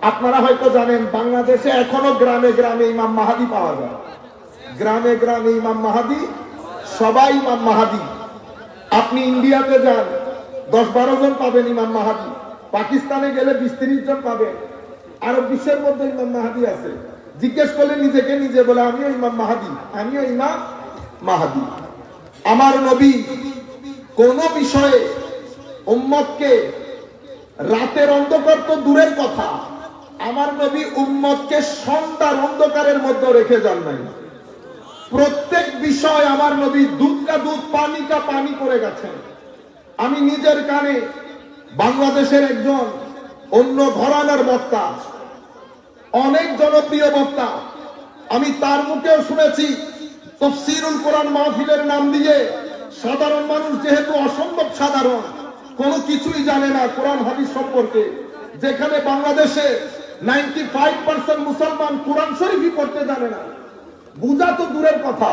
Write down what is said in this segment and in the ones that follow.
আপনারা হয়তো জানেন বাংলাদেশে এখনো গ্রামে গ্রামে ইমাম মাহাদি পাওয়া যায়। গ্রামে গ্রামে ইমাম মাহাদি, সবাই ইমাম মাহাদি। আপনি ইন্ডিয়াতে যান, 10-12 জন পাবেন ইমাম মাহাদি। পাকিস্তানে গেলে 20-30 জন পাবেন। আরব বিশ্বের মধ্যে ইমাম মাহাদি আছে। জিজ্ঞেস করলে নিজেকে নিজে বলে আমিও ইমাম মাহাদি, আমিও ইমাম মাহাদি। আমার নবী কোন বিষয়ে উম্মতকে, রাতের অন্ধকার তো দূরের কথা, আমার নবী উম্মতকে সন্ধ্যার অন্ধকারের মধ্যে রেখে যান নাই। প্রত্যেক বিষয় আমার নবী দুধ কা দুধ পানি কা পানি করে গেছেন। আমি নিজের কানে বাংলাদেশের একজন অন্য ঘরানার বক্তা, অনেক জনপ্রিয় বক্তা, আমি তার মুখেও শুনেছি তাফসীরুল কোরআন মাহফিলের নাম দিয়ে সাধারণ মানুষ যেহেতু অসম্ভব সাধারণ, কোনো কিছুই জানে না কোরআন হাদিস সম্পর্কে, যেখানে বাংলাদেশে 95% মুসলমান কোরআন শরীফই পড়তে জানে না, বুঝা তো দূরের কথা।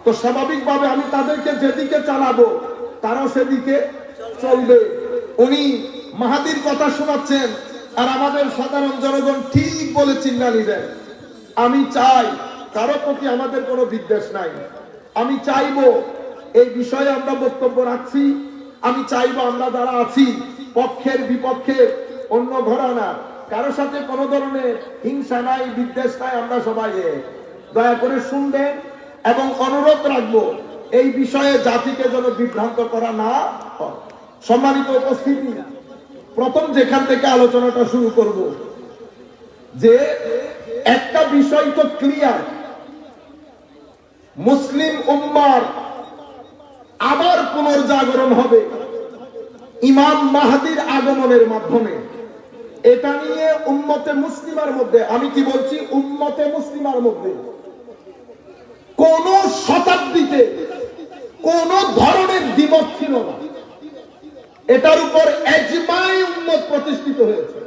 তো স্বাভাবিকভাবে আমি তাদেরকে যেদিকে চালাবো তারাও সেদিকে চলবে। উনি মাহাদির কথা শোনাচ্ছেন আর আমাদের সাধারণ জনগণ ঠিক বলে চিল্লানি দেন। আমি চাই, কারো প্রতি আমাদের কোনো বিদ্বেষ নাই, আমি চাইবো এই বিষয়ে আমরা বক্তব্য রাখছি। আমি চাইবো আমরা যারা আছি পক্ষের বিপক্ষে, অন্য ঘরানা, কারো সাথে কোনো ধরনের হিংসা নাই, বিদ্বেষ নাই, আমরা সবাই দয়া করে শুনবেন এবং অনুরোধ রাখবো এই বিষয়ে জাতিকে যেন বিভ্রান্ত করা না হয়। সম্মানিত উপস্থিতি, প্রথম যেখান থেকে আলোচনাটা শুরু করব, যে একটা বিষয় তো ক্লিয়ার, মুসলিম উম্মার আবার পুনর্জাগরণ হবে ইমাম মাহদির আগমনের মাধ্যমে। এটা নিয়ে উম্মতে মুসলিমার মধ্যে, আমি কি বলছি, উম্মতে মুসলিমার মধ্যে কোন শতাব্দীতে কোন ধরনের দ্বিমত ছিল না। এটার উপর ইজমাই উম্মত প্রতিষ্ঠিত হয়েছে।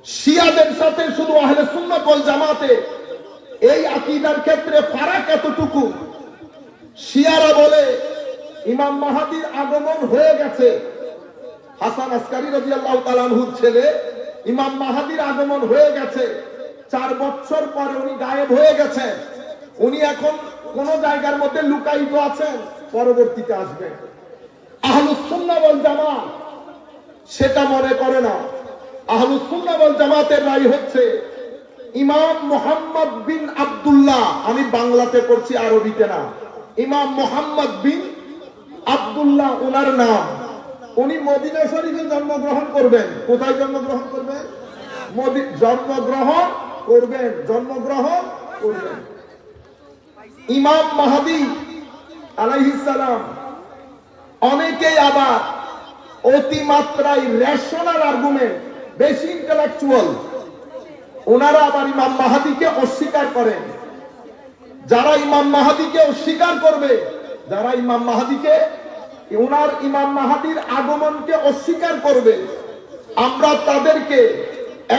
শিয়াদের সাথে শুধু আহলে সুন্নাত ওয়াল জামাতে এই আকীদার ক্ষেত্রে ফারাক এতটুকু, শিয়ারা বলে ইমাম মাহদির আগমন হয়ে গেছে। হাসান আসকারী রাদিয়াল্লাহু তাআলা আনহুর ছেলে, ইমাম মাহদির আগমন হয়ে গেছে, 4 বছর পরে উনি গায়েব হয়ে গেছেন, উনি এখন কোন জায়গার মধ্যে লুকায়িত আছেন, পরবর্তীতে আসবেন। আহলুস সুন্নাহ ওয়াল জামাত সেটা মনে করে না। আহলুস সুন্নাহ ওয়াল জামাতের রায় হচ্ছে ইমাম মুহাম্মদ বিন আব্দুল্লাহ, আমি বাংলাতে পড়ছি, আরবিতে না, ইমাম মুহাম্মদ বিন আব্দুল্লাহ ওনার নাম, উনি মদিনা শরীফে জন্মগ্রহণ করবেন। কোথায় জন্মগ্রহণ করবেন? জন্মগ্রহণ করবেন। ইমাম মাহদী আলাইহিস সালাম, অনেকেই আবার অতিমাত্রায় রেশনাল আর্গুমেন্ট, বেশি ইন্টেলেকচুয়াল, ওনারা আবার ইমাম মাহদীকে অস্বীকার করেন। যারা ইমাম মাহদীকে অস্বীকার করবে, যারা ইমাম মাহদীকে, ওনার ইমাম মাহদীর আগমনকে অস্বীকার করবে, আমরা তাদেরকে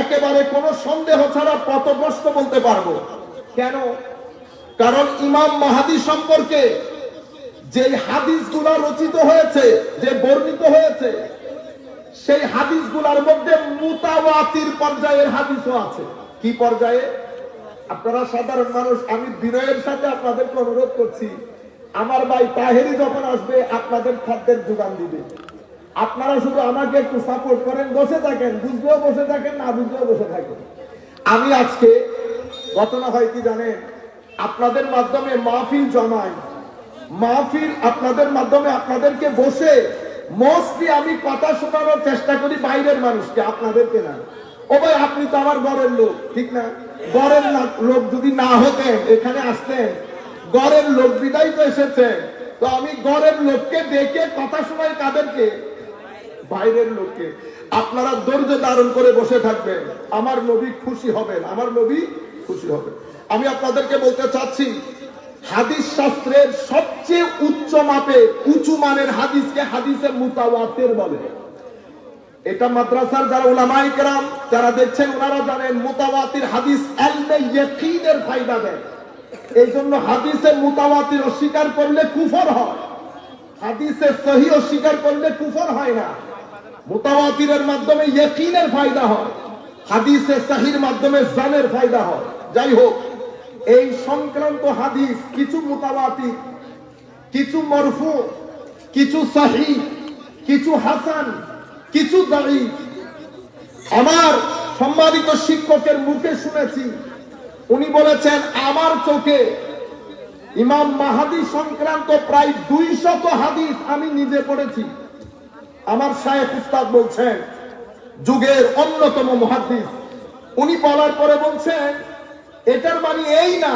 একেবারে কোনো সন্দেহ ছাড়া পথভ্রষ্ট বলতে পারবো। কেন? কারণ ইমাম মাহদী সম্পর্কে যে হাদিসগুলা রচিত হয়েছে, যে বর্ণিত হয়েছে, সেই হাদিসগুলার মধ্যে মুতাওয়াতির পর্যায়ের হাদিসও আছে। কি পর্যায়ে? আপনারা সাধারণ মানুষ, আমি বিনয়ের সাথে আপনাদেরকে অনুরোধ করছি, আমার ভাই তাহেরি যখন আসবে আপনাদের খাদ্যের যোগান দিবে, আপনারা শুধু আমাকে একটু সাপোর্ট করেন, বসে থাকেন, বুঝলেও বসে থাকেন, না বুঝলেও বসে থাকেন। আমি আজকে ঘটনা হয় কি জানেন, আপনাদের মাধ্যমে মাহফিল জমাই, মাহফিল আপনাদের মাধ্যমে আপনাদেরকে বসে মোস্টলি আমি কথা শোনানোর চেষ্টা করি বাইরের মানুষকে, আপনাদেরকে না। ও ভাই, আপনি তো আমার ঘরের লোক, ঠিক না? ঘরের লোক যদি না হতেন, এখানে আসতেন, ঘরের লোক বিদায় তো এসেছেন, তো আমি ঘরের লোককে দেখে কথা শোনাই কাদেরকে? বাইরের লোককে। আপনারা ধৈর্য ধারণ করে বসে থাকবেন, আমার নবী খুশি হবেন, আমার নবী খুশি হবেন। আমি আপনাদেরকে বলতে চাচ্ছি, হাদিস শাস্ত্রের সবচেয়ে উচ্চ মাপে, উঁচু মানের হাদিসকে হাদিসে মুতাওয়াতির বলে। এটা মাদ্রাসার যারা উলামায়ে কেরাম যারা দেখছেন ওনারা জানেন, মুতাওয়াতির হাদিস ইলমে ইয়াকিনের ফায়দা দেয়। এই জন্য হাদিসে মুতাওয়াতির অস্বীকার করলে কুফর হয়, হাদিসে সহিহ অস্বীকার করলে কুফর হয় না। মুতাওয়াতিরের মাধ্যমে ইয়াকিনের ফায়দা হয়। হাদিসে সহির মাধ্যমে জানের ফায়দা হয়। যাই হোক, এই সংক্রান্ত হাদিস কিছু মুতাওয়াতির, কিছু মরফু, কিছু সহিহ, কিছু হাসান, কিছু দাঈফ আমার সম্মানিত শিক্ষকের মুখে শুনেছি। উনি বলেছেন আমার চোখে ইমাম মাহাদি সংক্রান্ত প্রায় 200 হাদিস আমি নিজে পড়েছি। আমার শায়েখ উস্তাদ বলছেন, যুগের অন্যতম মুহাদ্দিস, উনি বলার পরে বলছেন এটার মানে এই না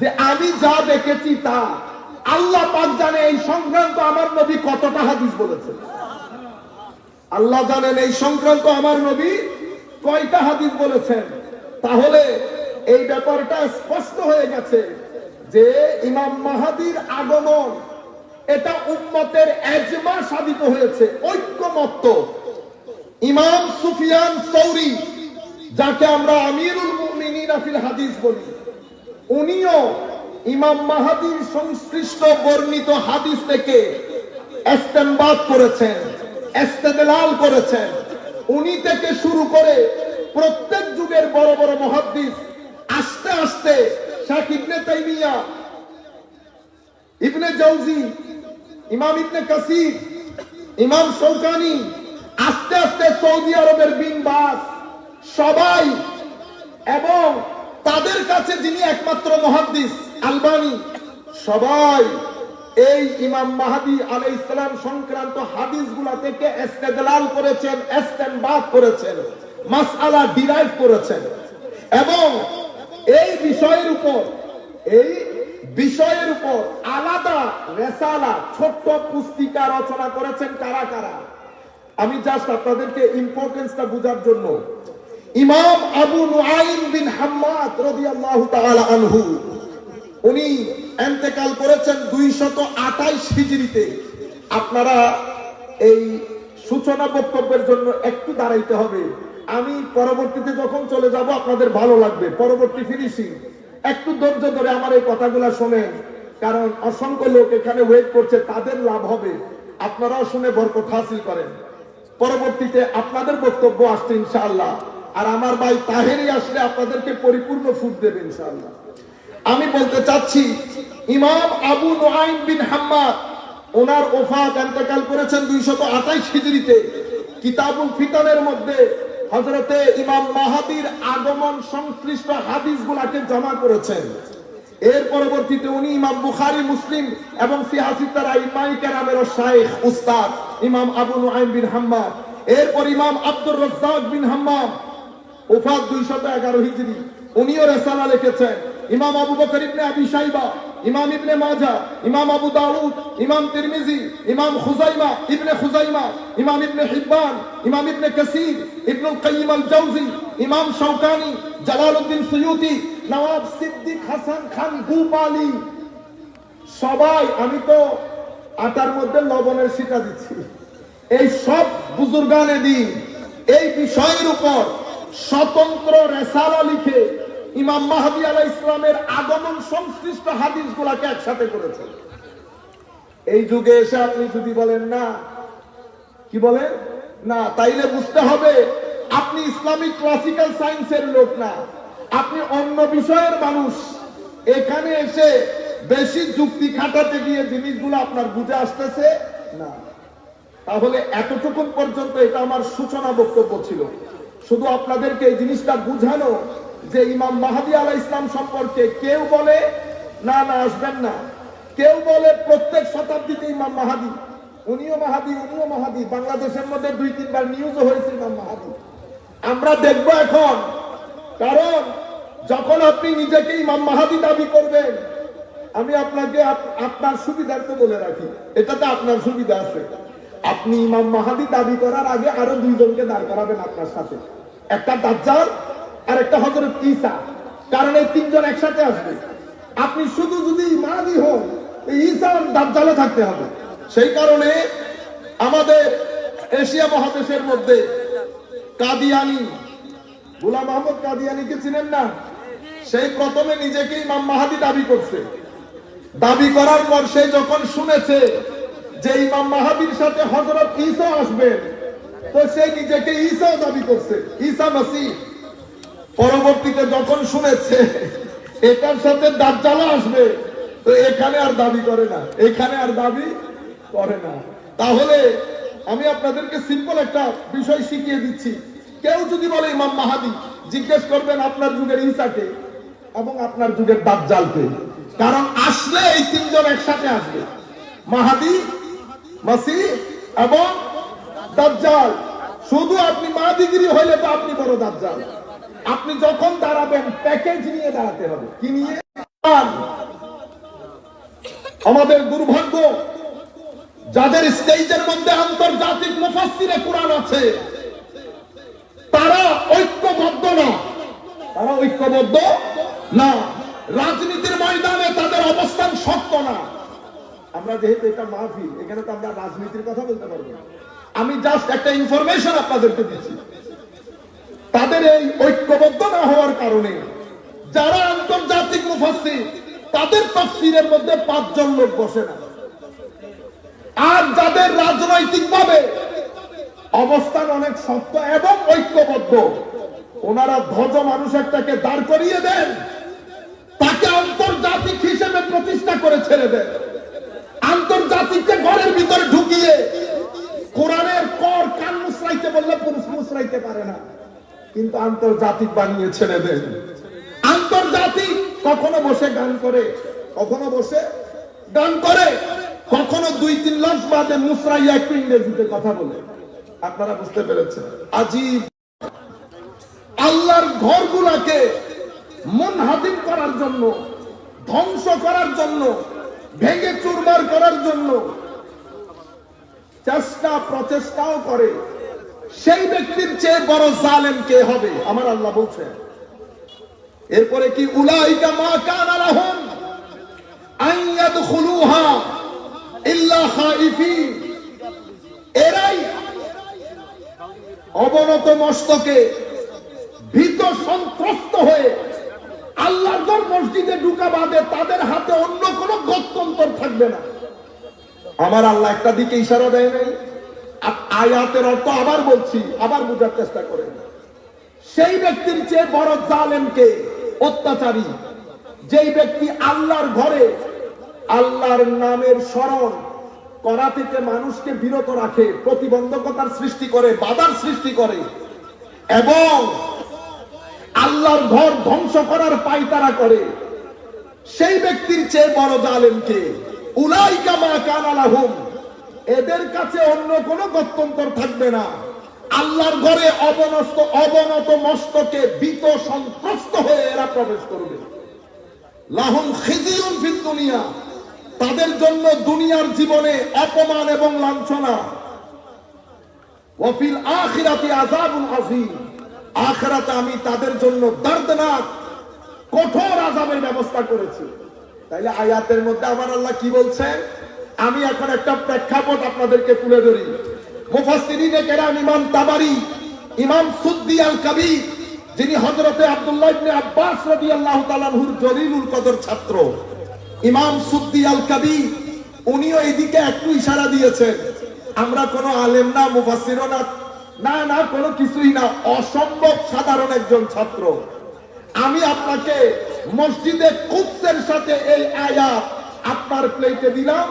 যে আমি যা দেখেছি তা, আল্লাহ পাক জানে এই সংক্রান্ত আমার নবী কতটা হাদিস বলেছেন। আল্লাহ জানেন এই সংক্রান্ত আমার নবী কয়টা হাদিস বলেছেন। তাহলে এই ব্যাপারটা স্পষ্ট হয়ে গেছে যে ইমাম মাহাদির আগমন এটা উম্মতের ইজমা সাধিত হয়েছে, ঐক্যমত্য। ইমাম সুফিয়ান সৌরি, যাকে আমরা আমিরুল মুমিনিন ফিল হাদিস বলি, উনিও ইমাম মাহাদির সংশ্লিষ্ট বর্ণিত হাদিস থেকে ইস্তেমবাত করেছেন, ইস্তেদলাল করেছেন। উনি থেকে শুরু করে প্রত্যেক যুগের বড় বড় মুহাদ্দিস আস্তে আস্তে শাইখ ইবনে তাইমিয়া, ইবনে জাওজি, ইমাম ইবনে কাসির, ইমাম শৌকানি, আস্তে আস্তে সৌদি আরবের বিন বাস, সবাই, এবং তাদের কাছে যিনি একমাত্র মুহাদ্দিস আলবানী, সবাই এই ইমাম মাহদী আলাইহিস সালাম সংক্রান্ত হাদিসগুলা থেকে ইস্তেদলাল করেছেন, ইস্তেমবাত করেছেন, মাসআলা ডিরাইভ করেছেন। এবং এই বিষয়ের উপর আলাদা রেসালা, ছোট্ট পুস্তিকা রচনা করেছেন কারা কারা। আমি জাস্ট আপনাদেরকে ইম্পর্টেন্সটা বোঝার জন্য, ইমাম আবু নুআইম বিন হাম্মাদ রাদিয়াল্লাহু তাআলা আনহু, উনি ইন্তেকাল করেছেন 228 হিজরিতে। আপনারা এই সূচনা বক্তব্যের জন্য একটু দাঁড়াইতে হবে। আমি পরবর্তীতে যখন চলে যাব আপনাদের ভালো লাগবে। পরবর্তী ফিনিশিং একটু ধৈর্য ধরে আমার এই কথাগুলো শোনেন, কারণ অসংখ্য লোক এখানে ওয়েট করছে, তাদের লাভ হবে। আপনারাও শুনে বরকত হাসিল করেন। পরবর্তীতে আপনাদের বক্তব্য আসছে ইনশাআল্লাহ, আর আমার ভাই তাহেরি আসলে আপনাদেরকে পরিপূর্ণ ফুট দেবে ইনশাআল্লাহ। আমি বলতে চাচ্ছি, ইমাম আবু নুআইম বিন হাম্মাদ, ওনার ওফাত, ইন্তেকাল করেছেন 228 হিজরিতে। কিতাবুল ফিতানের মধ্যে হযরতে ইমাম মাহাদির আগমন সংশ্লিষ্ট হাদিসগুলোকে জমা করেছেন। এর পরবর্তীতে উনি ইমাম বুখারী, মুসলিম এবং সিহাসিতার আইমায়ে কেরামের শাইখ উস্তাদ ইমাম আবু নুআইম বিন হাম্মাদ। এরপর ইমাম আব্দুর রাজ্জাক বিন হাম্মাম, ওফাত 211 হিজরি, উনিও রিসালা লিখেছেন। ইমাম আবু বকর ইবনে আবি শাইবা, ইমাম ইবনে মাজাহ, ইমাম আবু দাউদ, ইমাম তিরমিজি, ইমাম খুজাইমা ইবনে খুজাইমা, ইমাম ইবনে হিব্বান, ইমাম ইবনে কাসির, ইবনুল কাইয়িম আল জাওজি, ইমাম শৌকানি, জালালউদ্দিন সুয়ুতি, নওয়াব সিদ্দিক হাসান খান গুপালি, সবাই, আমি তো আটার মধ্যে লবণের শিটা দিচ্ছি। এই সব বুজুর্গানে দিন এই বিষয়ের উপর স্বতন্ত্র রিসালা লিখে ইমাম মাহদী আলাইহিস সালামের আগমন সংশ্লিষ্ট হাদিসগুলোকে একসাথে করেছেন। এই যুগে এসে আপনি যদি বলেন না, কি বলেন না, তাইলে বুঝতে হবে আপনি ইসলামিক ক্লাসিক্যাল সায়েন্সের লোক না, আপনি অন্য বিষয়ের মানুষ। এখানে এসে বেশি যুক্তি খাটাতে গিয়ে জিনিসগুলো আপনার বুঝে আসতেছে না। তাহলে এতটুকু পর্যন্ত এটা আমার সূচনা বক্তব্য ছিল, শুধু আপনাদেরকে এই জিনিসটা বুঝানো যে ইমাম মাহদী আলাইহিস সালাম সম্পর্কে কেউ বলে না না আসবেন না, কেউ বলে প্রত্যেক শতাব্দীতে ইমাম মাহদী, উনিও মাহাদি। বাংলাদেশের মধ্যে 2-3 বার নিউজও হয়েছে ইমাম মাহদী। আমরা দেখব এখন, কারণ যখন আপনি নিজেকে ইমাম মাহদী দাবি করবেন, আমি আপনাকে আপনার সুবিধার্থে বলে রাখি, এটাতে আপনার সুবিধা আছে। আপনি ইমাম মাহদী দাবি করার আগে আরো 2 জনকে দাঁড় করাবেন আপনার সাথে, একটা দাজ্জাল আর একটা হযরত ঈসা, কারণ এই 3 জন একসাথে আসবে। আপনি শুধু যদি মাহদী হন, ঈসা আর দাজ্জালও থাকতে হবে। সেই কারণে আমাদের এশিয়া মহাদেশের মধ্যে কাদিয়ানি, গোলাম আহমদ কাদিয়ানিকে চিনেন না? সেই প্রথমে নিজেকে ইমাম মাহদী দাবি করছে। দাবি করার পর সে যখন শুনেছে যে ইমাম মাহদীর সাথে হযরত ঈসা আসবেন, তো সে নিজেকে ঈসা দাবি করছে, ঈসা মাসিহ। পরবর্তীতে যখন শুনেছে এটার সাথে দাজ্জাল আসবে, তো এখানে আর দাবি করে না, এখানে আর দাবি করে না। তাহলে আমি আপনাদেরকে সিম্পল একটা বিষয় শিখিয়ে দিচ্ছি। কেউ যদি বলে ইমাম মাহাদি, জিজ্ঞেস করবেন আপনার যুগের ঈসাকে এবং আপনার যুগের দাজ্জালকে, কারণ আসলে এই তিনজন একসাথে আসবে, মাহাদি, মাসিহ এবং দাজ্জাল। শুধু আপনি মাহাদিগিরি হইলে তো আপনি বড় দাজ্জাল। আপনি যখন দাঁড়াবেন প্যাকেজ নিয়ে দাঁড়াতে হবে। কি নিয়ে? আমাদের দুর্ভাগ্য, যাদের স্টেজের মধ্যে আন্তর্জাতিক মুফাসসিরে কুরআন আছে, তারা ঐক্যবদ্ধ না, তারা ঐক্যবদ্ধ না। রাজনীতির ময়দানে তাদের অবস্থান শক্ত না। আমরা যেহেতু এটা মাহফিল, এখানে তো আমরা রাজনীতির কথা বলতে পারবো না। আমি জাস্ট একটা ইনফরমেশন আপনাদেরকে দিচ্ছি। তাদের এই ঐক্যবদ্ধ না হওয়ার কারণে যারা আন্তর্জাতিক মুফাসসির, তাদের তাফসীরের মধ্যে 5 জন লোক বসে না। আর যাদের রাজনৈতিকভাবে অবস্থান অনেক শক্ত এবং ঐক্যবদ্ধ, ওনারা ধ্বজ মানুষ একটাকে দাঁড় করিয়ে দেন, তাকে আন্তর্জাতিক হিসেবে প্রতিষ্ঠা করে ছেড়ে দেন। আন্তর্জাতিককে ঘরের ভিতরে ঢুকিয়ে কোরআনের কর কান মুসরাইতে বললে পুরুষ মুসরাইতে পারে না, কিন্তু আন্তর্জাতিক বানিয়ে ছেড়ে দেন। আন্তর্জাতিক কখনো বসে গান করে, কখনো বসে গান করে, কখনো 2-3 লাখ বাদে মুসরাইয়া একটু ইংরেজিতে কথা বলে। আপনারা বুঝতে পেরেছেন? আজীব। আল্লাহর ঘরগুলাকে মুনহাদিম করার জন্য, ধ্বংস করার জন্য, ভেঙে চুরমার করার জন্য চেষ্টা প্রচেষ্টাও করে। সেই ব্যক্তির চেয়ে বড় জালেম কে হবে? আমার আল্লাহ বলছেন। এরপরে কি? উলাইকা মা কানা লাহুম আন ইয়াদখুলুহা ইল্লা খাইফিন। এরাই অবনত মস্তকে ভীত সন্ত্রস্ত হয়ে আল্লাহর ঘর মসজিদে ঢুকা বাদে তাদের হাতে অন্য কোনো গত্যন্তর থাকবে না। আমার আল্লাহ একটা দিকে ইশারা দেয় নাই? আয়াতের অর্থ আবার বলছি, আবার বোঝার চেষ্টা করেন। সেই ব্যক্তির চেয়ে বড় জালেমকে, অত্যাচারী, যেই ব্যক্তি আল্লাহর ঘরে আল্লাহর নামের স্মরণ করা থেকে মানুষকে বিরত রাখে, প্রতিবন্ধকতার সৃষ্টি করে, বাধার সৃষ্টি করে এবং আল্লাহর ঘর ধ্বংস করার পায়তারা করে, সেই ব্যক্তির চেয়ে বড় জালেমকে। উলাইকা মা কানা লাহুম, এদের কাছে অন্য কোনো গত্যন্তর থাকবে না। আল্লাহর ঘরে অবনত মস্তকে ভীত সন্ত্রস্ত হয়ে এরা প্রবেশ করবে। লাহুম খিজিয়ুন ফিদ দুনিয়া, তাদের জন্য দুনিয়ার জীবনে অপমান এবং লাঞ্ছনা। ওয়া ফিল আখিরাতি আযাবুন আযীম, আখিরাতে আমি তাদের জন্য দর্দনাক কঠোর আযাবের ব্যবস্থা করেছি। তাইলে আয়াতের মধ্যে আমার আল্লাহ কি বলছেন? আমি এখন একটা প্রেক্ষাপট আপনাদেরকে তুলে ধরি। মুফাসসিরিনে কেরাম ইমাম তাবারি, ইমাম সুদ্দি আল কবীর, যিনি হযরতে আব্দুল্লাহ ইবনে আব্বাস রাদিয়াল্লাহু তাআলা আনহুর জলিলুল কদর ছাত্র, ইমাম সুদ্দি আল কবীর, উনিও এদিকে একটু ইশারা দিয়েছেন। আমরা কোনো আলেম না, মুফাসসিরও না, না না কোনো কিছুই না, অসম্ভব সাধারণ একজন ছাত্র। আমি আপনাকে মসজিদে কুদসের সাথে এই আয়াত আপনার প্লেটে দিলাম,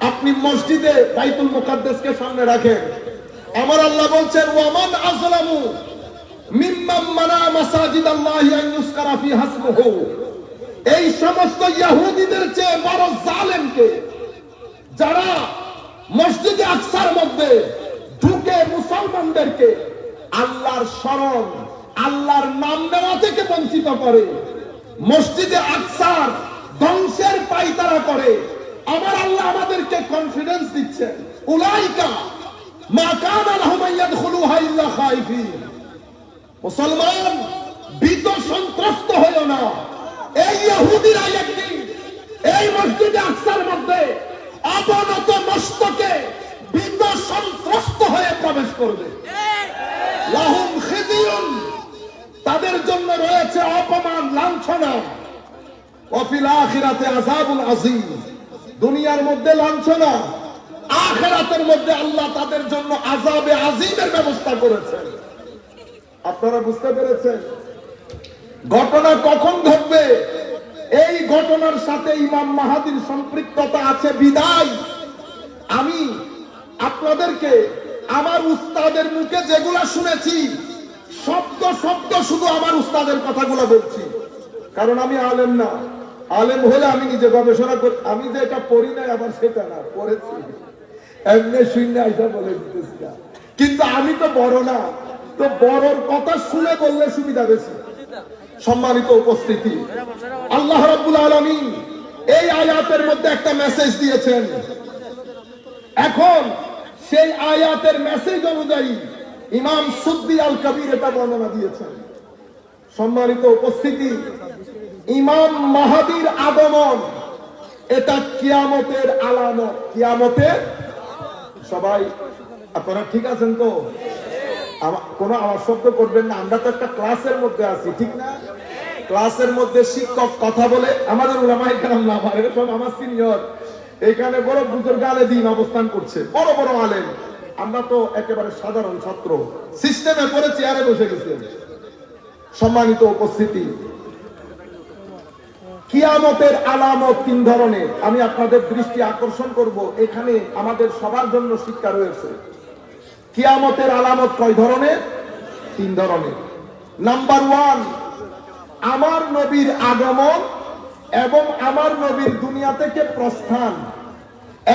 আপনি মসজিদে বাইতুল মুকাদ্দাসকে সামনে রাখেন। আমার আল্লাহ বলছেন, ওয়ামান আযলামু মিম্মান মানা মাসাজিদাল্লাহি আন ইউযকারা ফিহা ইসমুহু। এই সমস্ত ইহুদিদের চেয়ে বড় জালেমকে, যারা মসজিদে আকসার মধ্যে ঢুকে মুসলমানদেরকে আল্লাহর স্মরণ, আল্লাহর নাম নেওয়া থেকে বঞ্চিত করে, মসজিদে আকসার ধ্বংসের পায়তারা করে। আমার আল্লাহ আমাদেরকে কনফিডেন্স দিচ্ছেন, উলাইকা মা কানা লাহুম আন ইয়াদখুলুহা ইল্লা খাইফিন। মুসলমান, ভীত সন্ত্রস্ত হয়ো না। এই ইহুদিরা একদিন এই মসজিদে আকসার মধ্যে অবনত মস্তকে ভীত সন্ত্রস্ত হয়ে প্রবেশ করবে। লাহুম খিজিয়ুন, তাদের জন্য রয়েছে অপমান, লাঞ্ছনা। ওয়া ফিল আখিরাতি আযাবুন আযীম, দুনিয়ার মধ্যে লাঞ্ছনা আখিরাতের মধ্যে আল্লাহ তাদের জন্য আযাবে আজিমের ব্যবস্থা করেছেন। আপনারা বুঝতে পেরেছেন? ঘটনা কখন ঘটবে? এই ঘটনার সাথে ইমাম মাহাদির সম্পৃক্ততা আছে বিদায় আমি আপনাদেরকে আমার উস্তাদের মুখে যেগুলা শুনেছি শব্দ শব্দ শুধু আমার উস্তাদের কথাগুলো বলছি, কারণ আমি আলেম না। আলেম হলে আমি নিজে গবেষণা করি। আমি যে এটা পড়ি নাই আবার সেটা না, পড়েছি, এমনি শূন্য আইসা বলে দিতেছি না। কিন্তু আমি তো বড় না, তো বড়র কথা শুনে বললে সুবিধা বেশি। সম্মানিত উপস্থিতি, আল্লাহ রাব্বুল আলামিন এই আয়াতের মধ্যে একটা মেসেজ দিয়েছেন। এখন সেই আয়াতের মেসেজ অনুযায়ী ইমাম সুদ্দি আল কবির এটা বর্ণনা দিয়েছেন। সম্মানিত উপস্থিতি, ইমাম মাহাদির আগমন এটা কিয়ামতের আলামত। কিয়ামতের, সবাই আপনারা ঠিক আছেন তো? কোন আওয়াজ শব্দ করবেন না, আমরা তো একটা ক্লাসের মধ্যে আছি, ঠিক না? ক্লাসের মধ্যে শিক্ষক কথা বলে, আমাদের উলামায়ে কেরাম না পারে, সব আমার সিনিয়র এখানে বড় বুজুর্গ আলেম অবস্থান করছে, বড় বড় আলেম। আমরা তো একেবারে সাধারণ ছাত্র, সিস্টেমে পড়ে চেয়ারে বসে গেছি। সম্মানিত উপস্থিতি, কিয়ামতের আলামত তিন ধরনের। আমি আপনাদের দৃষ্টি আকর্ষণ করব, এখানে আমাদের সবার জন্য শিক্ষা রয়েছে। কিয়ামতের আলামত কয় ধরনের? তিন ধরনের। নাম্বার ওয়ান, আমার নবীর আগমন এবং আমার নবীর দুনিয়া থেকে প্রস্থান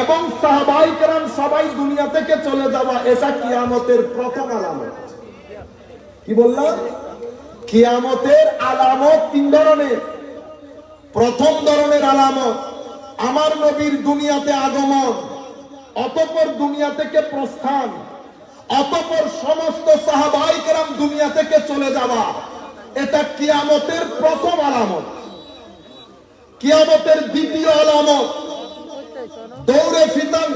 এবং সাহাবায়ে কেরাম সবাই দুনিয়া থেকে চলে যাওয়া, এটা কিয়ামতের প্রথম আলামত। কি বললাম? কিয়ামতের আলামত তিন ধরনের। প্রথম ধরনের আলামত আমার নবীর দুনিয়াতে আগমন, অতঃপর দুনিয়া থেকে প্রস্থান, অতঃপর সমস্ত সাহাবায়ে কেরাম দুনিয়া থেকে চলে যাওয়া, এটা কিয়ামতের প্রথম আলামত। কিয়ামতের দ্বিতীয় আলামত দৌড়ে ফিতন,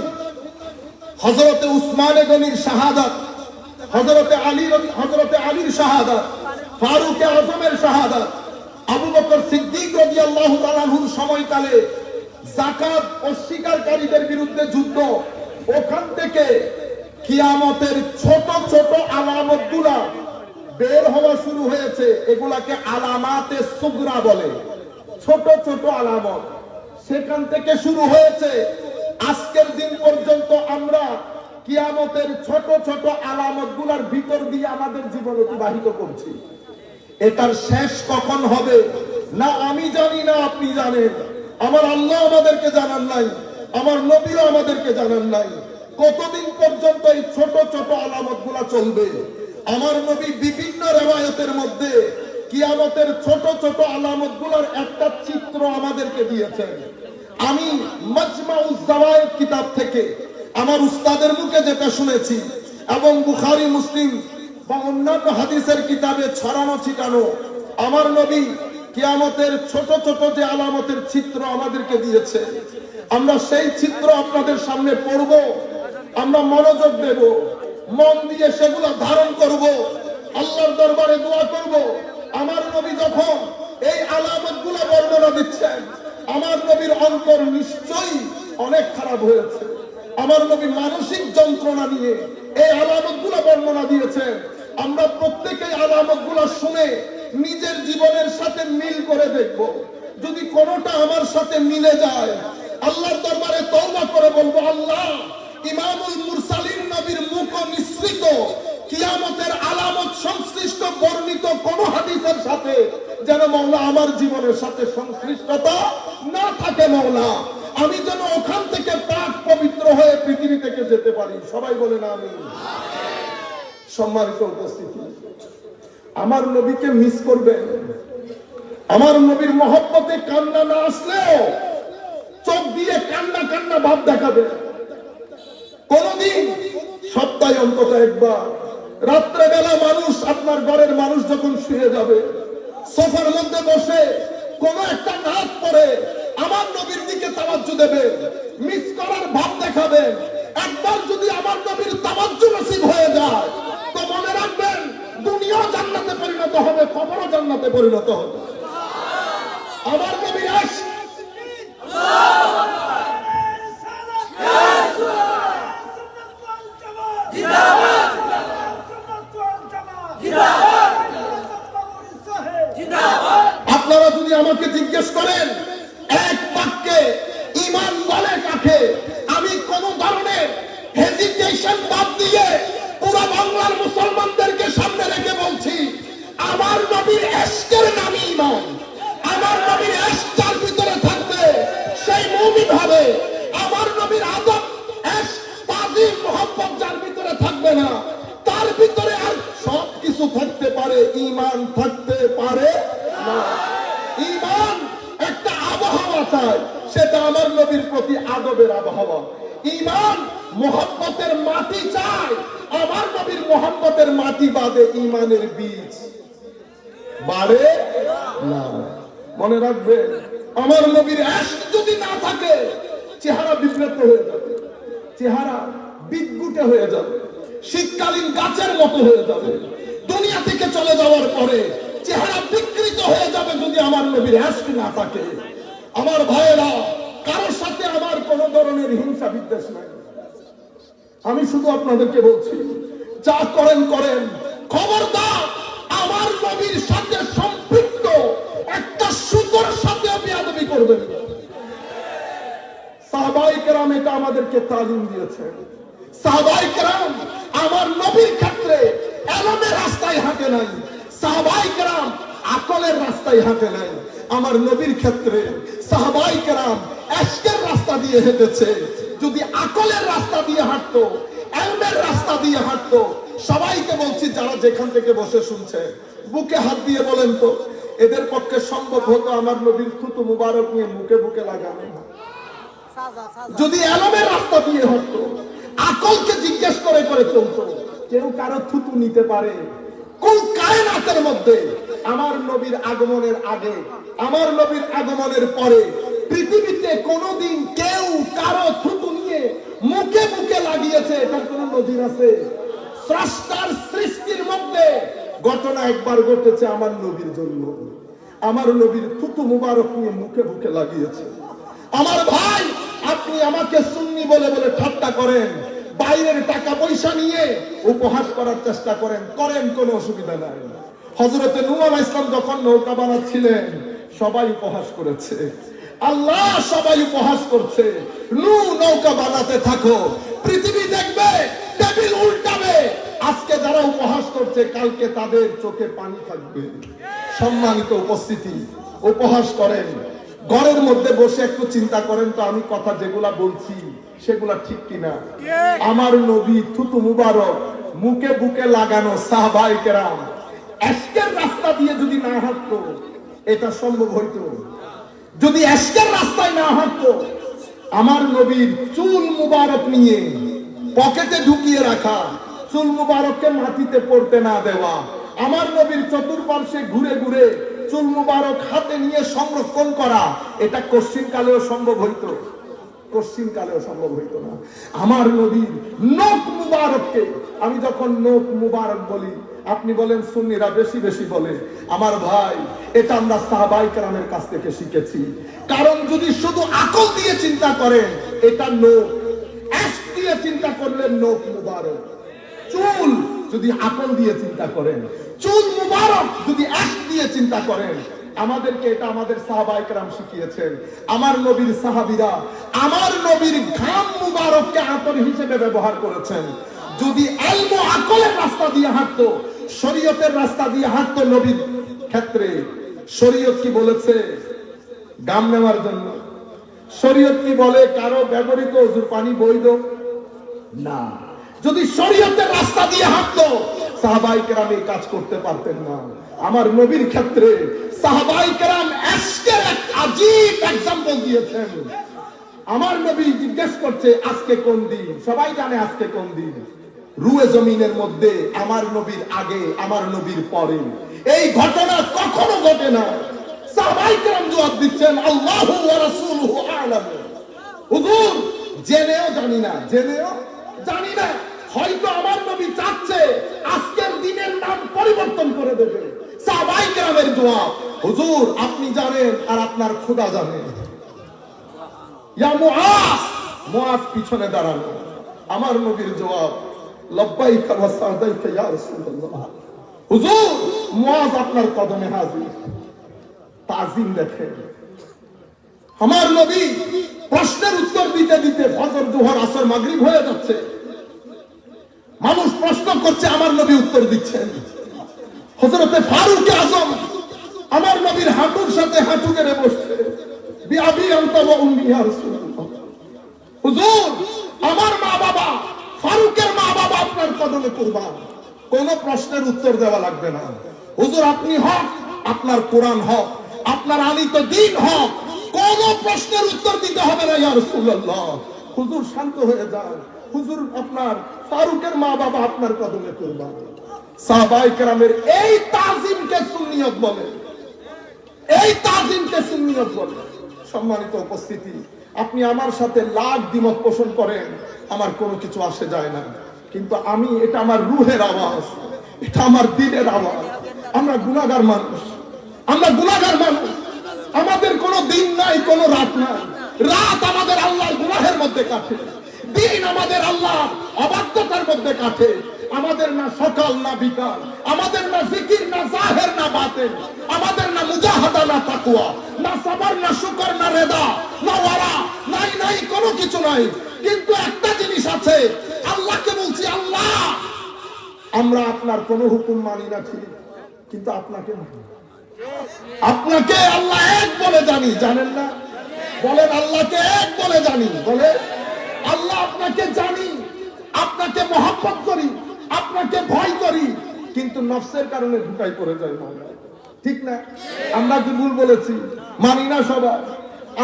হযরতে উসমান গনির শাহাদাত, হযরতে আলীর শাহাদাত, ফারুক আযমের শাহাদাত, আবু বকর সিদ্দিক রাদিয়াল্লাহু তাআলা আনহুর সময়কালে যাকাত অস্বীকারীদের বিরুদ্ধে যুদ্ধ, ওখান থেকে কিয়ামতের ছোট ছোট আলামতগুলা বের হওয়া শুরু হয়েছে। এগুলাকে আলামাতে সুগরা বলে, ছোট ছোট আলামত। সেখান থেকে শুরু হয়েছে আজকের দিন পর্যন্ত আমরা কিয়ামতের ছোট ছোট আলামতগুলোর ভিতর দিয়ে আমাদের জীবন অতিবাহিত করছি। এটার শেষ কখন হবে না আমি জানি না, আপনি জানেন। আমার আল্লাহ আমাদেরকে জানান নাই, আমার নবীও আমাদেরকে জানান নাই কতদিন পর্যন্ত এই ছোট ছোট আলামতগুলো চলবে। আমার নবী বিভিন্ন রিওয়ায়াতের মধ্যে কিয়ামতের ছোট ছোট আলামতগুলোর একটা চিত্র আমাদেরকে দিয়েছেন। আমি মাজমাউজ যাওয়ায়েদ কিতাব থেকে আমার উস্তাদের মুখে যেটা শুনেছি এবং বুখারী মুসলিম বা অন্যান্য হাদিসের কিতাবে ছড়ানো ছিটানো, আমার নবী কিয়ামতের ছোট ছোট যে আলামতের চিত্র আমাদেরকে দিয়েছে, আমরা সেই চিত্র আপনাদের সামনে পড়ব, আমরা মনোযোগ দেব, মন দিয়ে সেগুলো ধারণ করব, আল্লাহর দরবারে দোয়া করব। আমার নবী যখন এই আলামতগুলো বর্ণনা দিচ্ছেন, আমার নবীর অন্তর নিশ্চয়ই অনেক খারাপ হয়েছে। আমার নবী মানসিক যন্ত্রণা নিয়ে এই আলামতগুলো বর্ণনা দিয়েছেন। আমরা প্রত্যেকেই আলামতগুলো শুনে নিজের জীবনের সাথে মিল করে দেখব। যদি কোনোটা আমার সাথে মিলে যায়, আল্লাহর দরবারে তওবা করে বলবো, আল্লাহ, ইমামুল মুরসালিন নবীর মুখ নিঃসৃত কিয়ামতের আলামত সংশ্লিষ্ট বর্ণিত কোন হাদিসের সাথে যেন মাওলা আমার জীবনের সাথে সংশ্লিষ্টতা না থাকে। মাওলা, আমি যেন ওখান থেকে পাক পবিত্র হয়ে পৃথিবী থেকে যেতে পারি। সবাই বলেন আমিন। সম্মানিত উপস্থিতি, আমার নবীকে মিস করবেন। আমার নবীর মহব্বতে কান্না না আসলেও চোখ দিয়ে কান্না কান্না ভাব দেখাবে। কোনদিন সপ্তাহে অন্তত একবার রাত্রে বেলা মানুষ, আপনার ঘরের মানুষ যখন শুয়ে যাবে, সোফার মধ্যে বসে কোন একটা নাচ পড়ে আমার নবীর দিকে তাওয়াজ্জু দেবে, মিস করার ভাব দেখাবেন। একবার যদি আমার নবীর তাওয়াজ্জু নসিব হয়ে যায়, তো মনে রাখবেন দুনিয়াও জান্নাতে পরিণত হবে, কবরও জান্নাতে পরিণত হবে। আমার নবীর আশিক নবীর ইশকের নামই ঈমান। আমার নবীর ইশক যার ভিতরে থাকবে সেই মুমিন হবে। আমার নবীর আদব ইশক তাজিম মুহাব্বত যার ভিতরে থাকবে না, তার ভিতরে আর সব কিছু থাকতে পারে, ঈমান থাকতে পারে না। ঈমান একটা আবহাওয়া চাই, সেটা আমার নবীর প্রতি আদবের আবহাওয়া। ঈমান মুহাব্বতের মাটি চাই, আমার নবীর মুহাব্বতের মাটি বাদে ঈমানের বীজ বাড়ে না। মনে রাখবে, আমার নবীর ইশক যদি না থাকে চেহারা বিকৃত হয়ে যাবে, চেহারা বিদ্যুটে হয়ে যাবে, শীতকালীন গাছের মতো হয়ে যাবে। দুনিয়া থেকে চলে যাওয়ার পরে চেহারা বিকৃত হয়ে যাবে যদি আমার নবীর ইশক না থাকে। আমার ভাইয়েরা, কারোর সাথে আমার কোন ধরনের হিংসা বিদ্বেষ নাই। আমি শুধু আপনাদেরকে বলছি, যা করেন করেন, খবরদার আমার নবীর সাথে সম্পৃক্ত একটা সুতোর সাথে বেয়াদবি করবেন। সাহাবায়ে কেরাম এটা আমাদেরকে তালিম দিয়েছেন। সাহাবায়ে কেরাম আমার নবীর ক্ষেত্রে এলমের রাস্তায় হাঁটে নাই, সাহাবায়ে কেরাম আকলের রাস্তায় হাঁটে নাই। আমার নবীর ক্ষেত্রে সাহাবায়ে কেরাম ইশকের রাস্তা দিয়ে হেঁটেছে। যদি আকলের রাস্তা দিয়ে হাঁটতো, এলমের রাস্তা দিয়ে হাঁটতো, সবাইকে বলছি যারা যেখান থেকে বসে শুনছে, বুকে হাত দিয়ে বলেন তো, এদের পক্ষে সম্ভব হতো আমার নবীর থুতু মুবারক নিয়ে মুখে বুকে লাগানো? যদি এলমের রাস্তা দিয়ে হাঁটতো, আকলকে জিজ্ঞেস করে করে চলতো, কেউ কারো থুতু নিতে পারে? কোন কায়নাতের মধ্যে আমার নবীর আগমনের আগে, আমার নবীর আগমনের পরে পৃথিবীতে কোনদিন কেউ কারো থুতু নিয়ে মুখে মুখে লাগিয়েছে? এটার কোন নজির আছে? স্রষ্টার সৃষ্টির মধ্যে ঘটনা একবার ঘটেছে আমার নবীর জন্য, আমার নবীর থুতু মুবারক নিয়ে মুখে মুখে লাগিয়েছে। আমার ভাই, আপনি আমাকে সুন্নি বলে বলে ঠাট্টা করেন, বাইরের টাকা পয়সা নিয়ে উপহাস করার চেষ্টা করেন, করেন, কোনো অসুবিধা নাই। হযরতে নূহ আলাইহিস সালাম যখন নৌকা বানাচ্ছিলেন সবাই উপহাস করেছে, আল্লাহ সবাই উপহাস করছে। নূহ নৌকা বানাতে থাকো, পৃথিবী দেখবে, টেবিল উল্টাবে। আজকে যারা উপহাস করছে কালকে তাদের চোখে পানি থাকবে। সম্মানিত উপস্থিতি, উপহাস করেন, ঘরের মধ্যে বসে একটু চিন্তা করেন তো আমি কথা যেগুলা বলছি সেগুলা ঠিক কিনা। আমার নবী থুতু মুবারক মুখে বুকে লাগানো সাহাবায়ে কেরাম ইশকের রাস্তা দিয়ে যদি না হাঁটতো এটা সম্ভব হইতো? যদি ইশকের রাস্তায় না হাঁটতো, আমার নবীর চুল মুবারক নিয়ে পকেটে ঢুকিয়ে রাখা, চুল মুবারককে মাটিতে পড়তে না দেওয়া, আমার নবীর চতুর্পার্শ্বে ঘুরে ঘুরে চুল মুবারক হাতে নিয়ে সংরক্ষণ করা, এটা কশ্চিন কালেও সম্ভব হইতো? কশ্চিন কালেও সম্ভব হইতো না। আমার নবীর নখ মুবারককে, আমি যখন নখ মুবারক বলি আপনি বলেন সুন্নিরা বেশি বেশি বলে, আমার ভাই এটা আমরা সাহাবায়ে কেরামের কাছ থেকে শিখেছি। কারণ যদি শুধু আকল দিয়ে চিন্তা করেন এটা নখ, ইশক দিয়ে চিন্তা করলেন নখ মুবারক। চুল যদি আকল দিয়ে চিন্তা করেন, চুল মুবারক যদি ইশক দিয়ে চিন্তা করেন, আমাদেরকে এটা আমাদের সাহাবায়ে কেরাম শিখিয়েছেন। আমার নবীর সাহাবীরা আমার নবীর ঘাম মুবারককে আতর হিসেবে ব্যবহার করেছেন। যদি ইলম ও আকলের রাস্তা দিয়ে হাঁটতো, শরীয়তের রাস্তা দিয়ে হাঁটতো নবীর ক্ষেত্রে, শরীয়ত কি বলেছে গাম নেওয়ার জন্য? শরীয়ত কি বলে কারো ব্যবহৃত ওযুর পানি বৈধ? না। যদি শরীয়তের রাস্তা দিয়ে হাঁটতো সাহাবায়ে কেরাম এই কাজ করতে পারতেন না। আমার নবীর ক্ষেত্রে সাহাবায়ে কেরাম ইশকের এক আজীব এক্সাম্পল দিয়েছেন। আমার নবী জিজ্ঞেস করছে আজকে কোন দিন? সবাই জানে আজকে কোন দিন। রুয়ে জমিনের মধ্যে আমার নবীর আগে, আমার নবীর পরে এই ঘটনা কখনো ঘটে না। সাহাবায়ে কেরাম জবাব দিচ্ছেন আল্লাহু ওয়া রাসূলুহু আ'লাম। হুজুর জেনেও জানি না, জেনেও জানি না। হয়তো আমার নবী চাচ্ছে আজকের দিনের নাম পরিবর্তন করে দেবে। সাহাবায়ে কেরামের জবাব, হুজুর আপনি জানেন আর আপনার খোদা জানেন। ইয়া মুআজ, মুআজ পিছনে দাঁড়ানো। আমার নবীর জবাব, লব্বাইকা ওয়া সাদাইকা ইয়া রাসূলুল্লাহ। হুজুর মুআজ আপনার কদমে হাজির। তাজিম দেখেন। আমার নবী প্রশ্নের উত্তর দিতে দিতে ফজর, জোহর, আসর, মাগরিব হয়ে যাচ্ছে। মানুষ প্রশ্ন করছে, আমার নবী উত্তর দিচ্ছেন। হযরতে ফারুক আজম আমার নবীর হাঁটুর সাথে হাঁটু গেড়ে বসছে, বিআবি আনতা ওয়া উম্মি ইয়া রাসূলুল্লাহ, হুজুর আমার মা বাবা, ফারুকের মা বাবা আপনার কদমে কুরবান। কোন প্রশ্নের উত্তর দেওয়া লাগবে না, হুজুর আপনি হক, আপনার কোরআন হক, আপনার আনিত দ্বীন হক, কোন প্রশ্নের উত্তর দিতে হবে না ইয়া রাসূলুল্লাহ। হুজুর শান্ত হয়ে যান, হুজুর আপনার ফারুকের মা বাবা আপনার কদমে কুরবান। সাহাবায়ে কেরামের এই তাজিমকে সুন্নিয়ত বলে, এই তাজিমকে সুন্নিয়ত বলে। সম্মানিত উপস্থিতি, আপনি আমার সাথে লাখ দ্বিমত পোষণ করেন, আমার কোনো কিছু আসে যায় না, কিন্তু আমি, এটা আমার রুহের আওয়াজ, এটা আমার দিলের আওয়াজ। আমরা গুনাহগার মানুষ, আমরা গুনাহগার মানুষ, আমাদের কোনো দিন নাই, কোনো রাত নাই। রাত আমাদের আল্লাহর গুনাহের মধ্যে কাটে, দিন আমাদের আল্লাহর অবাধ্যতার মধ্যে কাটে। আমাদের না সকাল না বিকাল, আমাদের না জিকির না জাহের না বাতিন, আমাদের না মুজাহাদা না তাকওয়া, না সবর না শুকর না রেদা না ওয়ারা, নাই নাই কোনো কিছু নাই। কিন্তু একটা জিনিস আছে, আল্লাহকে বলছি আল্লাহ আমরা আপনার কোন হুকুম মানি না ঠিক, কিন্তু আপনাকে মানি। আপনাকে আল্লাহ এক বলে জানি, জানেন না? বলেন আল্লাহকে এক বলে জানি, বলে আল্লাহ আপনাকে জানি, আপনাকে মহব্বত করি, আপনাকে ভয় করি, কিন্তু নফসের কারণে ঢুকাই পড়ে যাই। ঠিক না? আমরা কি ভুল বলেছি? মানি না সবাই,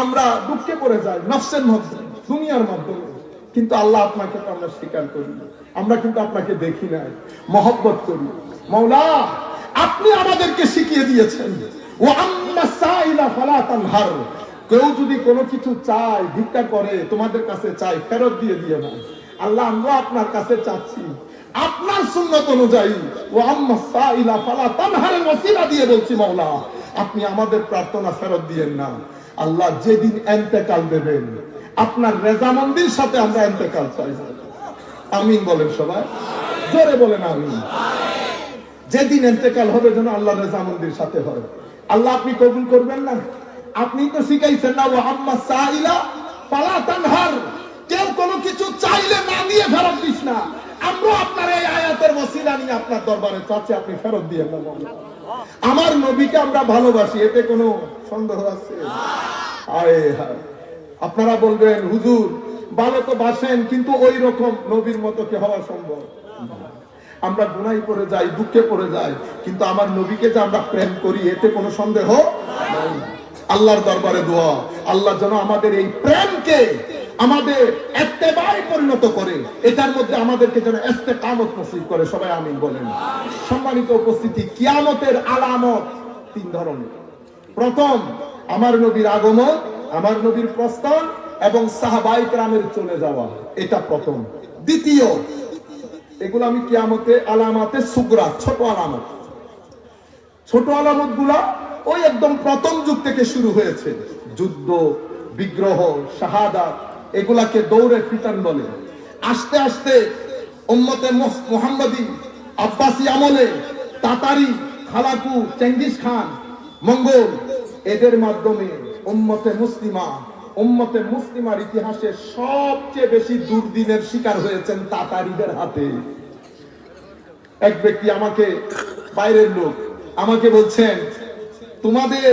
আমরা দুঃখে পড়ে যাই নফসের মধ্যে, দুনিয়ার মাধ্যমে, কিন্তু আল্লাহ আপনাকে তো আমরা স্বীকার করি, আমরা কিন্তু আপনাকে দেখি নাই, মহব্বত করি। মাওলা আপনি আমাদেরকে শিখিয়ে দিয়েছেন, ও আম্মা সাইলা ফালা তানহার, কেউ যদি কোনো কিছু চায়, ভিক্ষা করে, তোমাদের কাছে চাই, ফেরত দিয়ে দিও না। আল্লাহ আমরা আপনার কাছে চাচ্ছি আপনার সুন্নত অনুযায়ী, ও আম্মা সাইলা ফালা তানহারের ওসিলা দিয়ে বলছি মাওলা আপনি আমাদের প্রার্থনা ফেরত দিয়েন না। আল্লাহ যেদিন ইন্তেকাল দেবেন, আপনার রেজামন্দির সাথে আমরা ইন্তেকাল চাই। আমিন বলেন সবাই, জোরে বলেন আমিন। যেদিন ইন্তেকাল হবে যেন আল্লাহ রেজামন্দির সাথে হয়। আল্লাহ আপনি কবুল করবেন না? আপনি তো শিখাইছেন না, ও আম্মা সাইলা ফালা তানহার, কেউ কোনো কিছু চাইলে না নিয়ে ফেরত দিস না। আমরা আপনার এই আয়াতের ওসিলা নিয়ে আপনার দরবারে চাচ্ছি, আপনি ফেরত দিয়েন না। আমার নবীকে আমরা ভালোবাসি, এতে কোনো সন্দেহ আছে? আরে আপনারা বলবেন হুজুর ভালো তো বাসেন, কিন্তু ওই রকম নবীর মতো কি হওয়া সম্ভব? আমরা গুনাই পড়ে যাই, দুঃখে পড়ে যাই, কিন্তু আমার নবীকে যে আমরা প্রেম করি, এতে কোনো সন্দেহ নাই। আল্লাহর দরবারে দোয়া, আল্লাহ যেন আমাদের এই প্রেমকে আমাদের ইত্তেবায় পরিণত করে, এটার মধ্যে আমাদেরকে যেন ইস্তেকামত নসিব করে। সবাই আমিন বলেন। সম্মানিত উপস্থিতি, কিয়ামতের আলামত তিন ধরনের। প্রথম, আমার নবীর আগমন, আমার নবীর প্রস্থান এবং সাহাবায়ে কেরামের চলে যাওয়া, এটা প্রথম। দ্বিতীয়, এগুলো আমি কিয়ামতে আলামাতে সুগরা, ছোট আলামত। ছোট আলামত গুলা ওই একদম প্রথম যুগ থেকে শুরু হয়েছে, যুদ্ধ, বিগ্রহ, শাহাদাত, এগুলাকে দৌড়ে ফিতান বলে। আস্তে আস্তে উম্মতে মুহাম্মাদি আব্বাসী আমলে তাতারি, খালাকু, চেঙ্গিস খান, মঙ্গল, এদের মাধ্যমে উম্মতে মুসলিমার ইতিহাসে সবচেয়ে বেশি দুর্দিনের শিকার হয়েছেন তাতারিদের হাতে। এক ব্যক্তি আমাকে, বাইরের লোক আমাকে বলছেন, তোমাদের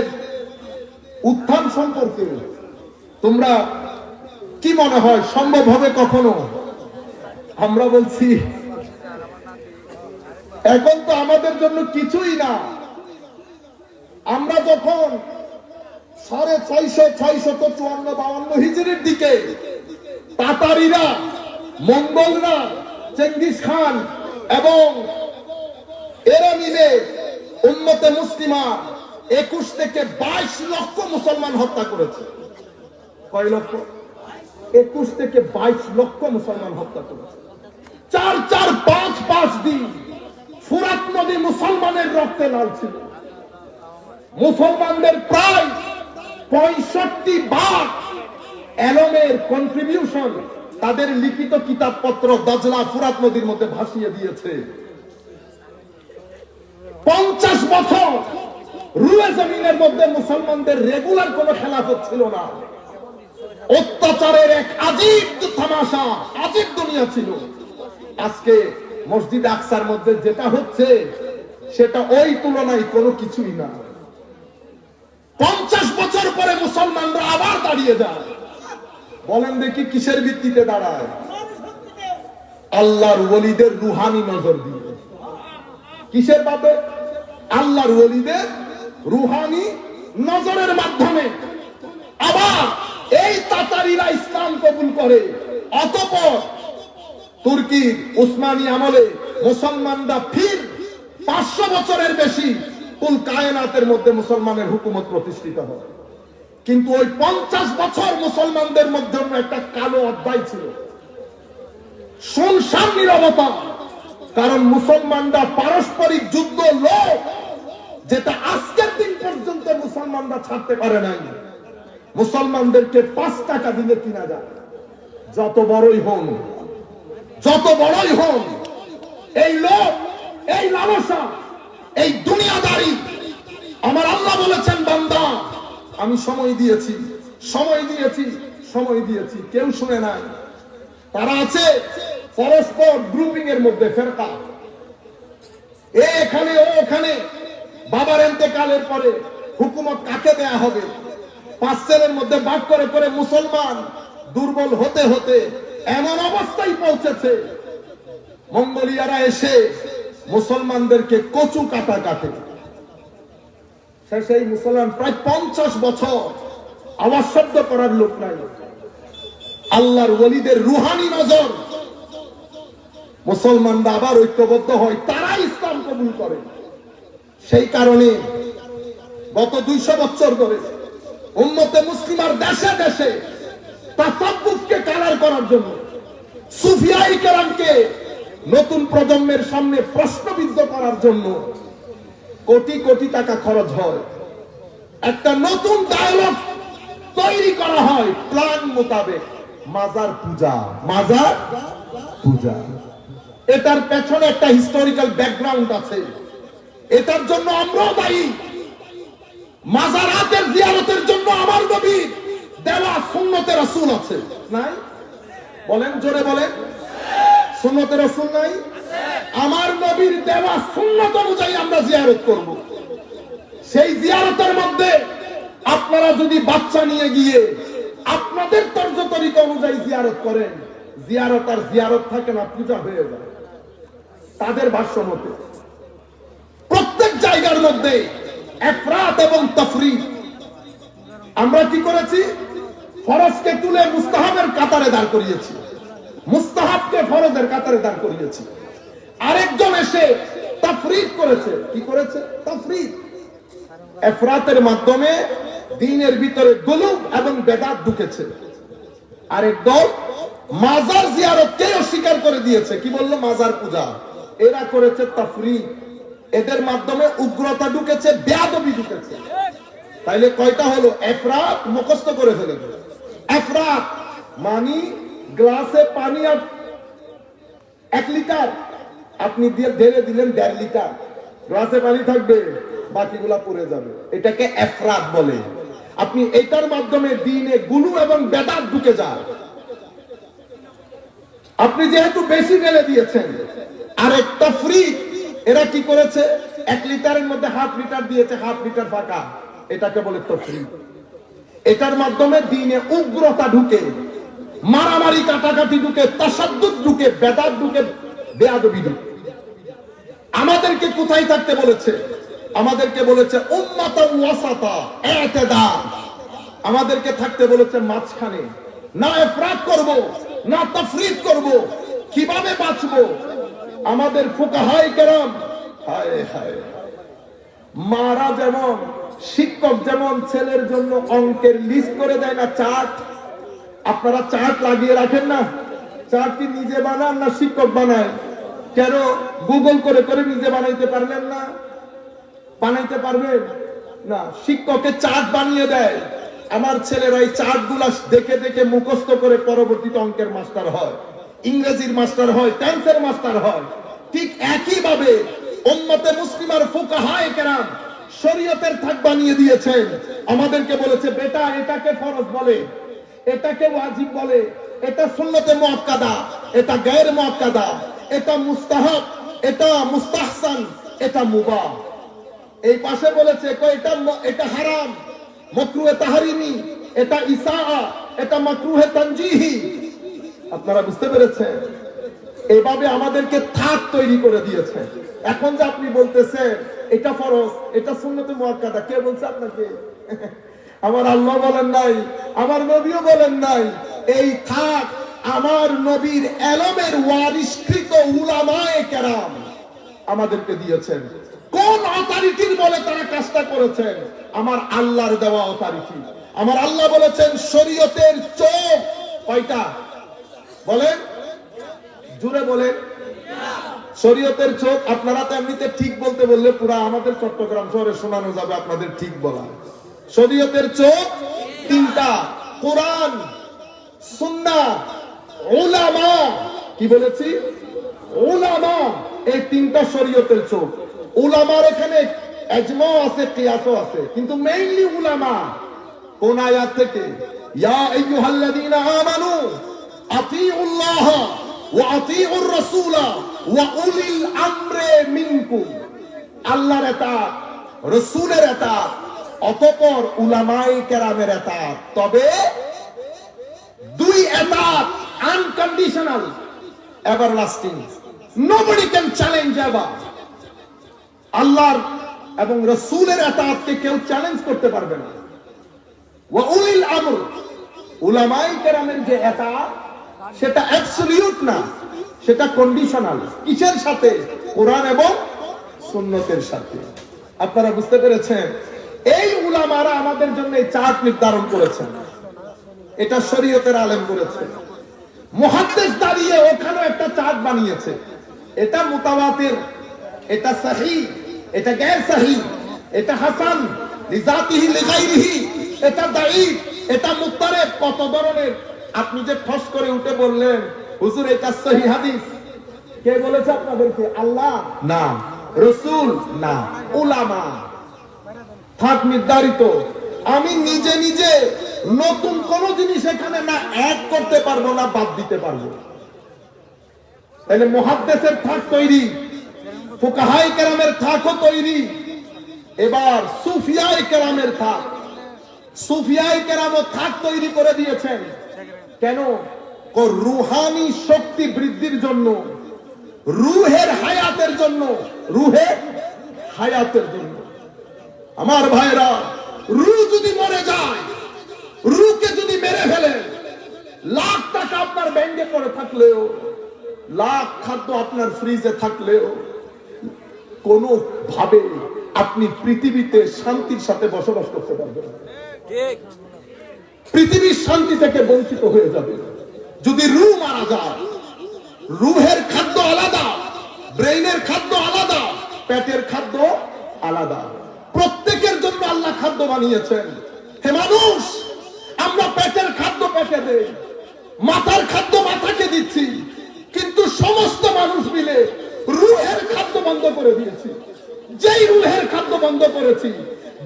উত্থান সম্পর্কে তোমরা কি মনে হয়, সম্ভব হবে কখনো? আমরা বলছি এখন তো আমাদের জন্য কিছুই না। আমরা যখন 654-652 হিজরির দিকে তাতারিরা, মঙ্গলরা, চেঙ্গিস খান এবং এরা মিলে উম্মতে মুসলিমা 21 থেকে 22 লক্ষ মুসলমান হত্যা করেছে। কয় লক্ষ? 21 থেকে 22 লক্ষ মুসলমান হত্যা করেছে। 4-5 দিন ফুরাত নদী মুসলমানের রক্তে লাল ছিল। মুসলমানদের প্রায় 65 ভাগ এলমের কন্ট্রিবিউশন, তাদের লিখিত কিতাবপত্র দজলা ফুরাত নদীর মধ্যে ভাসিয়ে দিয়েছে। 50 বছর রুয়ে জমিনের মধ্যে মুসলমানদের রেগুলার কোনো খেলাফত ছিল না। অত্যাচারের এক আজীব তামাশা, আজীব দুনিয়া ছিল। আজকে মসজিদ আকসার মধ্যে যেটা হচ্ছে, সেটা ওই তুলনায় কোনো কিছুই না। 50 বছর পরে মুসলমানরা আবার দাঁড়িয়ে যায়। বলেন দেখি কিসের ভিত্তিতে দাঁড়ায়? আল্লাহর ওলিদের রুহানি নজর দিয়ে। কিসের ভাবে? আল্লাহর ওলিদের রুহানি নজরের মাধ্যমে। আবার এই তাতারিরা ইসলাম কবুল করে, অতঃপর তুর্কির উসমানী আমলে মুসলমানরা ফির 500 বছরের বেশি কুল কায়নাতের মধ্যে মুসলমানের হুকুমত প্রতিষ্ঠিত হয়। কিন্তু ওই 50 বছর মুসলমানদের মধ্যে একটা কালো অধ্যায় ছিল, শুনশান নীরবতা। কারণ মুসলমানরা পারস্পরিক যুদ্ধ লোক, যেটা আজকের দিন পর্যন্ত মুসলমানরা ছাড়তে পারে নাই। মুসলমানদেরকে 5 টাকা দিলে কিনা যায়, যত বড়ই হন, যত বড়ই হন, এই লোক, এই লালসা, এই দুনিয়াদারি। আমার আল্লাহ বলেছেন, বান্দা আমি সময় দিয়েছি, সময় দিয়েছি, সময় দিয়েছি, কেউ শুনে নাই। তারা আছে পরস্পর গ্রুপিং এর মধ্যে, ফেরকা, এখানে ও ওখানে। বাবার ইন্তেকালের পরে হুকুমত কাকে দেয়া হবে, 5 ছেলের মধ্যে ভাগ করে করে মুসলমান দুর্বল হতে হতে এমন অবস্থায় পৌঁছেছে, মঙ্গোলিয়ারা এসে মুসলমানদেরকে কচু কাটা কাটে। সেই মুসলমান প্রায় 50 বছর আওয়াজ শব্দ করার লোক নাই। আল্লাহর ওলিদের রুহানি নজর, মুসলমানরা আবার ঐক্যবদ্ধ হয়, তারা ইসলাম কবুল করে। সেই কারণে গত 200 বছর ধরে উম্মতে মুসলিমার দেশে দেশে তাসাব্বুফকে কালার করার জন্য, সুফিয়ায়ে কেরামকে নতুন প্রজন্মের সামনে প্রশ্নবিদ্ধ করার জন্য কোটি কোটি টাকা খরচ হয়। একটা নতুন ডায়ালগ তৈরি করা হয় প্ল্যান মোতাবেক। মাজার পূজা, মাজার পূজা, এটার পেছনে একটা হিস্টোরিক্যাল ব্যাকগ্রাউন্ড আছে। এটার জন্য আমরাও দায়ী। মাজারাতের জিয়ারতের জন্য আমার নবীর দেওয়া সুন্নতে রাসূল আছে, নাই? বলেন, জোরে বলেন, সুন্নতে রাসূল নাই? আমার নবীর দেওয়া সুন্নত অনুযায়ী আমরা জিয়ারত করব। সেই জিয়ারতের মধ্যে আপনারা যদি বাচ্চা নিয়ে গিয়ে আপনাদের তর্জ তরিকা অনুযায়ী জিয়ারত করেন, জিয়ারত আর জিয়ারত থাকে না, পূজা হয়ে যায় তাদের ভাষ্য মতে। প্রত্যেক জায়গার মধ্যে ইফরাত এবং তাফরীত। আমরা কি করেছি? ফরজকে তুলে মুস্তাহাবের কাতারে দাঁড় করিয়েছি, মুস্তাহাবকে ফরজের কাতারে দাঁড় করিয়েছি। আরেকজন এসে তাফরীত করেছে। কি করেছে? তাফরীত। ইফরাতের মাধ্যমে দ্বীনের ভিতরে গুলুব এবং বেদাত ঢুকেছে। আরেক দল মাজার জিয়ারতকে অস্বীকার করে দিয়েছে। কি বললো? মাজার পূজা। এরা করেছে তাফরীত। এদের মাধ্যমে উগ্রতা ঢুকেছে, বেয়াদবি ঢুকেছে। তাইলে কয়টা হলো? ইফরাত মুখস্থ করে ফেলে। ইফরাত মানে গ্লাসে পানি 1 লিটার, আপনি দিয়ে ঢেলে দিলেন 1.5 লিটার, গ্লাসে পানি থাকবে, বাকিগুলা পড়ে যাবে। এটাকে ইফরাত বলে। আপনি এটার মাধ্যমে দ্বীনে গুলু এবং বেদাত ঢুকে যায়। আপনি যেহেতু বেশি ঢেলে দিয়েছেন। আর একটা তাফরীত, এরা কি করেছে? 1 লিটারের মধ্যে 1/2 লিটার দিয়েছে, 1/2 লিটার ফাঁকা। এটাকে বলে তাফরীত। এটার মাধ্যমে দ্বীনে উগ্রতা ঢুকে, মারামারি কাটাকাটি ঢুকে, তাসাদ্দুদ ঢুকে, বেদাত ঢুকে, বেয়াদবি ঢুকে। আমাদেরকে কোথায় থাকতে বলেছে? আমাদেরকে বলেছে উম্মাতান ওয়াসাতা, ইতিদাল। আমাদেরকে থাকতে বলেছে মাঝখানে। না ইফরাত করব, না তাফরীত করব। কিভাবে বাঁচবো? আমাদের ফুকাহায়ে কেরাম, হায় হায়, মারা যেমন, শিক্ষক যেমন ছেলের জন্য অঙ্কের লিস্ট করে দেয় না, চার্ট। আপনারা চার্ট লাগিয়ে রাখেন না? চার্ট কি নিজে বানান না শিক্ষক বানায়? কেন গুগল করে করে নিজে বানাইতে পারলেন না? বানাইতে পারবেন না? শিক্ষকের চার্ট বানিয়ে দেয়। আমার ছেলেরা এই চার্ট গুলা দেখে দেখে মুখস্থ করে পরবর্তীতে অঙ্কের মাস্টার হয়, ইংরেজির মাস্টার হয়, টেন্সের মাস্টার হয়। ঠিক একই ভাবে উম্মতে মুসলিমার ফুকাহায়ে কেরাম শরীয়তের থাক বানিয়ে দিয়েছেন। আমাদেরকে বলেছে, বেটা এটাকে ফরজ বলে, এটাকে ওয়াজিব বলে, এটা সুন্নতে মুআক্কাদা, এটা গায়র মুআক্কাদা, এটা মুস্তাহাব, এটা মুস্তাহসান, এটা মুবাহ। এই পাশে বলেছে এটা হারাম, মাকরুহে তাহরিমি, এটা ইসাআ, এটা মাকরুহে তানজিহি। আপনারা বুঝতে পেরেছেন? এইভাবে আমাদেরকে থাক তৈরি করে দিয়েছে। এখন যে আপনি বলতেছেন এটা ফরজ, এটা সুন্নতে মুআক্কাদা, কে বলছে আপনাকে? আমার আল্লাহ বলেন নাই, আমার নবীও বলেন নাই। এই থাক আমার নবীর এলমের ওয়ারিসকৃত উলামায়ে কেরাম আমাদেরকে দিয়েছেন। কোন অথরিটির বলে তারা কাজটা করেছেন? আমার আল্লাহর দেওয়া অথরিটি। আমার আল্লাহ বলেছেন শরীয়তের চোখ কয়টা বলেন, জুড়ে বলেন। শরীয়তের চোখ। আপনারা তো এমনিতে ঠিক বলতে বললে পুরা আমাদের চট্টগ্রাম শহরে শোনানো যাবে আপনাদের ঠিক বলা। শরীয়তের চোখ তিনটা, কোরআন, সুন্নাহ, উলামা। কি বলেছি? উলামা। এই তিনটা শরীয়তের চোখ। উলামার এখানে ইজমা আছে, কিয়াসও আছে, কিন্তু মেইনলি উলামা। কোন আয়াত থেকে? ইয়া আইয়ুহাল্লাযীনা আমানু আতিউল্লাহ ওয়া আতিউর রাসূলা ওয়া উলিল আমরি মিনকুম। আল্লাহর ইতাআত, রাসূলের ইতাআত, অতঃপর উলামায়ে কেরামের ইতাআত। তবে দুই ইতাআত unconditional, everlasting. Nobody can challenge ever. আল্লাহর এবং রাসূলের ইতাআতকে কেউ চ্যালেঞ্জ করতে পারবে না। ওয়া উলিল আমর, উলামায়ে কেরামের যে ইতাআত সেটা অ্যাবসলিউট না, সেটা কন্ডিশনাল। কিসের সাথে? কোরআন এবং সুন্নতের সাথে। আপনারা বুঝতে পেরেছেন? এই উলামারা আমাদের জন্য এই চার্ট নির্ধারণ করেছেন। এটা শরীয়তের আলেম করেছে। মুহাদ্দিস দাঁড়িয়ে ওখানে একটা চার্ট বানিয়েছে। এটা মুতাওয়াতির, এটা সহিহ, এটা গায়র সহিহ, এটা হাসান লিজাতিহি লিগাইরিহি, এটা দাঈফ, এটা মুত্তারিব। কত ধরনের। আপনি যে ফস করে উঠে বললেন হুজুর এটা সহিহ হাদিস, কে বলেছে আপনাদেরকে? আল্লাহ না, রাসূল না, উলামা। থাক নির্ধারিত। আমি নিজে নিজে নতুন কোন জিনিস এখানে না অ্যাড করতে পারবো না বাদ দিতে পারবো। তাহলে মুহাদ্দিসের থাক তৈরি, ফুকাহায়ে কেরামের থাকও তৈরি। এবার সুফিয়ায়ে কেরামের থাক। সুফিয়ায়ে কেরামও থাক তৈরি করে দিয়েছেন। কেন? রুহানি শক্তি বৃদ্ধির জন্য, রুহের হায়াতের জন্য, রুহের হায়াতের জন্য। আমার ভাইরা, রূহ যদি মরে যায়, রূহকে যদি মেরে ফেলে, লাখ টাকা আপনার ব্যাংকে পড়ে থাকলেও, লাখ খাদ্য আপনার ফ্রিজে থাকলেও, কোন ভাবে আপনি পৃথিবীতে শান্তির সাথে বসবাস করতে পারবেন না। পৃথিবীর শান্তি থেকে বঞ্চিত হয়ে যাবে যদি রূহ মারা যায়। রুহের খাদ্য আলাদা, ব্রেইনের খাদ্য আলাদা, পেটের খাদ্য আলাদা। প্রত্যেকের জন্য আল্লাহ খাদ্য বানিয়েছেন। হে মানুষ, আমরা পেটের খাদ্য পেটে দেই, মাথার খাদ্য মাথাকে দিচ্ছি, কিন্তু সমস্ত মানুষ মিলে রুহের খাদ্য বন্ধ করে দিয়েছি। যেই রুহের খাদ্য বন্ধ করেছি,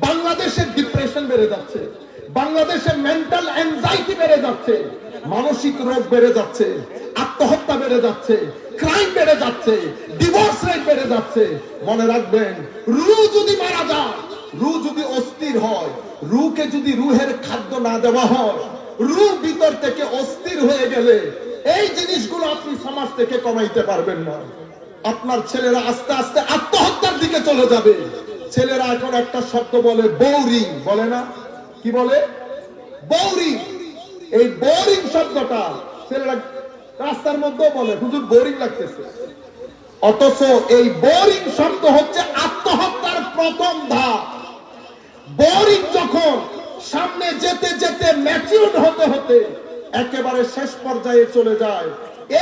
বাংলাদেশের ডিপ্রেশন বেড়ে যাচ্ছে, বাংলাদেশে মেন্টাল অ্যাংজাইটি বেড়ে যাচ্ছে, মানসিক রোগ বেড়ে যাচ্ছে, আত্মহত্যা বেড়ে যাচ্ছে, ক্রাইম বেড়ে যাচ্ছে, ডিভোর্স রেট বেড়ে যাচ্ছে। মনে রাখবেন, রূহ যদি মারা যায়, রূহ যদি অস্থির হয়, রূহকে যদি রুহের খাদ্য না দেওয়া হয়, রূহ ভিতর থেকে অস্থির হয়ে গেলে এই জিনিসগুলো আপনি সমাজ থেকে কমাইতে পারবেন না। আপনার ছেলেরা আস্তে আস্তে আত্মহত্যার দিকে চলে যাবে। ছেলেরা এখন একটা শব্দ বলে, বোরিং, বলে না? কি বলে? বোরিং। এই বোরিং শব্দটা ছেলেরা রাস্তার মধ্যেও বলে, হুজুর বোরিং লাগতেছে। অথচ এই বোরিং শব্দ হচ্ছে আত্মহত্যার প্রথম ধাপ। বোরিং যখন সামনে যেতে যেতে ম্যাচিউর হতে হতে একেবারে শেষ পর্যায়ে চলে যায়,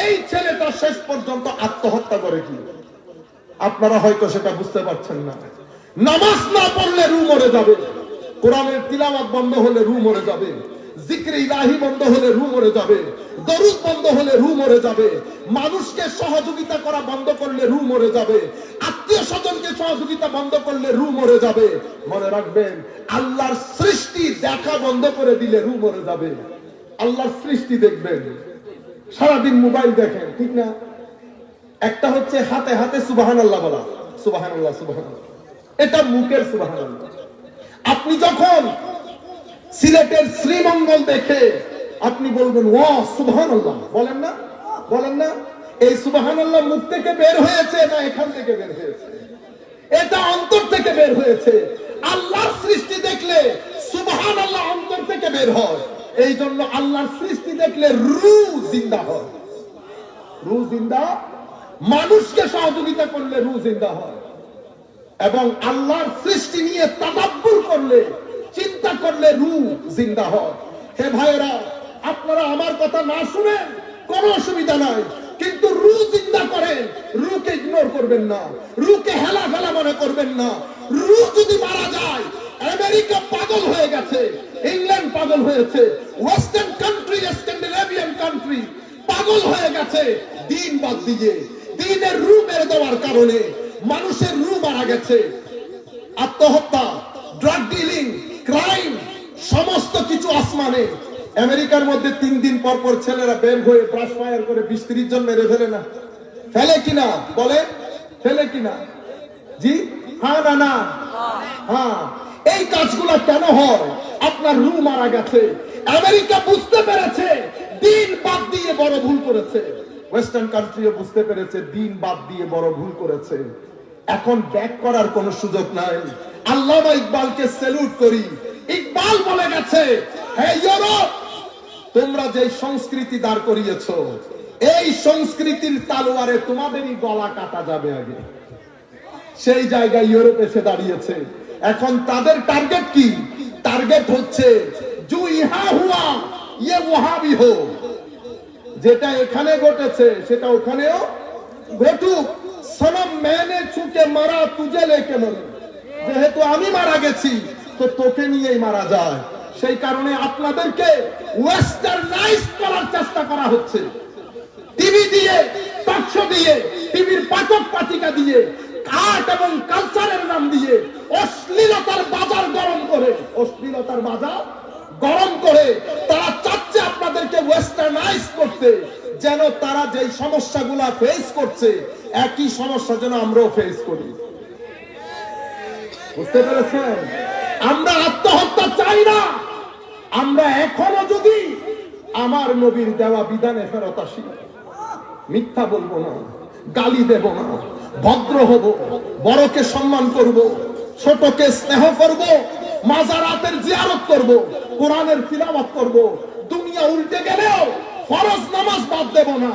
এই ছেলেটা শেষ পর্যন্ত আত্মহত্যা করে। কি আপনারা হয়তো সেটা বুঝতে পারছেন না। নামাজ না পড়লে রূহ মরে যাবে, কোরআনের তিলাওয়াত বন্ধ হলে রূহ মরে যাবে, জিক্রে ইলাহি বন্ধ হলে রূহ মরে যাবে, দরুদ বন্ধ হলে রূহ মরে যাবে, মানুষকে সহযোগিতা করা বন্ধ করলে রূহ মরে যাবে, আত্মীয় স্বজনকে সহযোগিতা বন্ধ করলে রূহ মরে যাবে। মনে রাখবেন, আল্লাহর সৃষ্টি দেখা বন্ধ করে দিলে রূহ মরে যাবে। আল্লাহর সৃষ্টি দেখবেন, সারাদিন মোবাইল দেখেন, ঠিক না? একটা হচ্ছে হাতে হাতে সুবহানাল্লাহ বলা, সুবহানাল্লাহ সুবহানাল্লাহ, এটা মুখের সুবহানাল্লাহ। আপনি যখন সিলেটের শ্রীমঙ্গল দেখে আপনি বলবেন ওয়া সুবহানাল্লাহ, বলেন না? বলেন না? এই সুবহানাল্লাহ মুখ থেকে বের হয়েছে না এখান থেকে বের হয়েছে? এটা অন্তর থেকে বের হয়েছে। আল্লাহর সৃষ্টি দেখলে সুবহানাল্লাহ অন্তর থেকে বের হয়। এই জন্য আল্লাহর সৃষ্টি দেখলে রূহ জিন্দা হয়। রূহ জিন্দা, মানুষকে সহযোগিতা করলে রূহ জিন্দা হয়। এবং আল্লাহর সৃষ্টি নিয়ে তাদাব্বুর করলে, চিন্তা করলে রূহ জিন্দা হয়। হে ভাইরা, আপনারা আমার কথা না শুনেন কোনো অসুবিধা নাই, কিন্তু রূহ জিন্দা করেন, রূহকে ইগনোর করবেন না, রূহকে হেলা ফেলা মনে করবেন না। রূহ যদি মারা যায়, আমেরিকা পাগল হয়ে গেছে, ইংল্যান্ড পাগল হয়েছে, ওয়েস্টার্ন কান্ট্রি, স্ক্যান্ডিনেভিয়ান কান্ট্রি পাগল হয়ে গেছে দিন বাদ দিয়ে। দিনের রূহ মেরে দেওয়ার কারণে মানুষের রূহ মারা গেছে। আত্মহত্যা, ড্রাগ ডিলিং, ক্রাইম, সমস্ত কিছু আসমানে। আমেরিকার মধ্যে 3 দিন পর পর ছেলেরা বের হয়ে ব্রাশ ফায়ার করে 20-30 জন মেরে ফেলে না? ফেলে কিনা বলে? ফেলে কিনা? জি, হ্যাঁ না না? হ্যাঁ। এই কাজগুলো কেন হয়? আপনার রূহ মারা গেছে। আমেরিকা বুঝতে পেরেছে দিন বাদ দিয়ে বড় ভুল করেছে, ওয়েস্টার্ন কান্ট্রিও বুঝতে পেরেছে দিন বাদ দিয়ে বড় ভুল করেছে। এখন ব্যাক করার কোনো সুযোগ নাই। আল্লামা ইকবালকে স্যালুট করি। ইকবাল বলে গেছে, হে ইউরোপ, তোমরা যে সংস্কৃতি দাঁড় করিয়েছো, এই সংস্কৃতির তালোয়ারে তোমাদেরই গলা কাটা যাবে আগে। সেই জায়গায় ইউরোপ এসে দাঁড়িয়েছে। এখন তাদের টার্গেট কি? টার্গেট হচ্ছে জু ইহা হুয়া ইয়ে ওহা ভি হো। যেটা এখানে ঘটেছে সেটা ওখানেও ঘটুক। সনম মেনে ছুকে মারা তুজে লেকে মরে। যেহেতু আমি মারা গেছি তো তোকে নিয়েই মারা যায়। সেই কারণে আপনাদেরকে ওয়েস্টার্নাইজ করার চেষ্টা করা হচ্ছে। টিভি দিয়ে, টক দিয়ে, টিভির পাঠক পাঠিকা দিয়ে, আর্ট এবং কালচারের নাম দিয়ে অশ্লীলতার বাজার গরম করে, অশ্লীলতার বাজার গরম করে তারা চাচ্ছে আপনাদেরকে ওয়েস্টার্নাইজ করতে, যেন তারা যেই সমস্যাগুলা ফেস করছে একই সমস্যা যেন আমরাও ফেস করি। বুঝতে পেরেছেন? আমরা আত্মহত্যা চাই না। আমরা এখনো যদি আমার নবীর দেওয়া বিধানে ফেরত আসি, মিথ্যা বলবো না, গালি দেব না, ভদ্র হব, বড়কে সম্মান করব, ছোটকে স্নেহ করব, মাজারাতের জিয়ারত করব, কোরআনের তিলাওয়াত করব। দুনিয়া উল্টে গেলেও ফরজ নামাজ বাদ দেব না।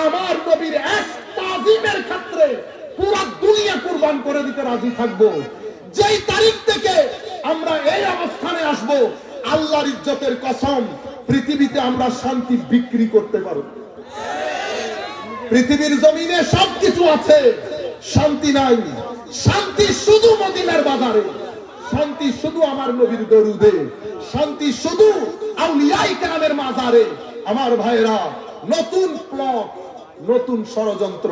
আমার নবীর এক তাজিমের ক্ষেত্রে পুরো দুনিয়া কুরবান করে দিতে রাজি থাকব। যেই তারিখ থেকে আমরা এই অবস্থানে আসব, আল্লাহর ইজ্জতের কসম, পৃথিবীতে আমরা শান্তি বিক্রি করতে পারব। পৃথিবীর জমিনে সবকিছু আছে, শান্তি নাই। শান্তি শুধু মদিনার বাজারে, শান্তি শুধু আমার নবীর দরুদে, শান্তি শুধু আউলিয়ায়ে কেরামের মাজারে। আমার ভাইরা, নতুন প্লট, নতুন ষড়যন্ত্র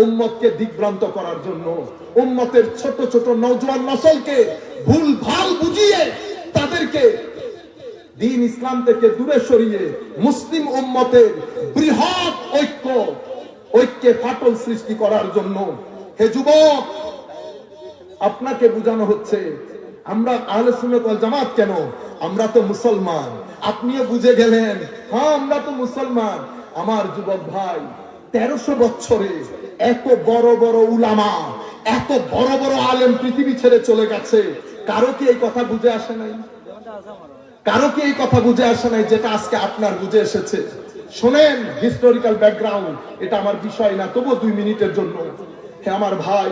উম্মতকে দিগ্ভ্রান্ত করার জন্য, উম্মতের ছোট ছোট নওজোয়ান নসলকে ভুল ভাল বুঝিয়ে তাদেরকে দ্বীন ইসলাম থেকে দূরে সরিয়ে মুসলিম উম্মতের বৃহৎ ঐক্যে ফাটল সৃষ্টি করার জন্য। হে যুবক, আপনাকে বোঝানো হচ্ছে আমরা আহলে সুন্নাত ওয়াল জামাত কেন? আমরা তো মুসলমান। আপনিও বুঝে গেলেন, হ্যাঁ আমরা তো মুসলমান। আমার যুবক ভাই, 1300 বছরে এত বড় বড় উলামা, এত বড় বড় আলেম পৃথিবী ছেড়ে চলে গেছে। কারো কি এই কথা বুঝে আসে নাই? কারো কি এই কথা বুঝে আসে নাই যেটা আজকে আপনার বুঝে এসেছে? শোনেন, হিস্টোরিক্যাল ব্যাকগ্রাউন্ড, এটা আমার বিষয় না, তবু 2 মিনিটের জন্য। হে আমার ভাই,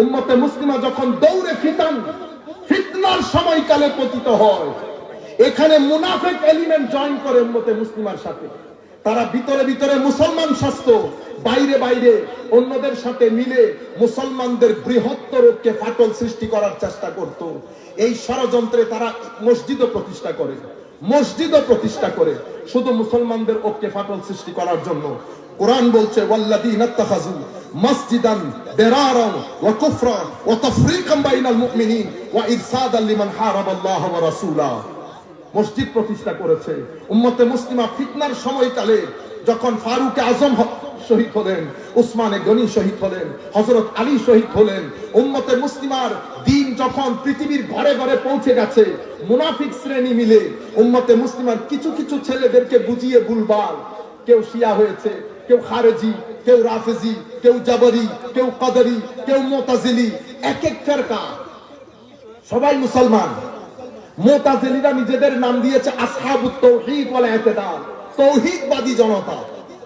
উম্মতে মুসলিমা যখন দৌড়ে ফিতনার সময়কালে পতিত হয়, এখানে মুনাফিক এলিমেন্ট জয়েন করে উম্মতে মুসলিমার সাথে। তারা ভিতরে ভিতরে মুসলমান শাস্ত্র, বাইরে বাইরে অন্যদের সাথে মিলে মুসলমানদের বৃহত্তর ঐক্যে ফাটল সৃষ্টি করার চেষ্টা করত। এই ষড়যন্ত্রে তারা মসজিদও প্রতিষ্ঠা করে শুধু মুসলমানদের ঐক্যে ফাটল সৃষ্টি করার জন্য। কোরআন বলছে, ওয়াল্লাযীনা ইত্তাখাযু মাসজিদান দিরারান ওয়া কুফরান ওয়া তাফরীকান বাইনাল মুমিনিন ওয়া ইরসাদান লিমান হারাবাল্লাহ ওয়া রাসূলা। মসজিদ প্রতিষ্ঠা করেছে। উম্মতে মুসলিমা ফিতনার সময়কালে যখন ফারুক আজম শহীদ হলেন, উসমানে গনি শহীদ হলেন, হযরত আলী শহীদ হলেন। উম্মতে মুসলিমার দিন যখন পৃথিবীর ঘরে ঘরে পৌঁছে গেছে, মুনাফিক শ্রেণী মিলে উম্মতে মুসলিমার কিছু কিছু ছেলেদেরকে বুঝিয়ে ভুলবার, কেউ শিয়া হয়েছে, কেউ খারেজি, কেউ রাফেজি, কেউ জাবরি, কেউ কদরি, কেউ মুতাজিলি, এক এক ফিরকা, সবাই মুসলমান। মুতাজিলিরা নিজেদের নাম দিয়েছে আসহাবুত তাওহীদ ওয়াল ইতিদাল, তৌহিদবাদী জনতা।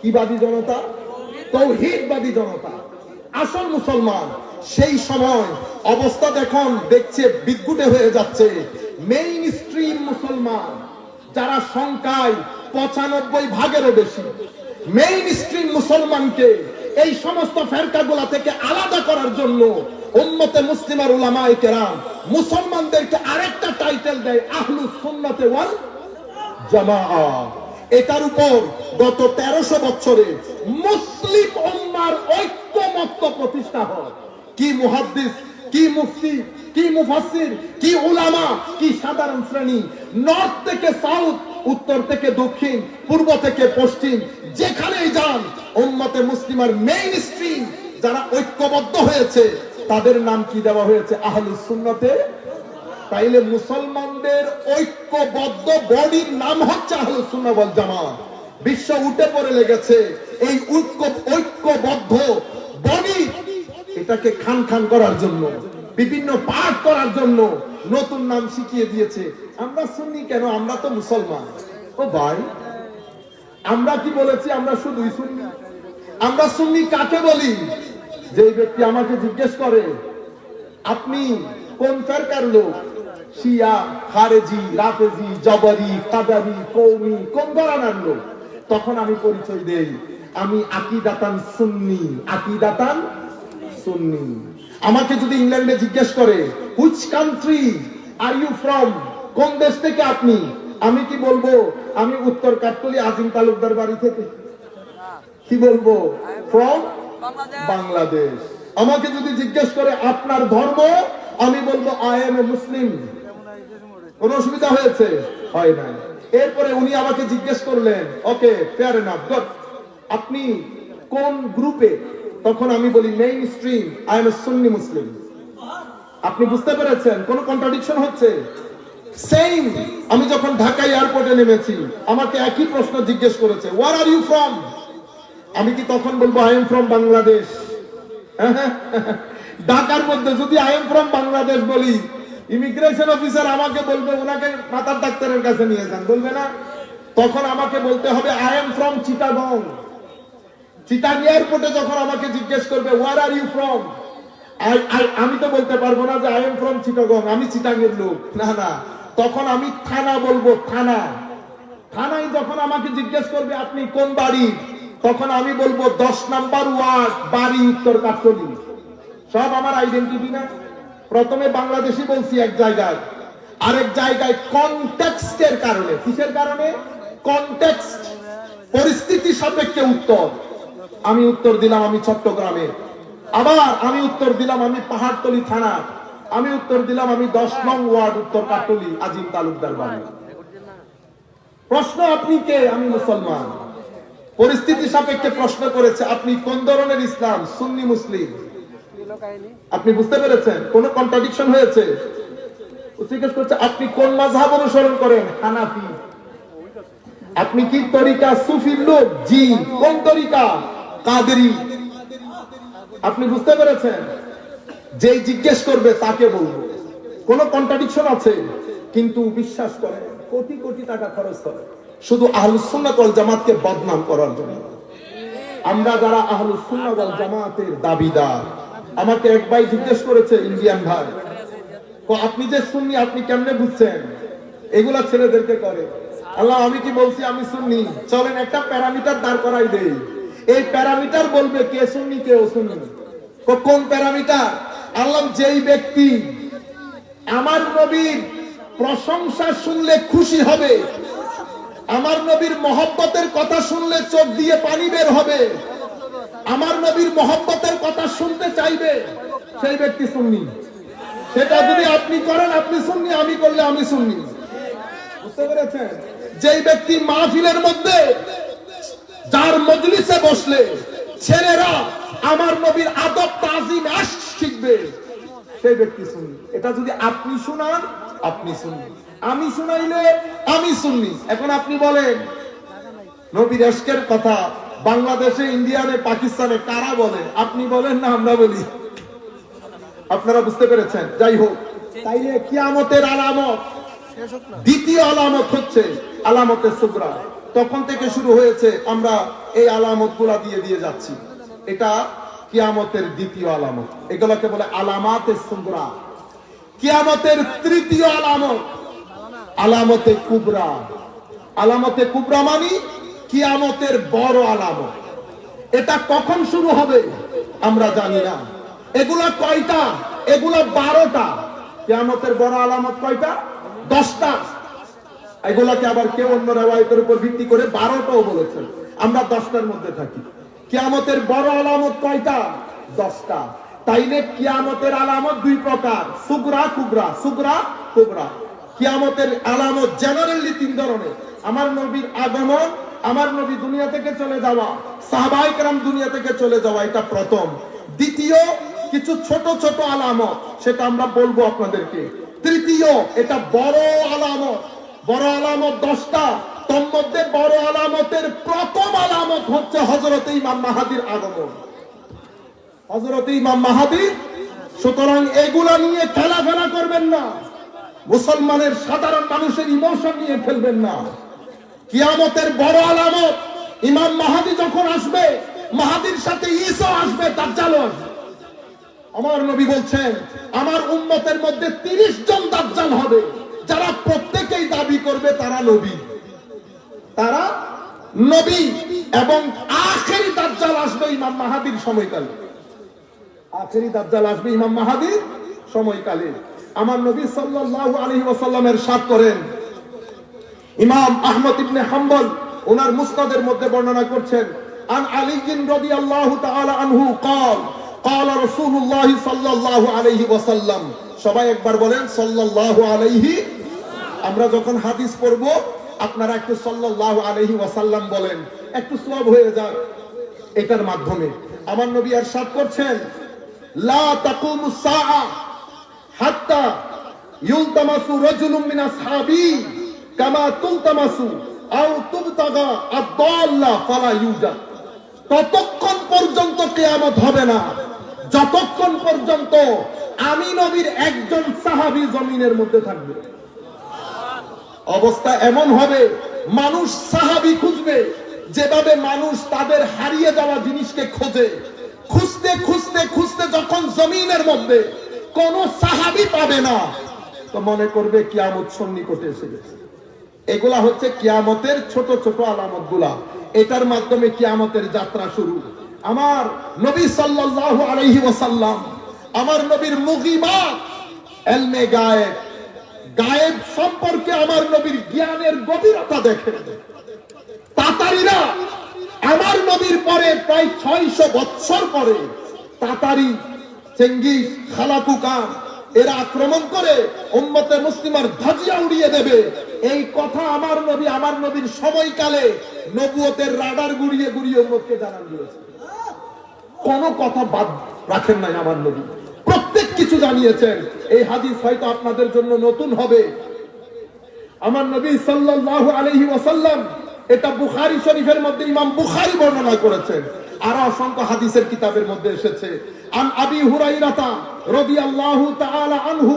কি বাদী জনতা? তৌহিদবাদী জনতা, আসল মুসলমান। সেই সময় অবস্থা দেখুন, দেখছে বিদ্যুটে হয়ে যাচ্ছে। মেইন স্ট্রিম মুসলমান যারা সংখ্যায় 95 ভাগেরও বেশি, মেইন স্ট্রিম মুসলমানকে এই সমস্ত ফেরকাগুলা থেকে আলাদা করার জন্য উম্মতে মুসলিমার উলামায়ে কেরাম মুসলমানদেরকে আরেকটা টাইটেল দেয়, আহলুস সুন্নাতে ওয়াল জামাআহ। এটার উপর গত 1300 বছরে মুসলিম উম্মার ঐক্যমত্য প্রতিষ্ঠা হয়। কি মুহাদ্দিস, কি মুফতি, কি মুফাসসির, কি উলামা, কি সাধারণ শ্রেণী, নর্থ থেকে সাউথ, উত্তর থেকে দক্ষিণ, পূর্ব থেকে পশ্চিম, যেখানেই যান উম্মতে মুসলিমার মেইন স্ট্রিম যারা ঐক্যবদ্ধ হয়েছে তাদের নাম কি দেওয়া হয়েছে? আহলুস সুন্নাতে। তাইলে মুসলমানদের ঐক্যবদ্ধ বডির নাম হচ্ছে আহলুস সুন্নাহ ওয়াল জামাত। বিশ্ব উঠে পড়ে লেগেছে এই ঐক্যবদ্ধ বডি, এটাকে খান খান করার জন্য, বিভিন্ন পাঠ করার জন্য নতুন নাম শিখিয়ে দিয়েছে। আমরা সুন্নি কেন? আমরা তো মুসলমান। ও ভাই, আমরা কি বলেছি? আমরা শুধুই সুন্নি। আমরা সুন্নি কাকে বলি? যে ব্যক্তি আমাকে জিজ্ঞেস করে আপনি কোন ফিরকার লোক, শিয়া, খারেজি, রাফেজি, জবরি, কাদারি, কওমি, কোন ঘরানার লোক, তখন আমি পরিচয় দেই আমি আকীদাতান সুন্নি। আকীদাতান সুন্নি। আমাকে যদি ইংল্যান্ডে জিজ্ঞেস করে which country are you from, কোন দেশ থেকে আপনি, আমি কি বলবো? আমি উত্তর কাটকলি আজিম তালুকদার বাড়ি থেকে। কি বলবো? ফ্রম বাংলাদেশ। আমাকে যদি জিজ্ঞেস করে আপনার ধর্ম, আমি বলবো আই এম এ মুসলিম। কোন অসুবিধা হয়েছে? হয় নাই। এরপরে উনি আমাকে জিজ্ঞেস করলেন, ওকে ফেয়ার এনাফ, গুড, আপনি কোন গ্রুপে? তখন আমি বলি main stream, I M A সুন্নি মুসলিম। আপনি বুঝতে পেরেছেন কোন কন্ট্রাডিকশন হচ্ছে? সেম। আমি যখন ঢাকা এয়ারপোর্টে নেমেছি, আমাকে একই প্রশ্ন জিজ্ঞেস করেছে, ওয়ার আর ইউ ফ্রম? আমি কি তখন বলবো আই এম ফ্রম বাংলাদেশ? ঢাকার মধ্যে যদি আই এম ফ্রম বাংলাদেশ বলি, ইমিগ্রেশন অফিসার আমাকে বলবে ওনাকে মাথার ডাক্তারের কাছে নিয়ে যান, বলবে না? তখন আমাকে বলতে হবে I am from Chittagong. Chittagong এয়ারপোর্টে যখন আমাকে জিজ্ঞেস করবে ওয়ার আর ইউ ফ্রম, আমি তো বলতে পারবো না যে আই এম ফ্রম চিটাগং, আমি চিটাগের লোক। না না, তখন আমি থানা বলবো, থানা। থানায় যখন আমাকে জিজ্ঞেস করবে আপনি কোন বাড়ি, তখন আমি বলবো 10 নাম্বার ওয়ার্ড, বাড়ি উত্তর কাটকলি। সব আমার আইডেন্টিটি না? প্রথমে বাংলাদেশি বলছি এক জায়গায়, আরেক জায়গায় কনটেক্সটের কারণে। কিসের কারণে? কনটেক্সট, পরিস্থিতি সাপেক্ষে উত্তর। আমি উত্তর দিলাম আমি চট্টগ্রামে, আবার আমি উত্তর দিলাম আমি পাহাড়তলি থানা, আমি উত্তর দিলাম আমি 10 নং ওয়ার্ড, উত্তর কাটকলি, আজিম তালুকদার বাড়ি। প্রশ্ন আপনি কে? আমি মুসলমান। পরিস্থিতি সাপেক্ষে প্রশ্ন করেছে আপনি কোন ধরনের ইসলাম? সুন্নি মুসলিম। আপনি বুঝতে পেরেছেন কোন কন্ট্রাডিকশন হয়েছে? জিজ্ঞেস করছে আপনি কোন মাযহাব অনুসরণ করেন? হানাফি। আপনি কি তরিকা সুফির লোক? জি। কোন তরিকা? কাদেরি। আপনি বুঝতে পেরেছেন? যেই জিজ্ঞেস করবে তাকে বলবো। কোন কন্ট্রাডিকশন আছে? কিন্তু বিশ্বাস করে কোটি কোটি টাকা খরচ করে শুধু আহলুস সুন্নাত ওয়াল জামাতকে বদনাম করার জন্য। আমরা যারা আহলুস সুন্নাত ওয়াল জামাতের দাবিদার, আমাকে এক ভাই জিজ্ঞেস করেছে, ইন্ডিয়ান ভাই, আপনি যে সুন্নি আপনি কেমনে বুঝছেন? এগুলা ছেলেদেরকে করে। আল্লাহ, আমি কি বলছি আমি সুন্নি? চলেন একটা প্যারামিটার দাঁড় করাই দেই, এই প্যারামিটার বলবে কে সুন্নি কে অসুন্নি। কোন প্যারামিটার? আল্লাহ, যেই ব্যক্তি আমার নবীর প্রশংসা শুনলে খুশি হবে, আমার নবীর মহব্বতের কথা শুনলে চোখ দিয়ে পানি বের হবে, আমার নবীর মহব্বতের কথা শুনতে চাইবে, সেই ব্যক্তি সুন্নি। সেটা যদি আপনি করেন আপনি সুন্নি, আমি করলে আমি সুন্নি। বুঝতে পেরেছেন? যেই ব্যক্তি মাহফিলের মধ্যে, যার মজলিসে বসলে ছেলেরা আমার নবীর আদব তাজিম ইশক শিখবে, সেই ব্যক্তি সুন্নি। এটা যদি আপনি শোনান আপনি সুন্নি, আমি শুনাইলে আমি সুন্নি। এখন আপনি বলেন নবীর ইশকের কথা বাংলাদেশে, ইন্ডিয়ানে, পাকিস্তানে কারা বলে? আপনি বলেন না আমরা বলি? আপনারা বুঝতে পেরেছেন? যাই হোক, তাইলে কিয়ামতের আলামত, দ্বিতীয় আলামত হচ্ছে আলামতে সুগরা। তখন থেকে শুরু হয়েছে, আমরা এই আলামতগুলা দিয়ে দিয়ে যাচ্ছি। এটা কিয়ামতের দ্বিতীয় আলামত, এগুলোকে বলে আলামাতে সুগরা। কিয়ামতের তৃতীয় আলামত আলামতে কুবরা। আলামতে কুবরা মানে কিয়ামতের বড় আলামত। এটা কখন শুরু হবে আমরা জানি না। এগুলা কয়টা? এগুলা 12টা। কিয়ামতের বড় আলামত কয়টা? 10টা। এগুলাকে আবার কেউ অন্য রিওয়ায়াতের উপর ভিত্তি করে 12টাও বলেছেন, আমরা 10টার মধ্যে থাকি। কিয়ামতের বড় আলামত কয়টা? 10টা। তাইলে কিয়ামতের আলামত দুই প্রকার, সুগরা কুবরা। সুগরা কুবরা। কিয়ামতের আলামত জেনারেলি 3 ধরনের। আমার নবীর আগমন, আমার নবী দুনিয়া থেকে চলে যাওয়া, সাহাবায়ে কেরাম দুনিয়া থেকে চলে যাওয়া, এটা প্রথম। দ্বিতীয় কিছু ছোট ছোট আলামত, সেটা আমরা বলবো আপনাদেরকে। তৃতীয় এটা বড় আলামত। বড় আলামত 10টা। তোর মধ্যে বড় আলামতের প্রথম আলামত হচ্ছে হযরত ইমাম মাহদীর আগমন। হযরত ইমাম মাহদী। সুতরাং এগুলা নিয়ে খেলাফেলা করবেন না, মুসলমানের সাধারণ মানুষের ইমোশন নিয়ে খেলবেন না। কিয়ামতের বড় আলামত ইমাম মাহদী যখন আসবে, মাহদীর সাথে ঈসা আসবে, দাজ্জালও আসবে। আমার নবী বলছেন আমার উম্মতের মধ্যে 30 জন দাজ্জাল হবে, যারা প্রত্যেকেই দাবি করবে তারা নবী, তারা নবী। এবং আখেরি দাজ্জাল আসবে ইমাম মাহদীর সময়কালে। আখেরি দাজ্জাল আসবে ইমাম মাহদীর সময়কালে। আমার নবী সাল্লাল্লাহু আলাইহি ওয়াসাল্লামের ইরশাদ করেন, ইমাম আহমদ ইবনে হাম্বল ওনার মুসনাদের মধ্যে বর্ণনা করছেন, আন আলী রাদিয়াল্লাহু তাআলা আনহু قال قال رسول الله সাল্লাল্লাহু আলাইহি ওয়াসাল্লাম। সবাই একবার বলেন সাল্লাল্লাহু আলাইহি। আমরা যখন হাদিস পড়ব আপনারা একটু সাল্লাল্লাহু আলাইহি ওয়াসাল্লাম বলেন, একটু সওয়াব হয়ে যাক এটার মাধ্যমে। আমার নবী ইরশাদ করছেন, লা তাকুমুস সাআ হাত্তা ইউলতামাসু রাজুলুম মিন আসহাবি কামা তুলতামাসু আও তুবতাগা আদ-দাল্লা ফালা ইউজাদ। ততক্ষণ পর্যন্ত কিয়ামত হবে না যতক্ষণ পর্যন্ত আমি নবীর একজন সাহাবী জমিনের মধ্যে থাকবে। অবস্থা এমন হবে, মানুষ সাহাবী খুঁজবে যেভাবে মানুষ তাদের হারিয়ে যাওয়া জিনিসকে খোঁজে। খুঁজতে খুঁজতে খুঁজতে যখন জমিনের মধ্যে কোন সাহাবী পাবে না, তো মনে করবে কিয়ামত সন্নিকটে এসে গেছে। এগুলা হচ্ছে কিয়ামতের ছোট ছোট আলামত গুলা। এটার মাধ্যমে কিয়ামতের যাত্রা শুরু। আমার নবী সাল্লাল্লাহু আলাইহি ওয়াসাল্লাম, আমার নবীর মুগিবাত, ইলমে গায়েব, গায়েব সম্পর্কে আমার নবীর জ্ঞানের গভীরতা দেখেন। তাতারীরা আমার নবীর পরে প্রায় 600 বছর পরে, তাতারী, চেঙ্গিস, খালাকুকান, এরা আক্রমণ করে উম্মতে মুসলিমার ধাজিয়া উড়িয়ে দেবে। এই কথা আমার নবী, আমার নবীর সময়কালে নবুয়তের রাডার গুড়িয়ে গুড়িয়ে উম্মতকে জানান দিয়েছে। কোন কথা বাদ রাখেন নাই আমার নবী, প্রত্যেক কিছু জানিয়েছেন। এই হাদিস হয়তো আপনাদের জন্য নতুন হবে। আমার নবী সাল্লাল্লাহু আলাইহি ওয়াসাল্লাম, এটা বুখারী শরীফের মধ্যে ইমাম বুখারী বর্ণনা করেছেন, আর অসংখ্য হাদিসের কিতাবের মধ্যে এসেছে। আন আবি হুরায়রা রাদিয়াল্লাহু তাআলা আনহু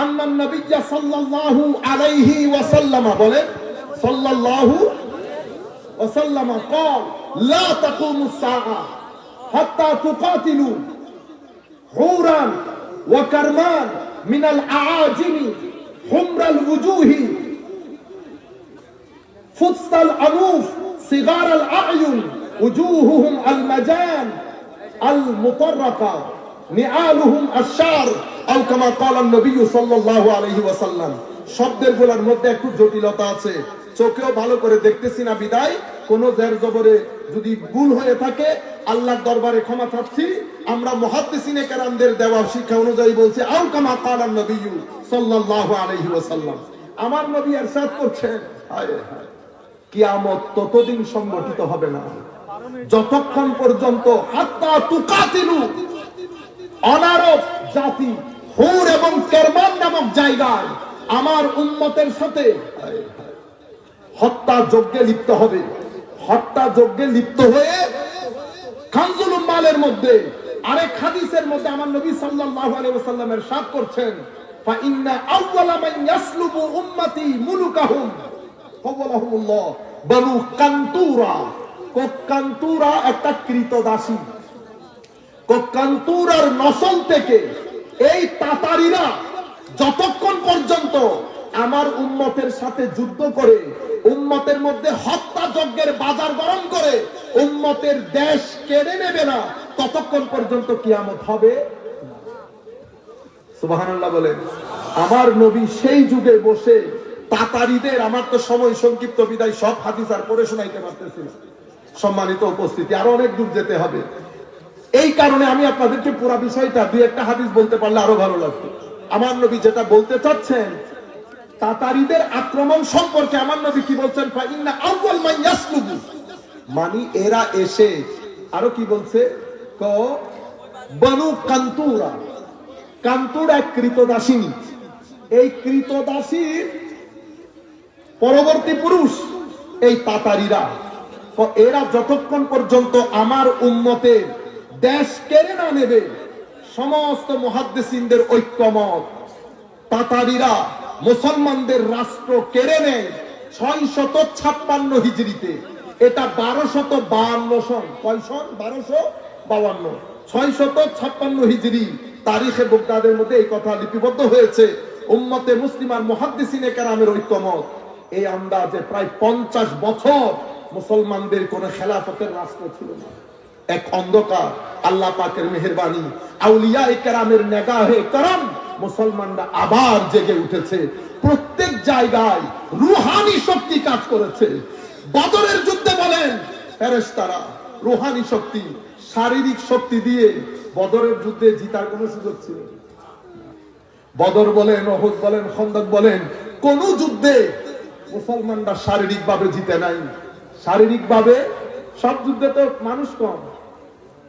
আন্নান নবিয়্য সাল্লাল্লাহু আলাইহি ওয়াসাল্লাম বলেন, সাল্লাল্লাহু ওয়াসাল্লাম قال لا تقوم الساعة حتى تقاتلوا حورا وكرمان من الأعاجم حمر الوجوه فص الأنوف صغار الأعين وجوههم المجان المطرقة نعالهم الشعر أو كما قال النبي صلى الله عليه وسلم। শব্দের গুলোর মধ্যে একটু জটিলতা আছে, চোখেও ভালো করে দেখতেছি না বিদায় কোন জের জবরে যদি ভুল হয়ে থাকে আল্লাহর দরবারে ক্ষমা চাচ্ছি। আমরা মুহাদ্দিসিনে কেরামদের দেওয়া শিক্ষা অনুযায়ী বলছি, আও কামা ক্বালা নবী সাল্লাল্লাহু আলাইহি ওয়াসাল্লাম। আমার নবী ইরশাদ করছেন, হায় হায়, কিয়ামত ততদিন সংগঠিত হবে না যতক্ষণ পর্যন্ত হাত্তা তুকাতিলু অনারব জাতি হুর এবং কেরমান নামক জায়গায় আমার উম্মতের সাথে হত্যা যজ্ঞে লিপ্ত হবে। হত্যা যজ্ঞে লিপ্ত হয়ে খানজুল উম্মালের মধ্যে আরেক হাদিসের মধ্যে আমার নবী সাল্লাল্লাহু আলাইহি ওয়াসাল্লাম ইরশাদ করছেন, ফা ইন্না আউওয়ালা মান ইয়াসলুবু উম্মতি মুলুকাহুম ফাওয়ালাহুমুল্লাহ বানু কান্তুরা। কান্তুরা একটা কৃতদাসী। কান্তুরার নসল থেকে এই তাতারিরা যতক্ষণ পর্যন্ত আমার উম্মতের সাথে যুদ্ধ করে উম্মতের মধ্যে হত্যা যজ্ঞের বাজার গরম করে উম্মতের দেশ কেড়ে নেবে না, ততক্ষণ পর্যন্ত কিয়ামত হবে। সুবহানাল্লাহ বলেন। আমার নবী সেই যুগে বসে তাতারিদের, আমার তো সময় সংক্ষিপ্ত বিদায় সব হাদিস আর পড়ে শোনাইতে পারতেছি না, সম্মানিত উপস্থিতি, আরো অনেক দূর যেতে হবে। এই কারণে আমি আপনাদেরকে পুরো বিষয়টা দুই একটা হাদিস বলতে পারলে আরো ভালো লাগতো। আমার নবী যেটা বলতে চাচ্ছেন, তাতারিদের আক্রমণ সম্পর্কে আমার নবী কি বলছেন, ফা ইন্না আউয়াল মান ইয়াসলুবু, মানে এরা এসে আরো কি বলছে, বনু কান্তুরা। কান্তুরা এক কৃতদাসিনী। এই কৃতদাসীর পরবর্তী পুরুষ এই তাতারিরা। এরা যতক্ষণ পর্যন্ত আমার উম্মতের দেশ কেড়ে না নেবে, সমস্ত মুহাদ্দিসিনদের ঐক্যমত, তাতারিরা মুসলমানদের রাষ্ট্র কেড়ে নেয় 656 হিজরিতে। এটা 1252 সন। কয় সন? 1252। 656 হিজরি তারিখে বাগদাদের মধ্যে এই কথা লিপিবদ্ধ হয়েছে। উম্মতে মুসলিমার মুহাদ্দিসিনে কেরামের ঐক্যমত এই আন্দাজে প্রায় 50 বছর মুসলমানদের কোন খেলাফতের রাষ্ট্র ছিল না। এক অন্ধকার। আল্লাহ পাকের মেহেরবানি, আউলিয়ায়ে কেরামের নেগাহে করম মুসলমানরা আবার জেগে উঠেছে। প্রত্যেক জায়গায় রুহানি শক্তি কাজ করেছে। বদরের যুদ্ধে বলেন ফেরেশতারা রুহানি শক্তি, শারীরিক শক্তি দিয়ে বদরের যুদ্ধে জিতার কোনো সুযোগ ছিল না। বদর বলেন, উহুদ বলেন, খন্দক বলেন, কোন যুদ্ধে মুসলমানরা শারীরিক ভাবে জিতে নাই। শারীরিক ভাবে সব যুদ্ধে তো মানুষ কম।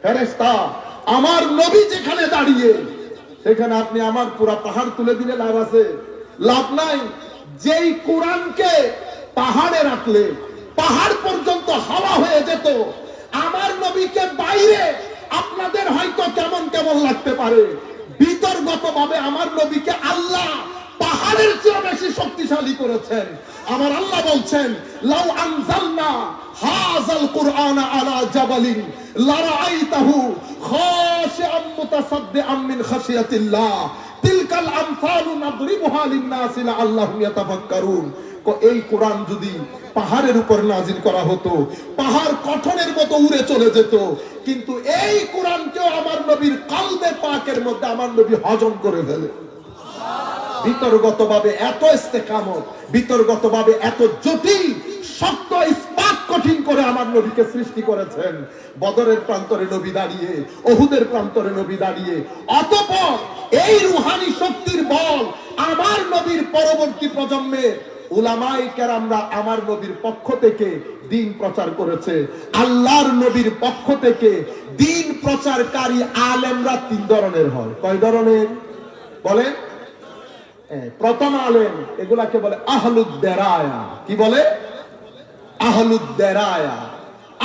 ফেরেশতা আমার নবী যেখানে দাঁড়িয়ে সেখানে আপনি আমার পুরা পাহাড় তুলে দিলে লাভ আছে? লাভ নাই। যেই কোরআনকে পাহাড়ে রাখলে পাহাড় পর্যন্ত হাওয়া হয়ে যেত, আমার নবীকে বাইরে আপনাদের হয়তো কেমন কেমন লাগতে পারে, বিতর্গত ভাবে আমার নবীকে আল্লাহ পাহাড়ের চেয়ে বেশি শক্তিশালী করেছেন। আমার আল্লাহ বলছেন, লাউ আনজালনা হাযাল কুরআনা আলা জাবালিন লারাআইতাহু খাশিআম মুতাসাদ্দিআম মিন খাশিয়াতিল্লাহ তিলকাল আমসালু নাদরিবুহা লিন-নাসি লাআল্লাহুম ইয়াতাফাক্কারুন। এই কোরআন যদি পাহাড়ের উপর নাজিল করা হতো, পাহাড় কঠনের মতো উড়ে চলে যেত। কিন্তু এই কোরআনকেও আমার নবীর কলবে পাকের মধ্যে আমার নবী হজম করে ফেলে। বিতর্গতভাবে এত ইস্তেকামত, বিতর্গতভাবে এত জটিল, শক্ত, ইস্পাত কঠিন করে আমার নবীকে সৃষ্টি করেছেন। বদরের প্রান্তরে নবী দাঁড়িয়ে, উহুদের প্রান্তরে নবী দাঁড়িয়ে। অতঃপর এই রুহানি শক্তির বল আমার নবীর পরবর্তী প্রজন্মে উলামায়ে কেরামরা আমার নবীর পক্ষ থেকে দ্বীন প্রচার করেছে। আল্লাহর নবীর পক্ষ থেকে দ্বীন প্রচারকারী আলেমরা 3 ধরনের হয়। কয় ধরনের বলেন? প্রথম আলেম, এগুলাকে বলে আহলুদ দেরায়া। কি বলে? আহলুদ দেরায়া,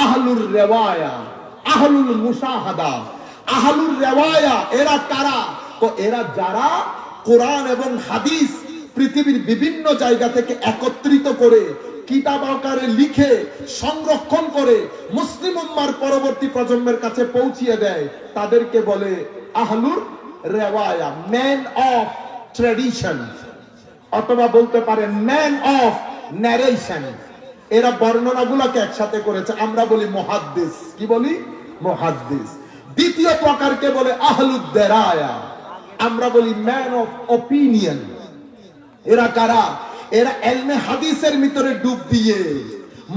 আহলুর রিওয়ায়া, আহলুল মুশাহাদা। আহলুর রিওয়ায়া এরা কারা? তো এরা যারা কোরআন এবং হাদিস পৃথিবীর বিভিন্ন জায়গা থেকে একত্রিত করে কিতাব আকারে লিখে সংরক্ষণ করে মুসলিম উম্মার পরবর্তী প্রজন্মের কাছে পৌঁছিয়ে দেয়, তাদেরকে বলে আহলুর রিওয়ায়া, ম্যান অফ ট্র্যাডিশন, অথবা বলতে পারেন ম্যান অফ ন্যারেশন। এরা বর্ণনাগুলোকে একসাথে করেছে। আমরা বলি মুহাদ্দিস। কি বলি? মুহাদ্দিস। দ্বিতীয় প্রকারকে বলে আহলুদ দেরায়া, আমরা বলি ম্যান অফ অপিনিয়ন। এরা কারা? এরা ইলমে হাদিসের ভিতরে ডুব দিয়ে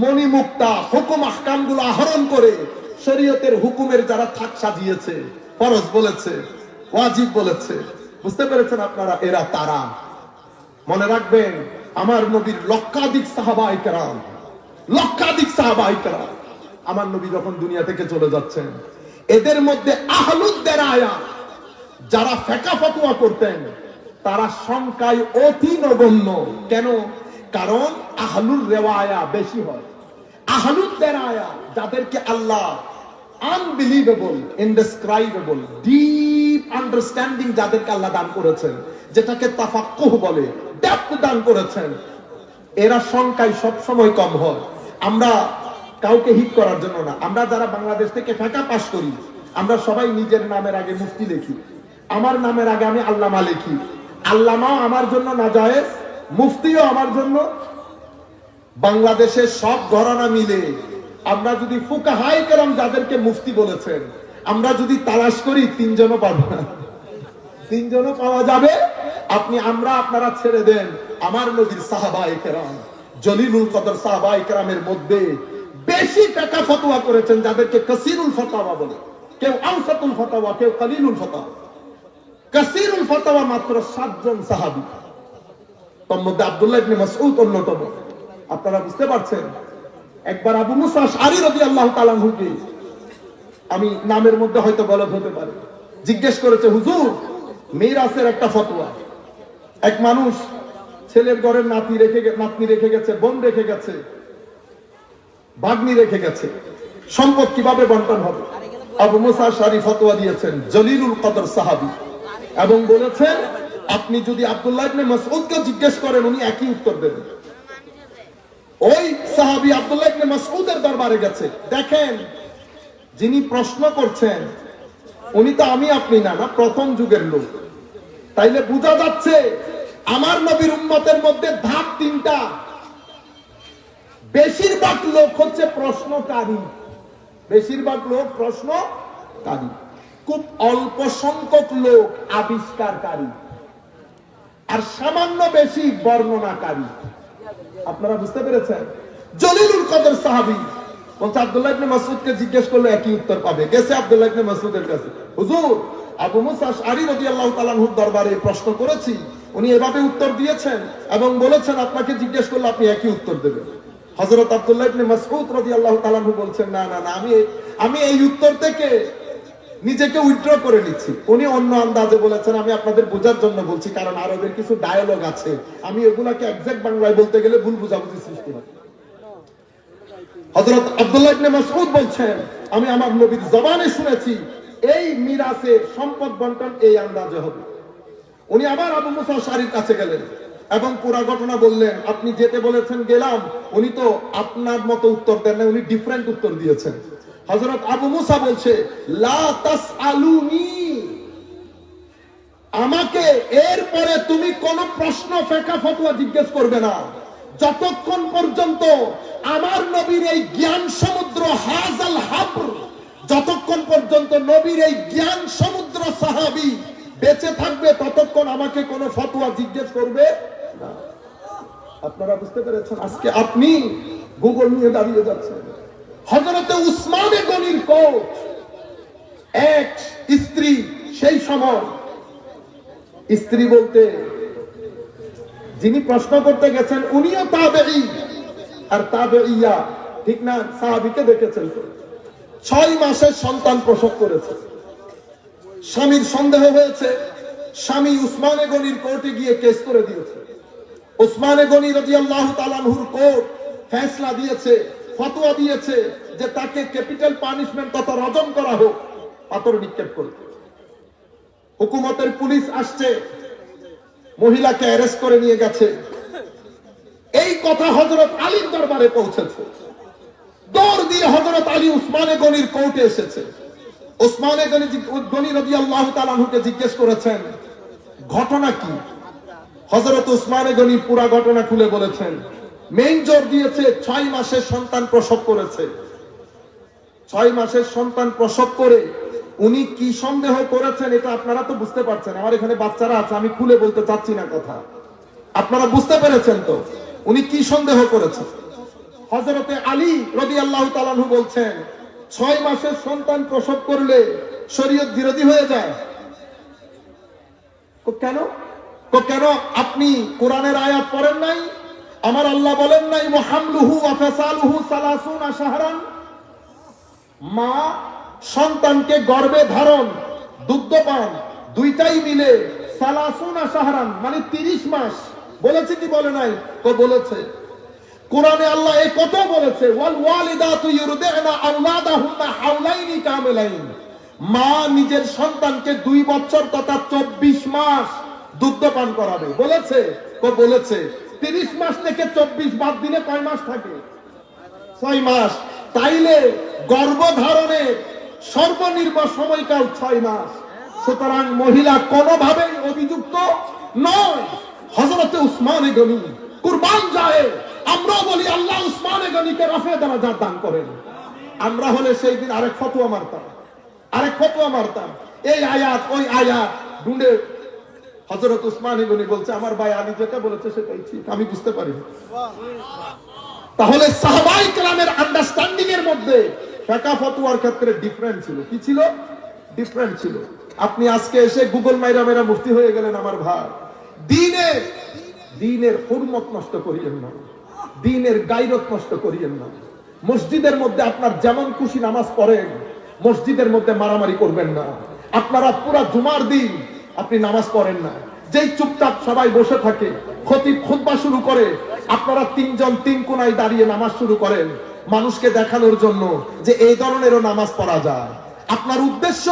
মণিমুক্তা হুকুম আহকামগুলো আহরণ করে শরীয়তের হুকুমের যারা থাক সাজিয়েছে, ফরজ বলেছে, ওয়াজিব বলেছে, বুঝতে পেরেছেন আপনারা? এরা তারা। মনে রাখবেন, আমার নবীর লক্ষাধিক সাহাবায়ে কেরাম, লক্ষাধিক সাহাবায়ে কেরাম আমার নবী যখন দুনিয়া থেকে চলে যাচ্ছেন। এদের মধ্যে আহলুদ্দের আয়া যারা ফেকা ফতোয়া করতেন তারা সংখ্যায় অতি নগণ্য। কেন? কারণ আহলুর রেওয়ায়া বেশি হয়। আহলুদ্দের আয়া যাদেরকে আল্লাহ আনবিলিভেবল, ইনডেসক্রাইবেবল, ডিপ আন্ডারস্ট্যান্ডিং যাদেরকে আল্লাহ দান করেছেন, যেটাকে তাফাক্কুহ বলে, ডেপথ দান করেছেন, এরা সংখ্যায় সবসময় কম হয়। আমরা কাউকে হিট করার জন্য না, আমরা যারা বাংলাদেশ থেকে ফেকা পাস করি আমরা সবাই নিজের নামের আগে মুফতি লিখি। আমার নামের আগে আমি আল্লামা লিখি। আল্লামাও আমার জন্য নাজায়েজ, মুফতিও আমার জন্য। বাংলাদেশের সব ঘরানা মিলে আমরা যদি ফুকাহায়ে কেরাম যাদেরকে মুফতি বলেছেন আমরা যদি তালাশ করি তিনজনও পাবো না। তিনজনও পাওয়া যাবে। আপনারা ছেড়ে দেন আমার নবীর সাহাবায়ে কেরাম, জলিলুল কদর সাহাবায়ে কেরামের মধ্যে বেশি ফিকহ ফতোয়া করেছেন যাদেরকে কাসীরুল ফতোয়া বলে, কেউ আওসাতুল ফতোয়া, কেউ কলিলুল ফতোয়া। কাসীরুল ফতোয়া মাত্র 7 জন সাহাবী, তার মধ্যে আব্দুল্লাহ ইবনে মাসউদ অন্যতম। আপনারা বুঝতে পারছেন? একবার আবু মুসা আশআরী রাদিয়াল্লাহু তাআলা আনহুকে, আমি নামের মধ্যে হয়তো গলত হতে পারে, জিজ্ঞেস করেছে, হুজুর মিরাসের একটা ফতোয়া। এক মানুষ ছেলের ঘরের নাতনি রেখে গেছে, বোন রেখে গেছে, ভাগ্নি রেখে গেছে, সম্পদ কিভাবে বন্টন হবে? আবু মুসা আশআরী ফতোয়া দিয়েছেন, জলিলুল কদর সাহাবী, এবং বলেছেন আপনি যদি আব্দুল্লাহ ইবনে মাসউদকে জিজ্ঞেস করেন উনি একই উত্তর দেবেন। ওই সাহাবী আব্দুল্লাহ ইবনে মাসউদের দরবারে গেছে। দেখেন যিনি প্রশ্ন করছেন উনি তো আমি আপনি না, প্রথম যুগের লোক। তাইলে বোঝা যাচ্ছে আমার নবীর উম্মতের মধ্যে ধাপ 3টা। বেশিরভাগ লোক হচ্ছে প্রশ্নকারী, বেশিরভাগ লোক প্রশ্নকারী, খুব অল্প সংখ্যক লোক আবিষ্কারকারী, আর সামান্য বেশি বর্ণনাকারী। আপনারা বুঝতে পেরেছেন? জলিলুল কদর সাহাবী বলছে আব্দুল্লাহ ইবনে মাসউদকে জিজ্ঞেস করলে একই উত্তর পাবে। গেছে আব্দুল্লাহ ইবনে মাসউদের কাছে, হুজুর আবু মুসা আশআরী রাদিয়াল্লাহু তাআলা আনহুর দরবারে প্রশ্ন করেছি, উনি এভাবে উত্তর দিয়েছেন এবং বলেছেন আপনাকে জিজ্ঞেস করলে আপনি একই উত্তর দেবেন। হযরত আব্দুল্লাহ ইবনে মাসউদ রাদিয়াল্লাহু তাআলা আনহু বলছেন, না না না, আমি এই উত্তর থেকে নিজেকে উইথড্র করে নিচ্ছি। উনি অন্য আন্দাজে বলেছেন, আমি আপনাদের বোঝার জন্য বলছি, কারণ আরবের কিছু ডায়ালগ আছে, আমি এগুলাকে এক্সাক্ট বাংলায় বলতে গেলে ভুল বুঝাবুঝি সৃষ্টি হয়। হযরত আব্দুল্লাহ ইবনে মাসউদ বলছেন, আমি আমার নবীর জবানে শুনেছি এই মিরাসের সম্পদ বন্টন এই আন্দাজে হবে। উনি আবার আবু মুসা আশআরীর কাছে গেলেন এবং পুরো ঘটনা বললেন। আপনি যেতে বলেছেন গেলাম, উনি তো আপনার মতো উত্তর দেন না, উনি ডিফারেন্ট উত্তর দিয়েছেন। হযরত আবু মুসা বলছে, লা তাসআলুনি, আমাকে এরপরে তুমি কোন প্রশ্ন ফিকহ ফতোয়া জিজ্ঞেস করবে না যতক্ষণ পর্যন্ত আমার নবীর এই জ্ঞান সমুদ্র হাযাল হাবর, যতক্ষণ পর্যন্ত নবীর এই জ্ঞান সমুদ্র সাহাবী বেঁচে থাকবে ততক্ষণ আমাকে কোন ফতোয়া জিজ্ঞেস করবে না। আপনারা বুঝতে পেরেছেন? আজকে আপনি গুগল নিয়ে দাঁড়িয়ে যাচ্ছেন। হযরতে উসমানে গনির কোট, এক স্ত্রী, সেই সময় স্ত্রী বলতে যিনি প্রশ্ন করতে গেছেন উনিও তাবেঈ, আর তাবেঈয়া ঠিক না, সাহাবীকে দেখেছেন। 6 মাসের সন্তান প্রসব করেছে। স্বামীর সন্দেহ হয়েছে, স্বামী উসমানে গনির কোর্টে গিয়ে কেস করে দিয়েছে। উসমানে গনি রাদিয়াল্লাহু তাআলা আনহুর কোর্ট ফয়সালা দিয়েছে, ফতোয়া দিয়েছে যে তাকে ক্যাপিটাল পানিশমেন্ট তথা রজম করা হোক, পাথর নিক্ষেপ করতে। হুকুমতের পুলিশ আসছে, মহিলাকে অ্যারেস্ট করে নিয়ে গেছে। এই কথা হযরত আলীর দরবারে পৌঁছেছে। দৌড় দিয়ে হযরত আলী উসমানে গনির কোর্টে এসেছে। উসমানে গনি রাদিয়াল্লাহু তাআলা আনহুকে জিজ্ঞেস করেছেন ঘটনা কি। হযরত উসমানে গনি পুরো ঘটনা খুলে বলেছেন। মেইন জোর দিয়েছে 6 মাসের সন্তান প্রসব করেছে। 6 মাসের সন্তান প্রসব করে উনি কি সন্দেহ করেছেন এটা আপনারা তো বুঝতে পারছেন। আমার এখানে বাচ্চারা আছে, আমি খুলে বলতে চাচ্ছি না কথা, আপনারা বুঝতে পেরেছেন তো উনি কি সন্দেহ করেছেন। হযরতে আলী রাদিয়াল্লাহু তাআলা আনহু বলছেন 6 মাসের সন্তান প্রসব করলে শরীয়ত বিরোধী হয়ে যায়। কেন? কেন আপনি কোরআনের আয়াত পড়েন নাই? আমার আল্লাহ বলেন নাই মুহাম্মলুহু ওয়া ফাসালুহু 30 শাহরান? মা সন্তানকে গর্ভে ধারণ, দুগ্ধপান দুইটাই মিলে সালাসুনা শাহরান মানে 30 মাস বলেছে কি বলে নাই? তো বলেছে। কোরআনে আল্লাহ এই কথা বলেছে, ওয়াল ওয়ালিদাতু ইউরদি'না আওলাদাহুন্না হাওলাইনি কামিলাইন। মা নিজের সন্তানকে 2 বছর তথা 24 মাস দুগ্ধপান করাবে বলেছে। তো বলেছে 30 মাস থেকে 24 বাদ দিলে কয় মাস থাকে? 6 মাস। তাইলে গর্ভধারণের সর্বনিম্ন সময়কাল 6 মাস। সুতরাং মহিলা কোনোভাবেই অভিযুক্ত নয়। হযরতে উসমান গনি কুরবান যায়। আমরা বলি আল্লাহ উসমান গনিকে রাফে দারাজাত দান করেন। আমরা হলে সেই দিন আরেক ফতোয়া মারতাম, এই আয়াত ওই আয়াত ঢুঁড়ে হযরত উসমান গনি বলছে আমার ভাই আলী যেটা বলেছে সেটাই ঠিক, আমি বুঝতে পারি। তাহলে সাহাবায়ে কেরামের আন্ডারস্ট্যান্ডিং এর মধ্যে ফিকহ ফতোয়ার ক্ষেত্রে ডিফারেন্ট ছিল। কি ছিল? ডিফারেন্ট ছিল। আপনি আজকে এসে গুগল মাইরা মুফতি হয়ে গেলেন আমার ভাই। দ্বীনের হুরমত নষ্ট করিয়েন না, দ্বীনের গায়রত নষ্ট করিয়েন না। মসজিদের মধ্যে আপনার যেমন খুশি নামাজ পড়েন, মসজিদের মধ্যে মারামারি করবেন না। আপনারা পুরা জুমার দিন আপনি নামাজ পড়েন না, যেই চুপচাপ সবাই বসে থাকে, খতিব খুতবা শুরু করে, আপনারা 3 জন 3 কোণায় দাঁড়িয়ে নামাজ শুরু করেন মানুষকে দেখানোর জন্য যে এই ধরনেরও নামাজ পড়া যায়। আপনার উদ্দেশ্য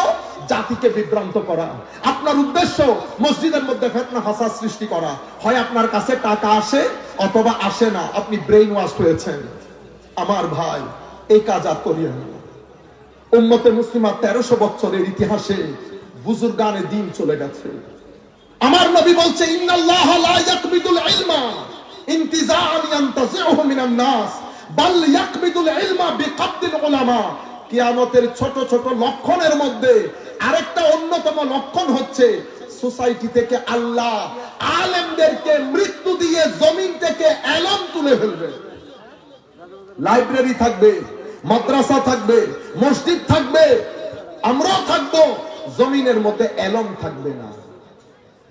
জাতিকে বিভ্রান্ত করা, আপনার উদ্দেশ্য মসজিদের মধ্যে ফিতনা ফাসাদ সৃষ্টি করা। হয় আপনার কাছে টাকা আসে অথবা আসে না, আপনি ব্রেইন ওয়াশ হয়েছেন। আমার ভাই এই কাজ আর করিয়েন না। উম্মতে মুসলিমা 1300 বছরের ইতিহাসে বুজুর্গানে দ্বীন চলে গেছে। আমার নবী বলছে ইন্নাল্লাহ লা ইয়াকবিদুল ইলমা ইনতিজাআন ইয়ানতাজিউহু মিনান নাস বাল ইয়াকবিদুল ইলমা বিকবদিল উলামা। কিয়ামতের ছোট ছোট লক্ষণের মধ্যে আরেকটা অন্যতম লক্ষণ হচ্ছে সোসাইটি থেকে আল্লাহ আলেমদেরকে মৃত্যু দিয়ে জমিন থেকে এলম তুলে ফেলবে। লাইব্রেরি থাকবে, মাদ্রাসা থাকবে, মসজিদ থাকবে, আমরাও থাকবো, জমিনের মধ্যে এলম থাকবে না।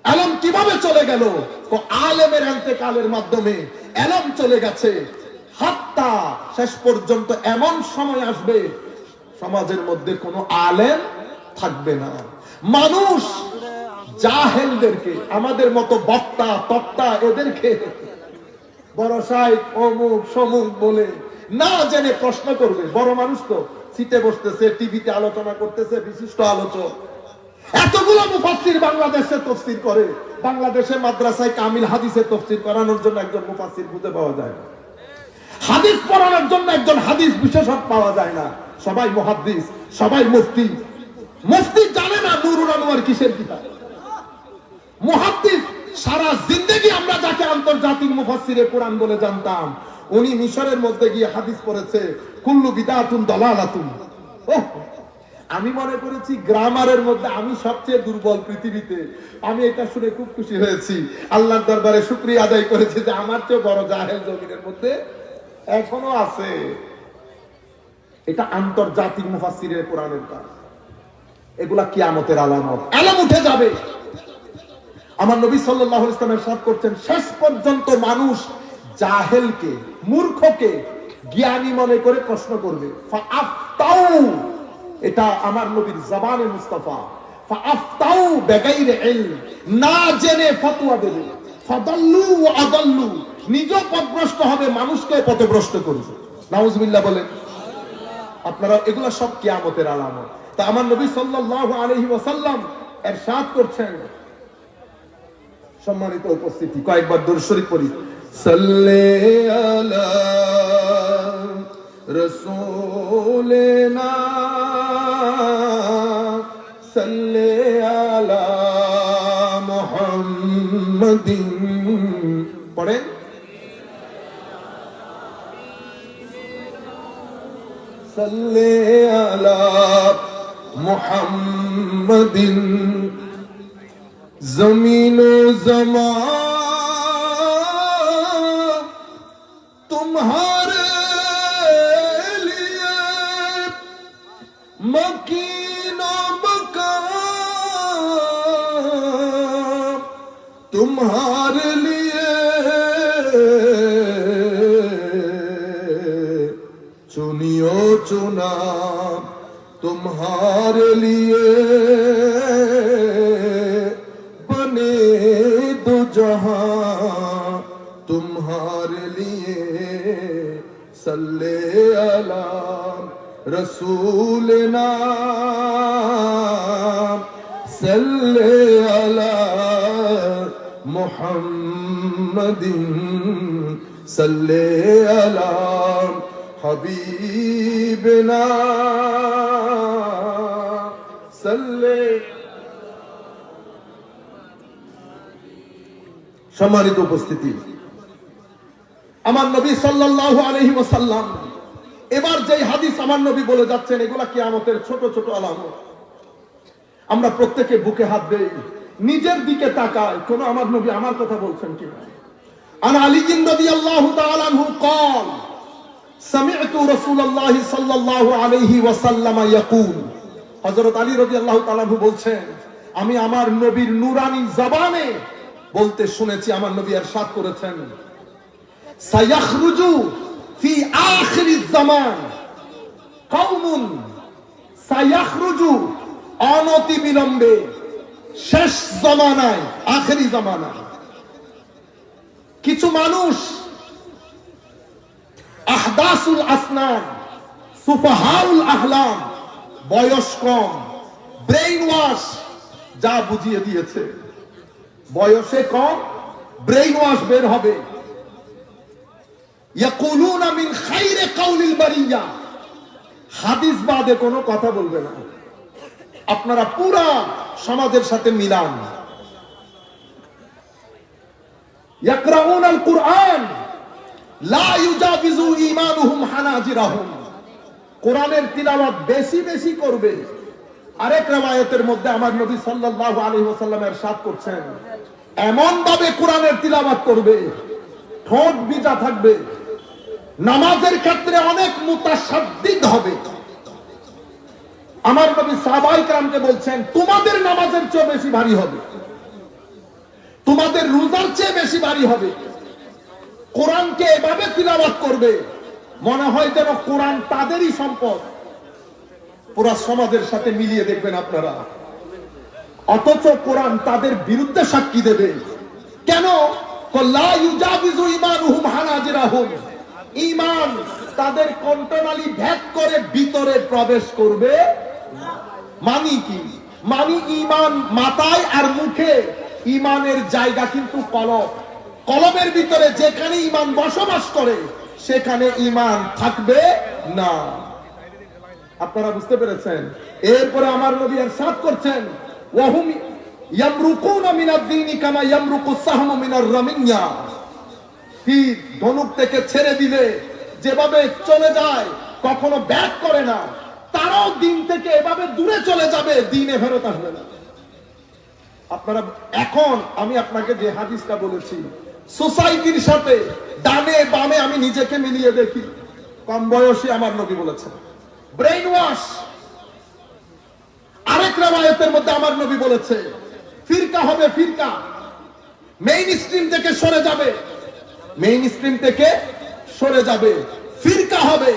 এলম কিভাবে চলে গেল? তো আলেমের ইন্তেকালের মাধ্যমে এলম চলে গেছে। হাত্তা শেষ পর্যন্ত এমন সময় আসবে সমাজের মধ্যে কোনো আলেম থাকবে না। মানুষ জাহেলদেরকে, আমাদের মতো বক্তা তক্তা এদেরকে বড় শাইখ অমুক সমুক বলে না জেনে প্রশ্ন করবে। বড় মানুষ তো সিটে বসতেছে, টিভিতে আলোচনা করতেছে, বিশিষ্ট আলোচক। এতগুলো মুফাসসির বাংলাদেশে তাফসীর করে, বাংলাদেশে মাদ্রাসায় কামিল হাদিসের তাফসীর করানোর জন্য একজন মুফাসসির খুঁজে পাওয়া যায় না, হাদিস পড়ানোর জন্য একজন হাদিস বিশেষজ্ঞ পাওয়া যায় না। সবাই মুহাদ্দিস, সবাই মুফতি। মুফতি জানে না নুরুল আনোয়ার কিসের কিতাব। মুহাদ্দিস সারা জিন্দেগি আমরা যাকে আন্তর্জাতিক মুফাসসিরে কোরআন বলে জানতাম, উনি মিশরের মধ্যে গিয়ে হাদিস পড়েছে কুল্লু বিদআতুন দালালাতুন। আমি মনে করেছি গ্রামারের মধ্যে আমি সবচেয়ে দুর্বল পৃথিবীতে। আমি এটা শুনে খুব খুশি হয়েছি, আল্লাহর দরবারে শুকরিয়া আদায় করেছি যে আমার চেয়ে বড় জাহেল জমিনের মধ্যে এখনো আছে। এটা আন্তর্জাতিক মুফাসসিরের কোরআনের কাজ। এগুলা কিয়ামতের আলামত, আলাম উঠে যাবে। আমার নবী সাল্লাল্লাহু আলাইহি ওয়াসাল্লাম ইরশাদ করছেন শেষ পর্যন্ত মানুষ জাহেলকে, মূর্খকে জ্ঞানী মনে করে প্রশ্ন করবে। ফাআফতাউ, এটা আমার নবীর জবানে মুস্তাফা। ফাআফতাউ বিগাইরি ইলম, না জেনে ফতোয়া দেবে। ফাদাল্লু ওয়া আদাল্লু, নিজে পথভ্রষ্ট হবে, মানুষকে পথভ্রষ্ট করবে। নাউজুবিল্লাহ বলেন। আপনারা এগুলা সব কিয়ামতের আলামত। তা আমার নবী সাল্লাল্লাহু আলাইহি ওয়াসাল্লাম ইরশাদ করছেন, সম্মানিত উপস্থিতি, কয়েকবার দুরূদ শরীফ পড়ি। সাল্লি আলা রাসূলিনা সাল্লি আলা মুহাম্মাদিন। পড়েন সাল্লি আলা মুহাম্মাদিন। जमीन जमा तुम्हारे लिए मकीन मकान तुम्हारे लिए चुनियो चुना तुम्हारे लिए बने दो जहां, तुम्हारे लिए सल्ले अला रसूलना, सल्ले अला मुहम्मदिन, सल्ले अला हबीबना, सल्ले। সম্মানিত উপস্থিতি, আমার নবী সাল্লাল্লাহু আলাইহি ওয়াসাল্লাম এবার যে হাদিস আমার নবী বলে যাচ্ছেন, এগুলা কিয়ামতের ছোট ছোট আলামত। আমরা প্রত্যেকে বুকে হাত দেই, নিজের দিকে তাকাই, কোন আমার নবী আমার কথা বলছেন কিনা। আন আলী রাদিয়াল্লাহু তাআলা আনহু قال سمعت رسول الله صلى الله عليه وسلم يقول, হযরত আলী রাদিয়াল্লাহু তাআলা আনহু বলছেন, আমি আমার নবীর নুরানি জবানে বলতে শুনেছি, আমার নবী ইরশাদ করেছেন, সায়াখরুজু ফি আখিরিজ জামান কওমুন, সায়াখরুজু অনতি বিলম্বে শেষ জামানায়, আখেরি জামানায় কিছু মানুষ, আহদাসুল আসনান, সুফাহাউল আহলাম, বয়স কম, ব্রেইন ওয়াশ, যা বুঝিয়ে দিয়েছে, বয়সে কম, ব্রেইন ওয়াশ বের হবে। ইয়াকুলুনা মিন খাইরি কাউলিল বারিয়া, হাদিস বাদে কোনো কথা বলবে না। আপনারা পুরা সমাজের সাথে মিলান। ইয়াকরাউনাল কুরআন লা ইউজাবিজু ঈমানুহুম হানাজিরাহুম, কোরআনের তিলাওয়াত বেশি বেশি করবে। আরেক riwayতের মধ্যে আমার নবী সাল্লাল্লাহু আলাইহি ওয়াসাল্লাম ইরশাদ করছেন, এমন ভাবে কোরআনের তিলাওয়াত করবে, ঠোঁট ভিজা থাকবে, নামাজের ক্ষেত্রে অনেক মুতাশাদ্দিদ হবে। আমার নবী সাহাবায়ে কেরামকে বলছেন, তোমাদের নামাজের চেয়ে বেশি ভারী হবে, তোমাদের রোজার চেয়ে বেশি ভারী হবে। কোরআনকে এভাবে তিলাওয়াত করবে, মনে হয় যেন কোরআন তাদেরই সম্পদ। পুরা সমাজের সাথে মিলিয়ে দেখবেন আপনারা, অথচ কোরআন তাদের বিরুদ্ধে সাক্ষী দেবে। কেন? লা ইউজাবিজু ঈমানুহুম হানাজিরাহুম, ঈমান তাদের কণ্ঠনালী ভেদ করে ভিতরে প্রবেশ করবে। মানি কি? মানি ঈমান মাথায় আর মুখে, ঈমানের জায়গা কিন্তু কলব। কলবের ভিতরে যেখানে ঈমান বসবাস করে সেখানে ঈমান থাকবে না। আপনারা বুঝতে পেরেছেন? এরপরে আমার নবী ইরশাদ করছেন, ওয়াহুম ইয়ামরুকুনা মিনাদ দীনি কামা ইয়ামরুকুস সাহমু মিনার রামিয়া, তীর ধনুক থেকে ছেড়ে দিলে যেভাবে চলে যায়, কখনো ব্যাক করে না, তারাও দিন থেকে এভাবে দূরে চলে যাবে, দিনে ফেরত আসবে না। আপনারা এখন আমি আপনাকে যে হাদিসটা বলেছি, সোসাইটির সাথে ডানে বামে আমি নিজেকে মিলিয়ে দেখি, কম বয়সে আমার নবী বলেছেন ব্রেইন ওয়াশ। আরেক riwayতের মধ্যে আমার নবী বলেছে, ফিরকা হবে, ফিরকা মেইন স্ট্রিম থেকে সরে যাবে, মেইন স্ট্রিম থেকে সরে যাবে, ফিরকা হবে।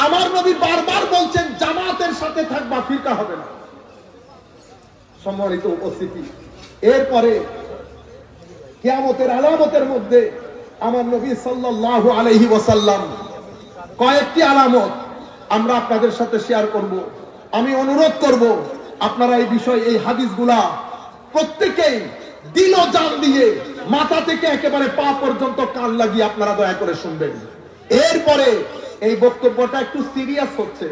আমার নবী বারবার বলছেন, জামাতের সাথে থাকবা, ফিরকা হবে না। সম্মানিত উপস্থিতি, এরপরে কিয়ামতের আলামতের মধ্যে আমার নবী সাল্লাল্লাহু আলাইহি ওয়াসাল্লাম কয়েকটি আলামত আমরা আপনাদের সাথে শেয়ার করব। আমি অনুরোধ করব আপনারা এই বিষয়, এই হাদিসগুলা প্রত্যেকেই দিল জান দিয়ে মাথা থেকে একেবারে পা পর্যন্ত কান লাগিয়ে আপনারা দয়া করে শুনবেন। এরপরে এই বক্তব্যটা একটু সিরিয়াস হচ্ছে,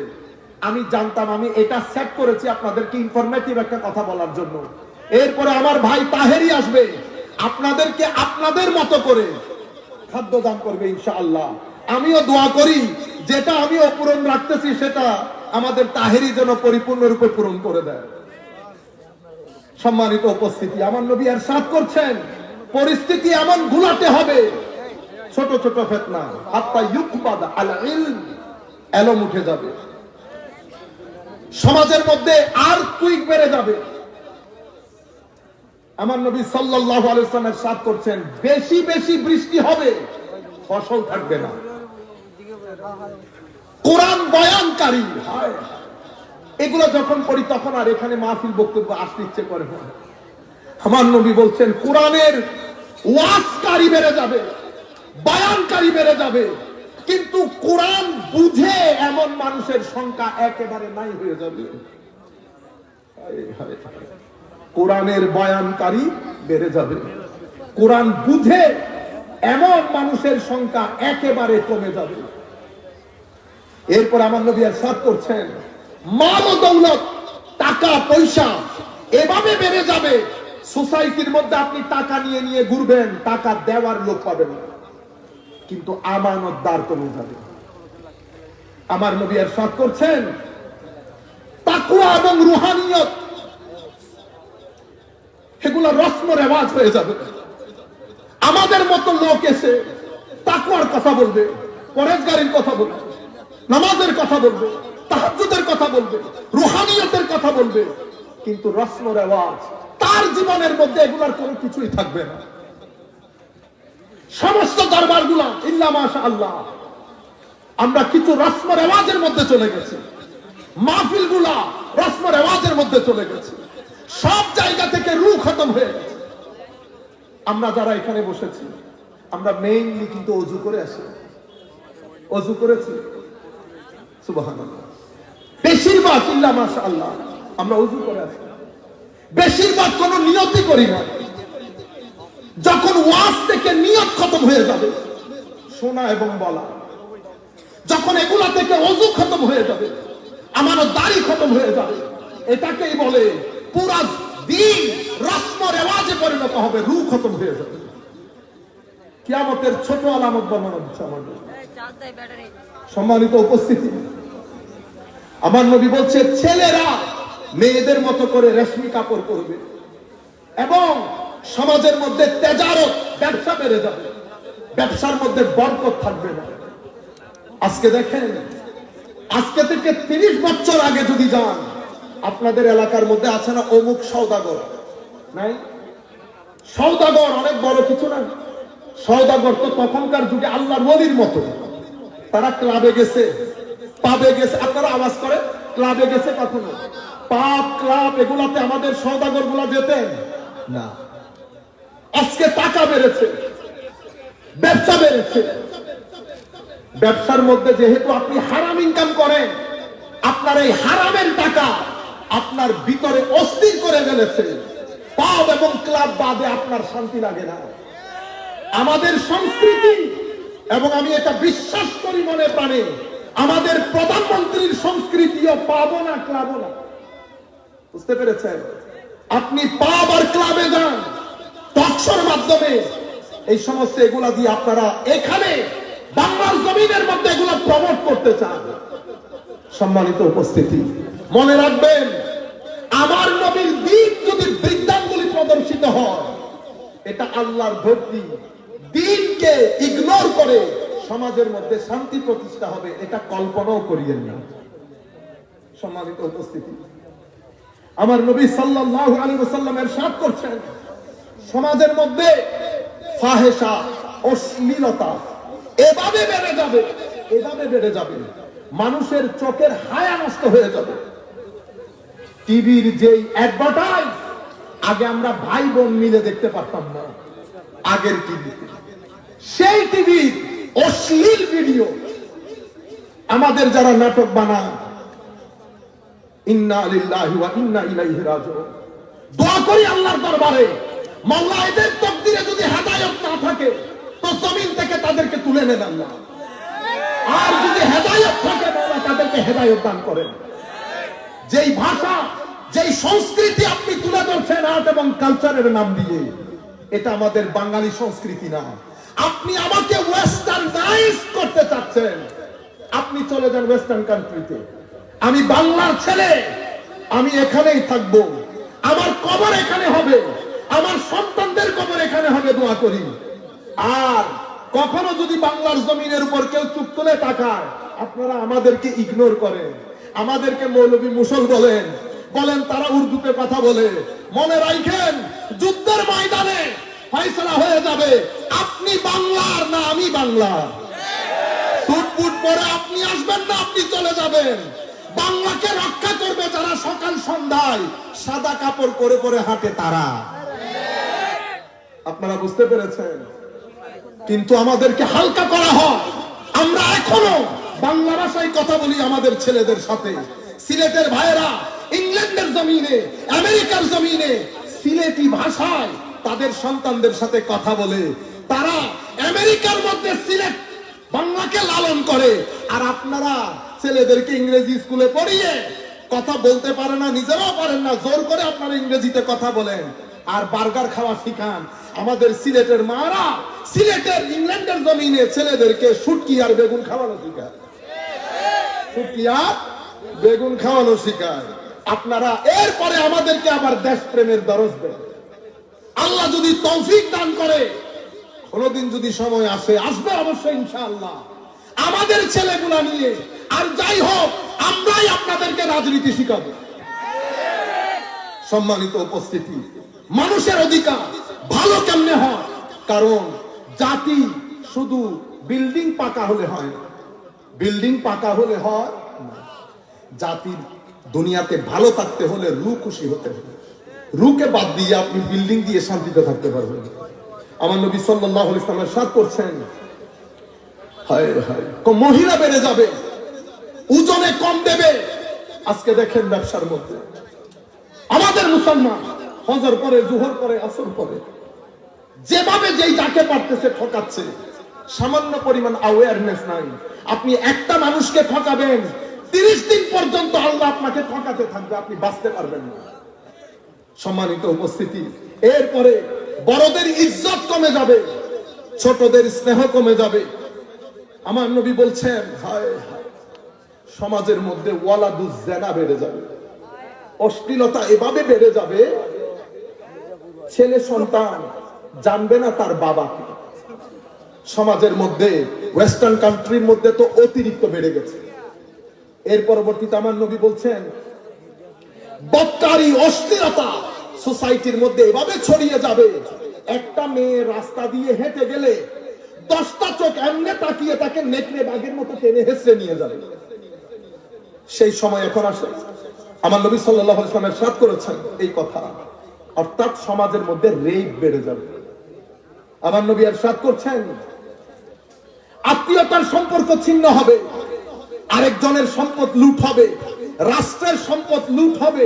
আমি জানতাম, আমি এটা সেট করেছি আপনাদেরকে ইনফরমেটিভ একটা কথা বলার জন্য। এরপরে আমার ভাই তাহেরি আসবে, আপনাদেরকে আপনাদের মতো করে খাদ্য দান করবে ইনশাআল্লাহ। আমিও দোয়া করি যেটা আমি অপূরণ রাখতেছি সেটা আমাদের তাহেরি যেন পরিপূর্ণরূপে পূরণ করে দেয়। সম্মানিত উপস্থিতি, আমার নবী ইরশাদ করছেন, পরিস্থিতি এমন ঘুলাতে হবে, ছোট ছোট ফিতনা হাত্তা ইউকবাদ আল ইলম, এলম উঠে যাবে, সমাজের মধ্যে আর কুইক বেড়ে যাবে। আমার নবী সাল্লাল্লাহু আলাইহি ওয়াসাল্লাম ইরশাদ করছেন, বেশি বেশি বৃষ্টি হবে, ফসল থাকবে না। কোরআন বয়ানকারী, এগুলো যখন পড়ি তখন আর এখানে মাহফিল বক্তব্য আসতে ইচ্ছে করে না। আমার নবী বলছেন কোরআনের ওয়াজকারী বেড়ে যাবে, বয়ানকারী বেড়ে যাবে, কিন্তু কোরআন বুঝে এমন মানুষের সংখ্যা একেবারে নাই হয়ে যাবে। কোরআনের বয়ানকারী বেড়ে যাবে, কোরআন বুঝে এমন মানুষের সংখ্যা একেবারে কমে যাবে। এরপর আমার নবী ইরশাদ করছেন মাল ও দৌলত, টাকা পয়সা এভাবে বেড়ে যাবে, সোসাইটির মধ্যে আপনি টাকা নিয়ে নিয়ে ঘুরবেন, টাকা দেওয়ার লোক পাবেন না, কিন্তু আমানতদার কমে যাবে। আমার নবী ইরশাদ করছেন তাকওয়া এবং রুহানিয়ত এগুলো রসম রেওয়াজ হয়ে যাবে। আমাদের মতো লোক এসে তাকওয়ার কথা বলবে, পরেজগারির কথা বলবে, নামাজের কথা বলবে, তাহাজ্জুদের কথা বলবে, রুহানিয়তের কথা বলবে, কিন্তু রসম রেওয়াজ তার জীবনের মধ্যে এগুলার কোনো কিছুই থাকবে না। সমস্ত দরবারগুলো ইল্লা মাশাআল্লাহ আমরা কিছু রসম রেওয়াজের মধ্যে চলে গেছি, মাহফিলগুলা রসম রেওয়াজের মধ্যে চলে গেছে, সব জায়গা থেকে রূহ খতম হয়ে গেছে। আমরা যারা এখানে বসেছি আমরা মেইনলি কিন্তু ওযু করে আসি, ওযু করেছি সুবহানাল্লাহ, বেশিরভাগ ইল্লা মাশাআল্লাহ আমরা ওযু করে আসি, বেশিরভাগ কোনো নিয়তই করি না। যখন ওয়াজ থেকে নিয়ত খতম হয়ে যাবে, শোনা এবং বলা, যখন এগুলা থেকে ওযু খতম হয়ে যাবে, আমারও দাড়ি খতম হয়ে যাবে, এটাকেই বলে পুরা দিন রসম রেওয়াজে পরিণত হবে, রূহ খতম হয়ে যাবে। কিয়ামতের ছোট আলামত বর্ণনা দিচ্ছে আমাদের। সম্মানিত উপস্থিতি, আমার নবী বলছে ছেলেরা মেয়েদের মতো করে রেশমি কাপড় পরবে এবং সমাজের মধ্যে তেজারত, ব্যবসা বেড়ে যাবে, ব্যবসার মধ্যে বরকত থাকবে না। আজকে দেখেন, আজকে থেকে 30 বছর আগে যদি যান, আপনাদের এলাকার মধ্যে আছে না অমুক সওদাগর, নাই? সওদাগর অনেক বড় কিছু না, সওদাগর তো তখনকার যুগে আল্লাহর ওলির মতো। তারা ক্লাবে গেছে, পাবে গেছে, আপনারা আওয়াজ করে ক্লাবে গেছে কখনো? পাব, ক্লাব এগুলাতে আমাদের সওদাগর গুলা যেতেন না। আজকে টাকা বেড়েছে, ব্যবসা বেড়েছে, ব্যবসার মধ্যে যেহেতু আপনি হারাম ইনকাম করেন, আপনার এই হারামের টাকা আপনার ভিতরে অস্থির করে ফেলেছে। পাব এবং ক্লাব বাদে আপনার শান্তি লাগে না। আমাদের সংস্কৃতি, এবং আমি এটা বিশ্বাস করি মনে প্রাণে, আমাদের প্রধানমন্ত্রীর সংস্কৃতিও পাবো না ক্লাবও না। বুঝতে পেরেছেন? আপনি পাব আর ক্লাবে যান, টকশোর মাধ্যমে এই সমস্ত এগুলা দিয়ে আপনারা এখানে বাংলার জমিনের মধ্যে এগুলা প্রমোট করতে চান। সম্মানিত উপস্থিতি, মনে রাখবেন, আমার নবীর দিন যদি বৃদ্ধাঙ্গুলি প্রদর্শিত হয়, এটা আল্লাহর ভক্তি। দিনকে ইগনোর করে সমাজের মধ্যে শান্তি প্রতিষ্ঠা হবে, এটা কল্পনাও করিয়েন না। সম্মানিত উপস্থিতি, আমার নবী সাল্লাল্লাহু আলাইহি ওয়াসাল্লাম ইরশাদ করছেন, সমাজের মধ্যে ফাহেশা, অশ্লীলতা এভাবে বেড়ে যাবে, এভাবে বেড়ে যাবে, মানুষের চোখের হায়া নষ্ট হয়ে যাবে। টিভির যেই অ্যাডভার্টাইজ আগে আমরা ভাই বোন মিলে দেখতে পারতাম না, আগের টিভি, সেই টিভির অশ্লীল ভিডিও, আমাদের যারা নাটক বানায়, ইন্না লিল্লাহি ওয়া ইন্না ইলাইহি রাজিউন, দোয়া করি আল্লাহর দরবারে, মাওলা এদের তাকদীরে যদি হেদায়েত না থাকে তো জমিন থেকে তাদেরকে তুলে নেন আল্লাহ, আর যদি হেদায়েত থাকে মাওলা তাদেরকে হেদায়েত দান করেন। যেই ভাষা, যেই সংস্কৃতি আপনি তুলে ধরছেন আর্ট এবং কালচারের নাম দিয়ে, এটা আমাদের বাঙালি সংস্কৃতি না। আপনি আমাকে ওয়েস্টার্নাইজ করতে চাচ্ছেন, আপনি চলে যান ওয়েস্টার্ন কান্ট্রিতে। আমি বাংলার ছেলে, আমি এখানেই থাকবো, আমার কবর এখানে হবে, আমার সন্তানদের কবর এখানে হবে, দোয়া করি। আর কখনো যদি বাংলার জমিনের উপর কেউ চুপ তুলে তাকায়, আপনারা আমাদেরকে ইগনোর করেন, আমাদেরকে মৌলবী মুসল বলেন, বলেন তারা উর্দুতে কথা বলে। মনে রাখেন, যুদ্ধের ময়দানে ফয়সালা হয়ে যাবে, আপনি বাংলার না আমি বাংলার। সুটবুট পরে আপনি আসবেন না, আপনি চলে যাবেন। বাংলাকে রক্ষা করবে যারা সকাল সন্ধ্যায় সাদা কাপড় পরে পরে হাঁটে তারা। আপনারা বুঝতে পেরেছেন? কিন্তু আমাদেরকে হালকা করা হয়। আমরা এখনো বাংলা ভাষায় কথা বলি আমাদের ছেলেদের সাথে। সিলেটের ভাইয়েরা ইংল্যান্ডের জমিনে, আমেরিকার জমিনে সিলেটি ভাষায় তাদের সন্তানদের সাথে কথা বলে। তারা আমেরিকার মধ্যে সিলেট বাংলাকে লালন করে, আর আপনারা ছেলেদেরকে ইংরেজি স্কুলে পড়িয়ে কথা বলতে পারে না, নিজেরাও পারেন না, জোর করে আপনারা ইংরেজিতে কথা বলেন আর বার্গার খাওয়া শিখান। আমাদের সিলেটের মারা সিলেটের ইংল্যান্ডের জমিনে ছেলেদেরকে শুটকি আর বেগুন খাওয়ানো শিখায়, শুটকি আর বেগুন খাওয়ানো শিখায়। আপনারা এরপরে আমাদেরকে আবার দেশপ্রেমের দরজ দেন। আল্লাহ যদি তৌফিক দান করে, কোনদিন যদি সময় আসে, আসবে অবশ্যই ইনশাআল্লাহ, আমাদের ছেলেগুলা নিয়ে, আর যাই হোক আমরাই আপনাদেরকে রাজনীতি শিখাবো। সম্মানিত উপস্থিতি, মানুষের অধিকার ভালো কেমনে হয়? কারণ জাতি শুধু বিল্ডিং পাকা হলে হয় না, বিল্ডিং পাকা হলে হয় না। জাতির দুনিয়াতে ভালো থাকতে হলে রু খুশি হতে হবে। রুকে বাদ দিয়ে আপনি বিল্ডিং দিয়ে শান্তিতে থাকতে পারবেন। আমার নবী সাল্লাল্লাহু আলাইহি ওয়াসাল্লাম ইরশাদ করছেন, হায় হায়, মহিলা বেড়ে যাবে, ওজনে কম দেবে। আজকে দেখেন ব্যবসার মধ্যে আমাদের মুসলমান ফজর পরে, জোহর পরে, আসর পরে যেভাবে যেই যাকে পারতেছে ঠকাচ্ছে। সামান্য পরিমাণ অ্যাওয়ারনেস নাই। আপনি একটা মানুষকে ঠকাবেন, 30 দিন পর্যন্ত আল্লাহ আপনাকে ঠকাতে থাকবে, আপনি বাঁচতে পারবেন না। সম্মানিত উপস্থিতি, এরপরে বড়দের ইজ্জত কমে যাবে, ছোটদের স্নেহ কমে যাবে। আমার নবী বলছেন, হায় হায়, সমাজের মধ্যে ওয়ালাদুজ জিনা বেড়ে যাবে, অশ্লীলতা এভাবে বেড়ে যাবে, ছেলে সন্তান জানবে না তার বাবাকে। সমাজের মধ্যে ওয়েস্টার্ন কান্ট্রির মধ্যে তো অতিরিক্ত বেড়ে গেছে। এর পরবর্তীতে আমার নবী বলছেন, বদকারী, অশ্লীলতা সোসাইটির মধ্যে এভাবে ছড়িয়ে যাবে, একটা মেয়ে রাস্তা দিয়ে হেঁটে গেলে 10টা চোখ এমনি তাকিয়ে তাকে নেকড়ে বাঘের মতো টেনে হেসড়ে নিয়ে যাবে। সেই সময় এখন আসে। আমার নবী সাল্লাল্লাহু আলাইহি ওয়াসাল্লাম ইরশাদ করেছেন এই কথা, অর্থাৎ সমাজের মধ্যে রেপ বেড়ে যাবে। আমার নবী ইরশাদ করছেন, আত্মীয়তার সম্পর্ক ছিন্ন হবে, আরেকজনের সম্পদ লুট হবে, রাষ্ট্রের সম্পদ লুট হবে।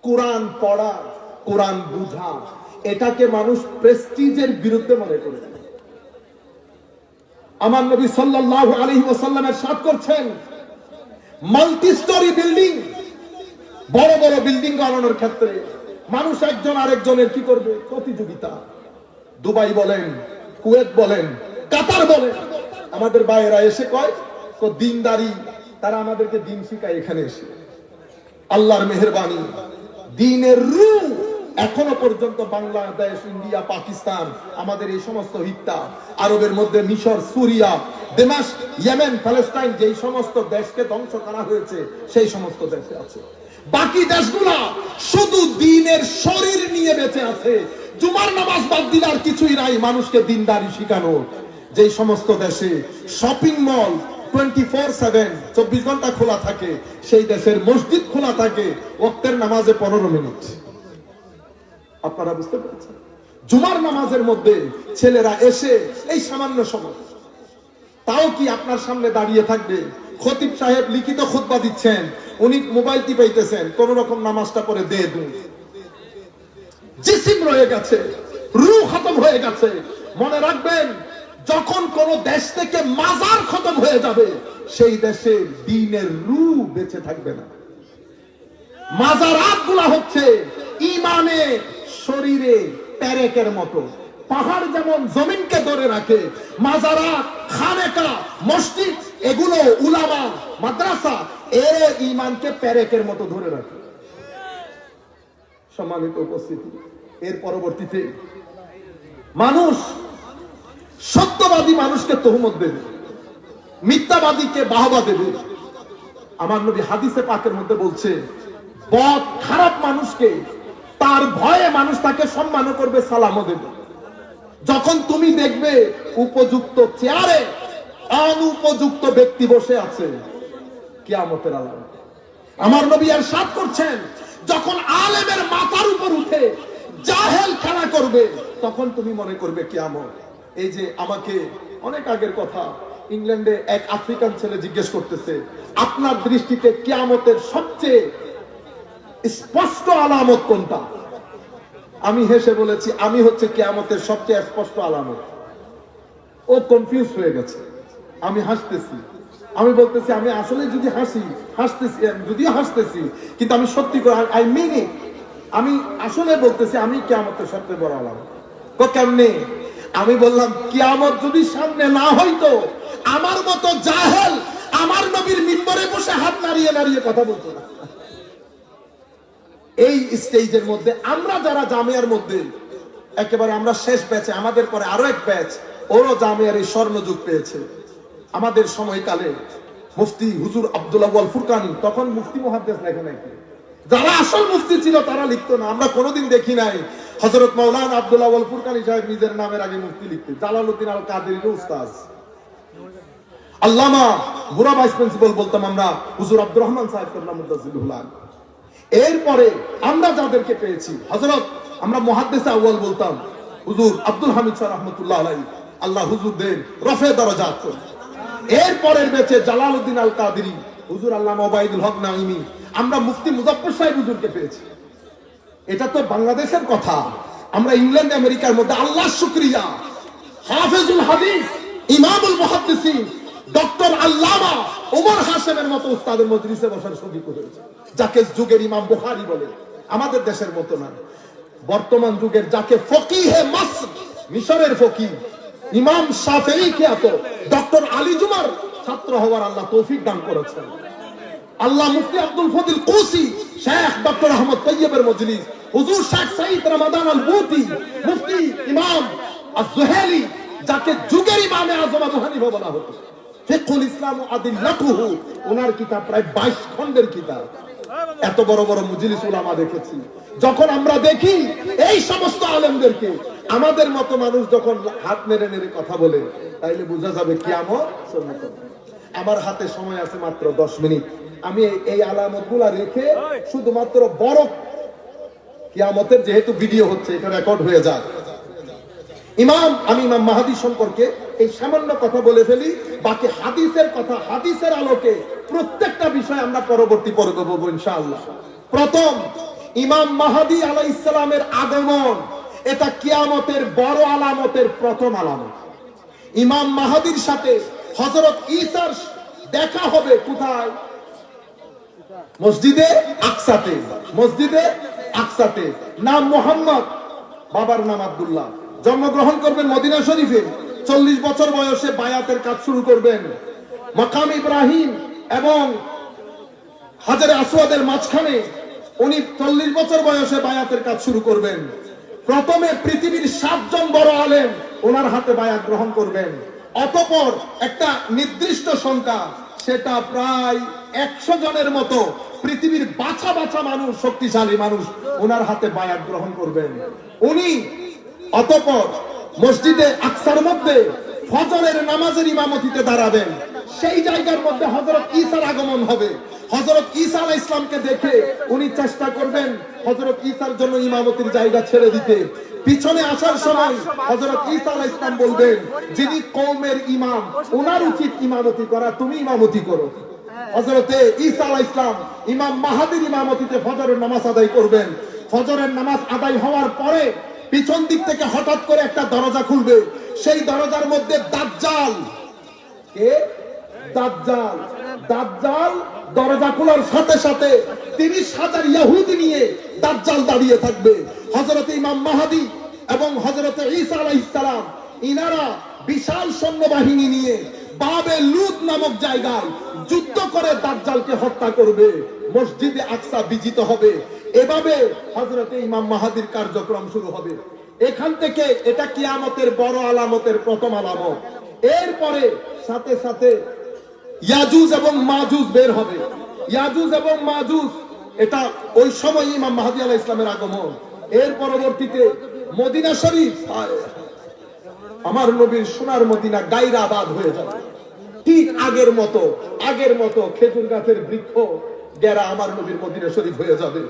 কোরআন পড়া, কোরআন বুঝা, এটাকে মানুষ প্রেস্টিজের বিরুদ্ধে মনে করে। আমার নবী সাল্লাল্লাহু আলাইহি ওয়াসাল্লাম ইরশাদ করছেন, মাল্টি স্টোরি বিল্ডিং, বড় বড় বিল্ডিং বানানোর ক্ষেত্রে মানুষ একজন আরেকজনের কি করবে? প্রতিযোগিতা। দুবাই বলেন, কুয়েত বলেন, কাতার বলেন, আমাদের বাইরা এসে কয় তো দিনদারি, তারা আমাদেরকে দিন শিখায় এখানে এসে। আল্লাহর মেহেরবানি, দ্বীনের রূহ এখনো পর্যন্ত বাংলাদেশ, ইন্ডিয়া, পাকিস্তান, আমাদের এই সমস্ত হিত্তা, আরবের মধ্যে মিশর, সুরিয়া, দামেস্ক, ইয়েমেন, প্যালেস্টাইন, যেই সমস্ত দেশকে ধ্বংস করা হয়েছে সেই সমস্ত দেশে আছে। বাকি দেশগুলা শুধু দ্বীনের শরীর নিয়ে বেঁচে আছে। জুমার নামাজ বাদ দিলে আর কিছুই নাই মানুষকে দিনদারি শিখানো। যেই সমস্ত দেশে শপিং মল 24/7 24 ঘন্টা খোলা থাকে, সেই দেশের মসজিদ খোলা থাকে ওয়াক্তের নামাজে 15 মিনিট। আপনারা বুঝতে পেরেছেন? জুমার নামাজের মধ্যে ছেলেরা এসে এই সামান্য সময়, তাও কি আপনার সামনে দাঁড়িয়ে থাকবে? খতিব সাহেব লিখিত খুতবা দিচ্ছেন, উনি মোবাইল টিপাইতেছেন, কোন রকম নামাজটা পরে দে দু, জিসিম রয়ে গেছে, রূহ খতম হয়ে গেছে। মনে রাখবেন, যখন কোন দেশ থেকে মাজার খতম হয়ে যাবে, সেই দেশে দ্বীনের রূহ বেঁচে থাকবে না। মাজারাত গুলা হচ্ছে ইমানে, শরীরে পেরেকের মতো। পাহাড় যেমন জমিনকে ধরে রাখে, মাজারাত, খানেকা, মসজিদ, এগুলো উলামা, মাদ্রাসা, এর ইমানকে পেরেকের মতো ধরে রাখে। সম্মানিত উপস্থিতি, এর পরবর্তীতে মানুষ সত্যবাদী মানুষকে তহমত দেবে, মিথ্যাবাদীকে বাহবা দেবে। আমার নবী হাদিসে পাকের মধ্যে বলছে, বদ খারাপ মানুষকে তার ভয়ে মানুষ তাকে সম্মান করবে, সালামও দেবে। যখন তুমি দেখবে উপযুক্ত চেয়ারে অনুপযুক্ত ব্যক্তি বসে আছে, কিয়ামতের আলামত। আমার নবী ইরশাদ করছেন, যখন আলেমের মাথার উপর উঠে জাহেল খেলা করবে তখন তুমি মনে করবে কিয়ামত। এই যে আমাকে অনেক আগের কথা, ইংল্যান্ডে এক আফ্রিকান ছেলে জিজ্ঞেস করতেছে, আপনার দৃষ্টিতে কিয়ামতের সবচেয়ে স্পষ্ট আলামত কোনটা? আমি হেসে বলেছি, আমি হচ্ছে কিয়ামতের সবচেয়ে স্পষ্ট আলামত। ও কনফিউজ হয়ে গেছে। আমি হাসতেছি, আমি বলতেছি আমি আসলে যদি হাসতেছি, যদিও হাসতেছি, কিন্তু আমি সত্যি করে আই মিন ইট, আমি আসলে বলতেছি আমি কিয়ামতের সবচেয়ে বড় আলামত। কেমনে? আমি বললাম, কিয়ামত যদি সামনে না হইতো আমার মতো জাহেল আমার নবীর মিম্বরে বসে হাত নাড়িয়ে নাড়িয়ে কথা বলতো না। এই স্টেজের মধ্যে আমরা যারা জামিয়ার মধ্যে একেবারে আমরা শেষ ব্যাচে, আমাদের পরে আরো এক ব্যাচ, ওরও জামিয়ার এই স্বর্ণযুগ পেয়েছে। আমাদের সময়কালে মুফতি হুজুর আব্দুল আউয়াল ফুরকানি, তখন মুফতি মুহাদ্দিস লেখে নাকি, যারা আসল মুফতি ছিল তারা লিখতো না। আমরা কোনোদিন দেখি নাই হযরত মাওলানা আব্দুল আউয়াল ফুরকানি সাহেব নিজের নামের আগে মুফতি লিখতেন। জালালউদ্দিন আল কাদেরীর উস্তাদ আল্লামা বুড়া ভাইস প্রিন্সিপাল বলতাম আমরা হুজুর আব্দুর রহমান সাহেব মুদাজ্জিলুল্লাহ। এরপরে আমরা যাদেরকে পেয়েছি হযরত, আমরা মুহাদ্দিস আউয়াল বলতাম হুজুর আব্দুল হামিদ সাহেব রাহমাতুল্লাহ আলাইহি, আল্লাহ হুজুরদের রফে দরজাত করুন। এরপরের বেঁচে জালালউদ্দিন আল কাদেরী, হুজুর আল্লামা ওবাইদুল হক নাঈমি, আমরা মুফতি মুজাফফর সাহেব হুজুরকে পেয়েছি। এটা তো বাংলাদেশের কথা। আমরা ইংল্যান্ড আমেরিকার মধ্যে আল্লাহর শুকরিয়া হাফেজুল হাদিস ইমামুল মুহাদ্দিসিন ডক্টর আল্লামা ওমর হাশেমের মতো উস্তাদের মজলিসে বসার সুযোগ হয়েছে, যাকে যুগের ইমাম বুখারী বলে। আমাদের দেশের মতো না, বর্তমান যুগের যাকে ফকিহে মাসর, মিশরের ফকি ইমাম শাফিঈ খ্যাত ডক্টর আলী জুমার ছাত্র হওয়ার আল্লাহ তৌফিক দান করেছেন। আল্লাহ মুফতি আব্দুল ফজিল কুসি, শেখ ডক্টর আহমদ তৈয়বের মজলিস, হুজুর শেখ সাঈদ রমাদান আল বুতি, মুফতি ইমাম আজ-জুহাইলি, যাকে যুগের ইমামে আযম আবু হানিফা বলা হতো, ফিকহুল ইসলাম ওয়া আদিল্লাতুহু, ওনার কিতাব প্রায় 22 খণ্ডের কিতাব। এত বড় বড় মুজলিস উলামা দেখেছি। যখন আমরা দেখি এই সমস্ত আলেমদেরকে, আমাদের মতো মানুষ যখন হাত নেড়ে নেড়ে কথা বলে, তাইলে বোঝা যাবে কিয়ামত সন্নিহিত। আমার হাতে সময় আছে মাত্র 10 মিনিট। আমি এই আলামতগুলো রেখে শুধুমাত্র বড় কিয়ামতের, যেহেতু ভিডিও হচ্ছে এটা রেকর্ড হয়ে যায়, আমি ইমাম মাহদী সম্পর্কে এই সামান্য কথা বলে ফেলি। বাকি হাদিসের কথা, হাদিসের আলোকে প্রত্যেকটা বিষয় আমরা পরবর্তী পর্বে বলবো ইনশাআল্লাহ। প্রথম, ইমাম মাহদী আলাইহিস সালামের আগমন, এটা কিয়ামতের বড় আলামতের প্রথম আলামত। ইমাম মাহদীর সাথে হযরত ঈসার দেখা হবে কোথায়? মসজিদে আকসাতে। মসজিদে আকসাতে। নাম মুহাম্মদ, বাবার নাম আব্দুল্লাহ। জন্মগ্রহণ করবেন মদিনা শরীফে। 40 বছর বয়সে বায়াতের কাজ শুরু করবেন। মাকাম ইব্রাহিম এবং হাজারে আসওয়াদের মাঝখানে উনি 40 বছর বয়সে বায়াতের কাজ শুরু করবেন। প্রথমে পৃথিবীর 7 জন বড় আলেম ওনার হাতে বায়াত গ্রহণ করবেন। অতঃপর একটা নির্দিষ্ট সংখ্যা, সেটা প্রায় 100 জনের মতো পৃথিবীর বাছা বাছা মানুষ, শক্তিশালী মানুষ ওনার হাতে বায়াত গ্রহণ করবেন। উনি অতঃপর মসজিদে আকসার মধ্যে ফজরের নামাজের ইমামতিতে দাঁড়াবেন। সেই জায়গার মধ্যে হযরত ঈসার আগমন হবে। হযরত ঈসা আলাইহিস সালামকে দেখে উনি চেষ্টা করবেন হযরত ঈসার জন্য ইমামতির জায়গা ছেড়ে দিতে। পিছনে আসার সময় হযরত ঈসা আলাইহিস সালাম বলবেন, যিনি কওমের ইমাম, ওনার উচিত ইমামতি করা, তুমি ইমামতি করো। হযরতে ঈসা আলাইহিস সালাম ইমাম মাহদীর ইমামতিতে ফজরের নামাজ আদায় করবেন। ফজরের নামাজ আদায় হওয়ার পরে পিছন দিক থেকে হঠাৎ করে একটা দরজা খুলবে। সেই দরজার মধ্যে দাজ্জাল, কে? দাজ্জাল। দাজ্জাল দরজা খোলার সাথে সাথে 30,000 ইহুদি নিয়ে দাজ্জাল দাঁড়িয়ে থাকবে। হযরত ইমাম মাহদী এবং হযরত ঈসা আলাইহিস সালাম ইনারা বিশাল সৈন্যবাহিনী নিয়ে বাবে লুত নামক জায়গায় যুদ্ধ করে দাজ্জালকে হত্যা করবে। মসজিদে আকসা বিজিত হবে। এভাবে হযরতে ইমাম মাহদীর কার্যক্রম শুরু হবে। এখান থেকে এটা কিয়ামতের বড় আলামতের প্রথম আলামত। এরপরে সাথে সাথে ইয়াজুজ এবং মাজুজ বের হবে। ইয়াজুজ এবং মাজুজ, এটা ওই সময় ইমাম মাহদী আলাইহিস সালামের আগমন। এর পরবর্তীতে মদিনা শরীফ, আমার নবীর সোনার মদিনা গায়রাবাদ হয়ে যাবে। ঠিক আগের মতো খেজুর গাছের বৃক্ষ গেরা আমার নবীর মদিনা শরীফ হয়ে যাবে,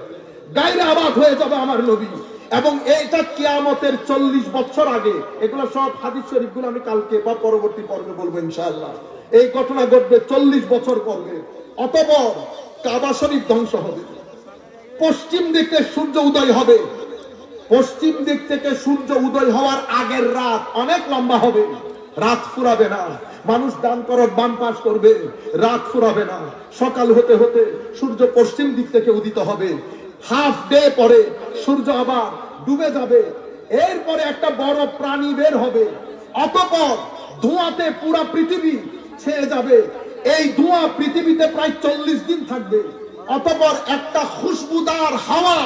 গায়রে আবাদ হয়ে যাবে আমার নবী। এবং এইটা কিয়ামতের 40 বছর আগে। এগুলো সব হাদিস শরীফগুলো আমি কালকে বা পরবর্তী পর্বে বলবো ইনশাআল্লাহ। এই ঘটনা ঘটবে 40 বছর পর্বে। অতঃপর কাবা শরীফ ধ্বংস হবে, পশ্চিম দিক থেকে সূর্য উদয় হবে। পশ্চিম দিক থেকে সূর্য উদয় হওয়ার আগের রাত অনেক লম্বা হবে, রাত ফুরাবে না। মানুষ দান করার বাম পাশ করবে, রাত ফুরাবে না। সকাল হতে হতে সূর্য পশ্চিম দিক থেকে উদিত হবে, হাফ ডে পরে সূর্য আবার ডুবে যাবে। এরপরে একটা বড় প্রাণী বের হবে, অতঃপর ধোঁয়াতে পুরা পৃথিবী ছেয়ে যাবে। এই ধোঁয়া পৃথিবীতে প্রায় 40 দিন থাকবে। অতঃপর একটা খুশবুদার হাওয়া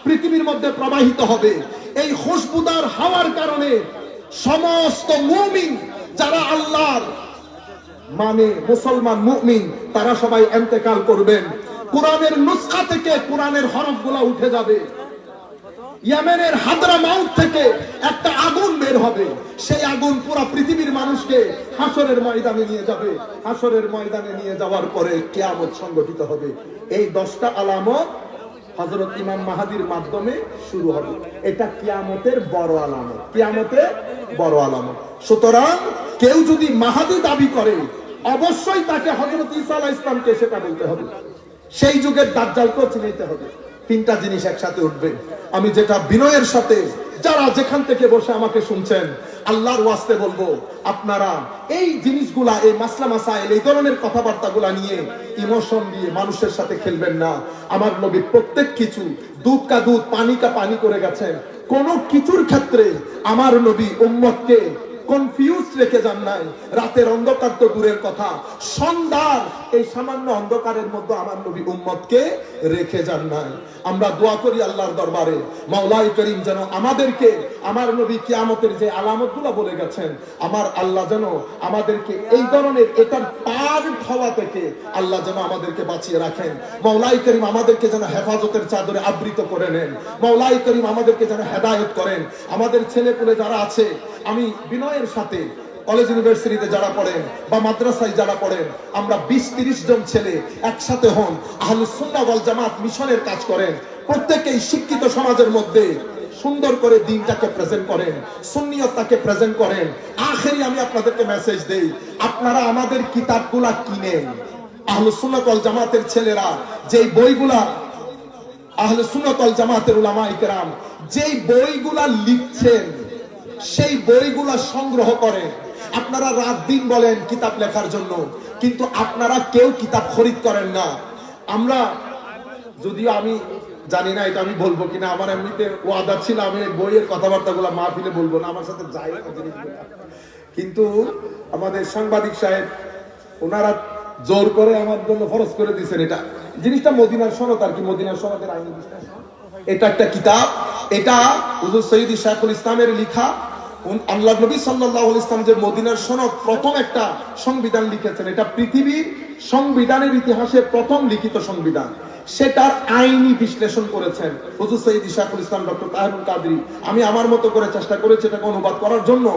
পৃথিবীর মধ্যে প্রবাহিত হবে। এই খুশবুদার হাওয়ার কারণে সমস্ত মুমিন যারা আল্লাহর মানে মুসলমান মুমিন তারা সবাই ইন্তেকাল করবেন। কোরআনের নুসখা থেকে কোরআনের হরফগুলো উঠে যাবে। ইয়েমেনের হাদরামাউত থেকে একটা আগুন বের হবে, সেই আগুন পুরো পৃথিবীর মানুষকে হাসরের ময়দানে নিয়ে যাবে। হাসরের ময়দানে নিয়ে যাওয়ার পরে কিয়ামত সংগঠিত হবে। এই 10টা আলামত হযরত ইমাম মাহদীর মাধ্যমে শুরু হবে। এটা কিয়ামতের বড় আলামত, কিয়ামতের বড় আলামত। সুতরাং কেউ যদি মাহদী দাবি করে অবশ্যই তাকে হযরত ঈসা আলাইহিস সালামকে সেটা বলতে হবে। সেই যুগের দাজ্জালকেও চিনতে হবে। 3টা জিনিস একসাথে উঠবে। আমি যেটা বিনয়ের সাথে যারা যেখান থেকে বসে আমাকে শুনছেন আল্লাহর ওয়াস্তে বলবো, আপনারা এই জিনিসগুলা, এই মাসলা মাসাইল, এই ধরনের কথাবার্তাগুলা নিয়ে ইমোশন দিয়ে মানুষের সাথে খেলবেন না। আমার নবী প্রত্যেক কিছু দুধ কা দুধ পানি কা পানি করে গেছেন। কোন কিছুর ক্ষেত্রে আমার নবী উম্মতকে কনফিউজ রেখে যান নাই। রাতের অন্ধকার তো দূরের কথা, সন্ধ্যার এই সামান্য অন্ধকারের মধ্যে আমার নবী উম্মতকে রেখে যান নাই। আমরা দোয়া করি আল্লাহর দরবারে মাওলাই করিম যেন আমাদেরকে আমার নবী কিয়ামতের যে আলামতগুলো বলে গেছেন, আমার আল্লাহ যেন আমাদেরকে এই ধরনের এটার পার্ট হওয়া থেকে আল্লাহ যেন আমাদেরকে বাঁচিয়ে রাখেন। মাওলাই করিম আমাদেরকে যেন হেফাজতের চাদরে আবৃত করে নেন। মাওলাই করিম আমাদেরকে যেন হেদায়েত করেন। আমাদের ছেলেপুলে যারা আছে, আমি বিনয়ের সাথে কলেজ ইউনিভার্সিটিতে যারা পড়েন বা মাদ্রাসায় যারা পড়েন, আমরা 20-30 জন ছেলে একসাথে হন, আহলুস সুন্নাহ ওয়াল জামাত মিশনের কাজ করেন। প্রত্যেকেই শিক্ষিত সমাজের মধ্যে সুন্দর করে দিনটাকে প্রেজেন্ট করেন, সুন্নিয়তটাকে প্রেজেন্ট করেন। আখেরি আমি আপনাদেরকে মেসেজ দেই, আপনারা আমাদের কিতাবগুলা কিনেন। আহলুস সুন্নাহ ওয়াল জামাতের ছেলেরা যেই বইগুলা, আহলুস সুন্নাহ ওয়াল জামাতের উলামায়ে কেরাম যেই বইগুলা লিখছেন, সেই বইগুলা সংগ্রহ করেন। আপনারা রাত দিন বলেন কিতাব লেখার জন্য, কিন্তু আপনারা কেউ কিতাব খরিদ করেন না। আমরা যদিও আমি জানি না এটা আমি বলবো কিনা, আমার এমনিতে ওয়াদা ছিল আমি বইয়ের কথাবার্তাগুলো মাহফিলে বলবো না, আমার সাথে যাই না জিনিসগুলো। কিন্তু আমাদের সাংবাদিক সাহেব ওনারা জোর করে আমার জন্য ফরজ করে দিয়েছেন এটা জিনিসটা মদিনার সনদ আর কি, মদিনার সনদের আইনি বিশ্লেষণ। এটা একটা কিতাব, এটা হুজুর সৈয়দ শাইখুল ইসলামের লেখা। আল্লাহ নবী সাল্লাল্লাহু আলাইহি ওয়াসাল্লাম যে মদিনার সনদ প্রথম একটা সংবিধান লিখেছেন, এটা পৃথিবীর সংবিধানের ইতিহাসে প্রথম লিখিত সংবিধান। সেটার আইনি বিশ্লেষণ করেছেন হুজুর সৈয়দ শাইখুল ইসলাম ডক্টর তাহেরুল কাদরি। আমি আমার মতো করে চেষ্টা করেছি এটাকে অনুবাদ করার জন্য,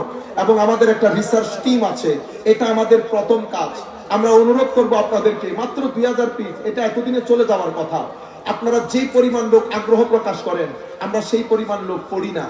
এবং আমাদের একটা রিসার্চ টিম আছে। এটা আমাদের প্রথম কাজ। আমরা অনুরোধ করব আপনাদেরকে, মাত্র 2000 পিস, এটা এতদিনে চলে যাওয়ার কথা। আপনারা যে পরিমাণ লোক আগ্রহ প্রকাশ করেন, আমরা সেই পরিমাণ লোক পড়ি না।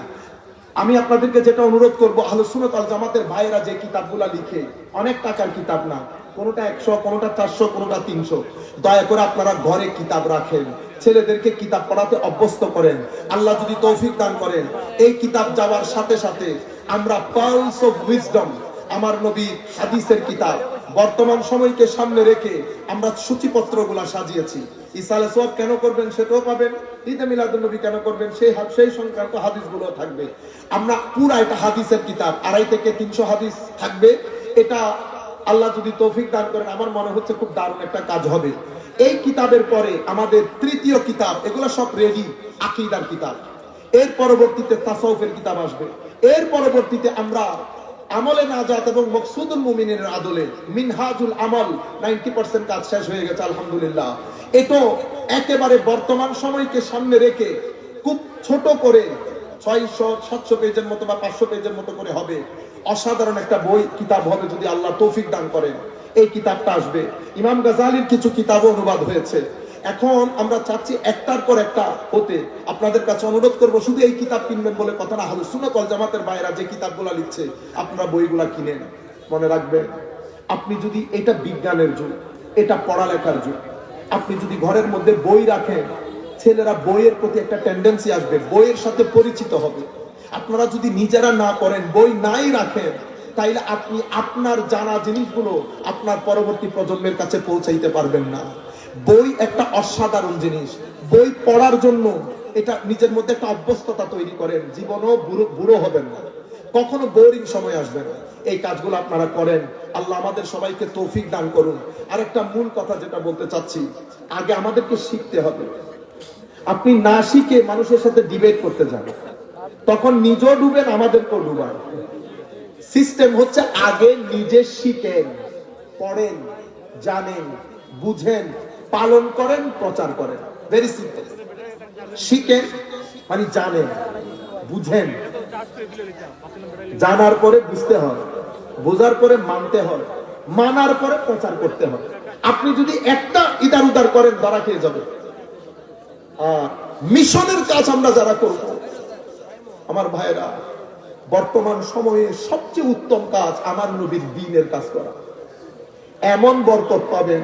আমি আপনাদেরকে যেটা অনুরোধ করবো, আহলে সুন্নাত ওয়াল জামাতের ভাইয়েরা যে কিতাবগুলা লিখে, অনেক টাকার কিতাব না, কোনোটা 100, কোনোটা 400, কোনোটা 300, দয়া করে আপনারা ঘরে কিতাব রাখেন, ছেলেদেরকে কিতাব পড়াতে অভ্যস্ত করেন। আল্লাহ যদি তৌফিক দান করেন, এই কিতাব যাওয়ার সাথে সাথে আমরা পালস অফ উইজডম, আমার নবী হাদিসের কিতাব, বর্তমান সময়কে সামনে রেখে আমরা সূচিপত্রগুলা সাজিয়েছি। ঈসা আলাইহিস সালাম কেন করবেন সেটাও পাবেন, ঈদে মিলাদুন নবী কেন করবেন সেই সংক্রান্ত হাদিসগুলো থাকবে। আমরা পুরা এটা হাদিসের কিতাব, 250 থেকে 300 হাদিস থাকবে। এটা আল্লাহ যদি তৌফিক দান করেন, আমার মনে হচ্ছে খুব দারুণ একটা কাজ হবে। এই কিতাবের পরে আমাদের তৃতীয় কিতাব, এগুলো সব রেডি, আকীদার কিতাব। এর পরবর্তীতে তাসাউফের কিতাব আসবে। এর পরবর্তীতে আমরা আমলে নাজাত এবং মকসুদুল মুমিনের আদলে মিনহাজুল আমল 90% কাজ শেষ হয়ে গেছে আলহামদুলিল্লাহ। এটা একেবারে বর্তমান সময়কে সামনে রেখে খুব ছোট করে 600-700 পেজের মতো বা 500 পেজের মতো করে হবে। অসাধারণ একটা বই কিতাব হবে যদি আল্লাহ তৌফিক দান করেন। এই কিতাবটা আসবে। ইমাম গাজালির কিছু কিতাবও অনুবাদ হয়েছে। এখন আমরা চাচ্ছি একটার পর একটা হতে। আপনাদের কাছে অনুরোধ করব, শুধু এই কিতাব কিনবেন বলে কথা না, আহলুস সুন্নাত ওয়াল জামাতের বাইরা যে কিতাবগুলো লিখছে আপনারা বইগুলা কিনেন। মনে রাখবেন, আপনি যদি, এটা বিজ্ঞানের যুগ, এটা পড়ালেখার যুগ, আপনি যদি ঘরের মধ্যে বই রাখেন, ছেলেরা বইয়ের প্রতি একটা টেন্ডেন্সি আসবে, বইয়ের সাথে পরিচিত হবে। আপনারা যদি নিজেরা না করেন, বই নাই রাখেন, তাইলে আপনি আপনার জানা জিনিসগুলো আপনার পরবর্তী প্রজন্মের কাছে পৌঁছাইতে পারবেন না। বই একটা অসাধারণ জিনিস। বই পড়ার জন্য এটা নিজের মধ্যে একটা অভ্যস্ততা তৈরি করেন, জীবনও বুড়ো হবেন না, কখনো বোরিং সময় আসবে না। এই কাজগুলো আপনারা করেন। আল্লাহ আমাদের সবাইকে তৌফিক দান করুন। আর একটা মূল কথা যেটা বলতে চাচ্ছি, আগে আমাদেরকে শিখতে হবে। আপনি না শিখে মানুষের সাথে ডিবেট করতে যান, তখন নিজেও ডুবেন, আমাদেরকেও ডুবান। সিস্টেম হচ্ছে আগে নিজে শিখেন, পড়েন, জানেন, বুঝেন, পালন করেন, প্রচার করেন। Very simple. শিখেন মানে জানেন, বুঝেন, জানার পরে বুঝতে হয়, বোঝার পরে মানতে হয়, মানার পরে প্রচার করতে হয়। আপনি যদি একটা ইদার উদার করেন, ধরা খেয়ে যাবে। মিশনের কাজ আমরা যারা করব, আমার ভাইরা, বর্তমান সময়ে সবচেয়ে উত্তম কাজ আমার নবীর দ্বীনের কাজ করা। এমন বরকত পাবেন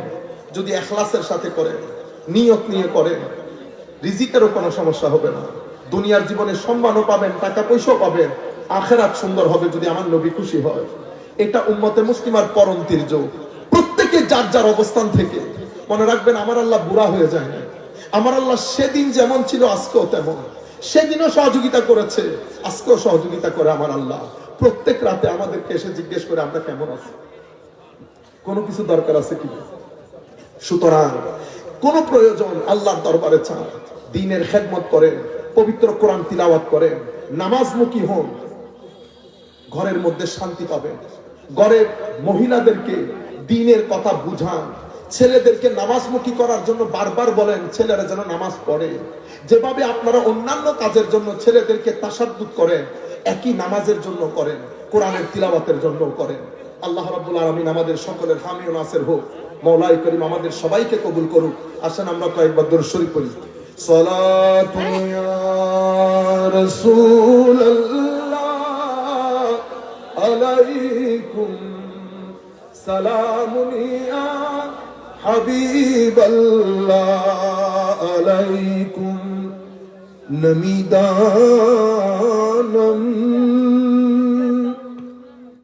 যদি ইখলাসের সাথে করেন, নিয়ত নিয়ে করেন। রিজিকেরও কোনো সমস্যা হবে না, দুনিয়ার জীবনে সম্মানও পাবেন, টাকা পয়সাও পাবেন, আখিরাত সুন্দর হবে যদি আমার নবী খুশি হয়। এটা উম্মতে মুসলিমার পরন্তীর্য। প্রত্যেকে যার যার অবস্থান থেকে মনে রাখবেন, আমার আল্লাহ বুড়া হয়ে যায় না। আমার আল্লাহ সেদিন যেমন ছিল আজকেও তেমন। সেদিনও সহযোগিতা করেছে, আজকেও সহযোগিতা করে আমার আল্লাহ। প্রত্যেক রাতে আমাদেরকে এসে জিজ্ঞেস করে আমরা কেমন আছি, কোনো কিছু দরকার আছে কি। সুতরাং কোন প্রয়োজন আল্লাহর দরবারে চান, দ্বীনের খেদমত করেন, পবিত্র কোরআন তিলাওয়াত করেন, নামাজমুখী হন, ঘরের মধ্যে শান্তি পাবেন। ঘরের মহিলাদেরকে দ্বীনের কথা বুঝান, ছেলেদেরকে নামাজমুখী করার জন্য বারবার বলেন ছেলেরা যেন নামাজ পড়ে। যেভাবে আপনারা অন্যান্য কাজের জন্য ছেলেদেরকে তাসাদ্দুদ করেন, একই নামাজের জন্য করেন, কোরআনের তিলাওয়াতের জন্য করেন। আল্লাহ রাব্বুল আলামিন আমাদের সকলের হামি ও নাসির হোক। মওলাই করিম আমাদের সবাইকে কবুল করুক। আসেন আমরা কয়েকবার দরুদ শরীফ পড়ি। সালাতু ইয়া রাসূলুল্লাহ আলাইকুম, সালামুন ইয়া হাবিবাল্লাহ আলাইকুম, নমিদানম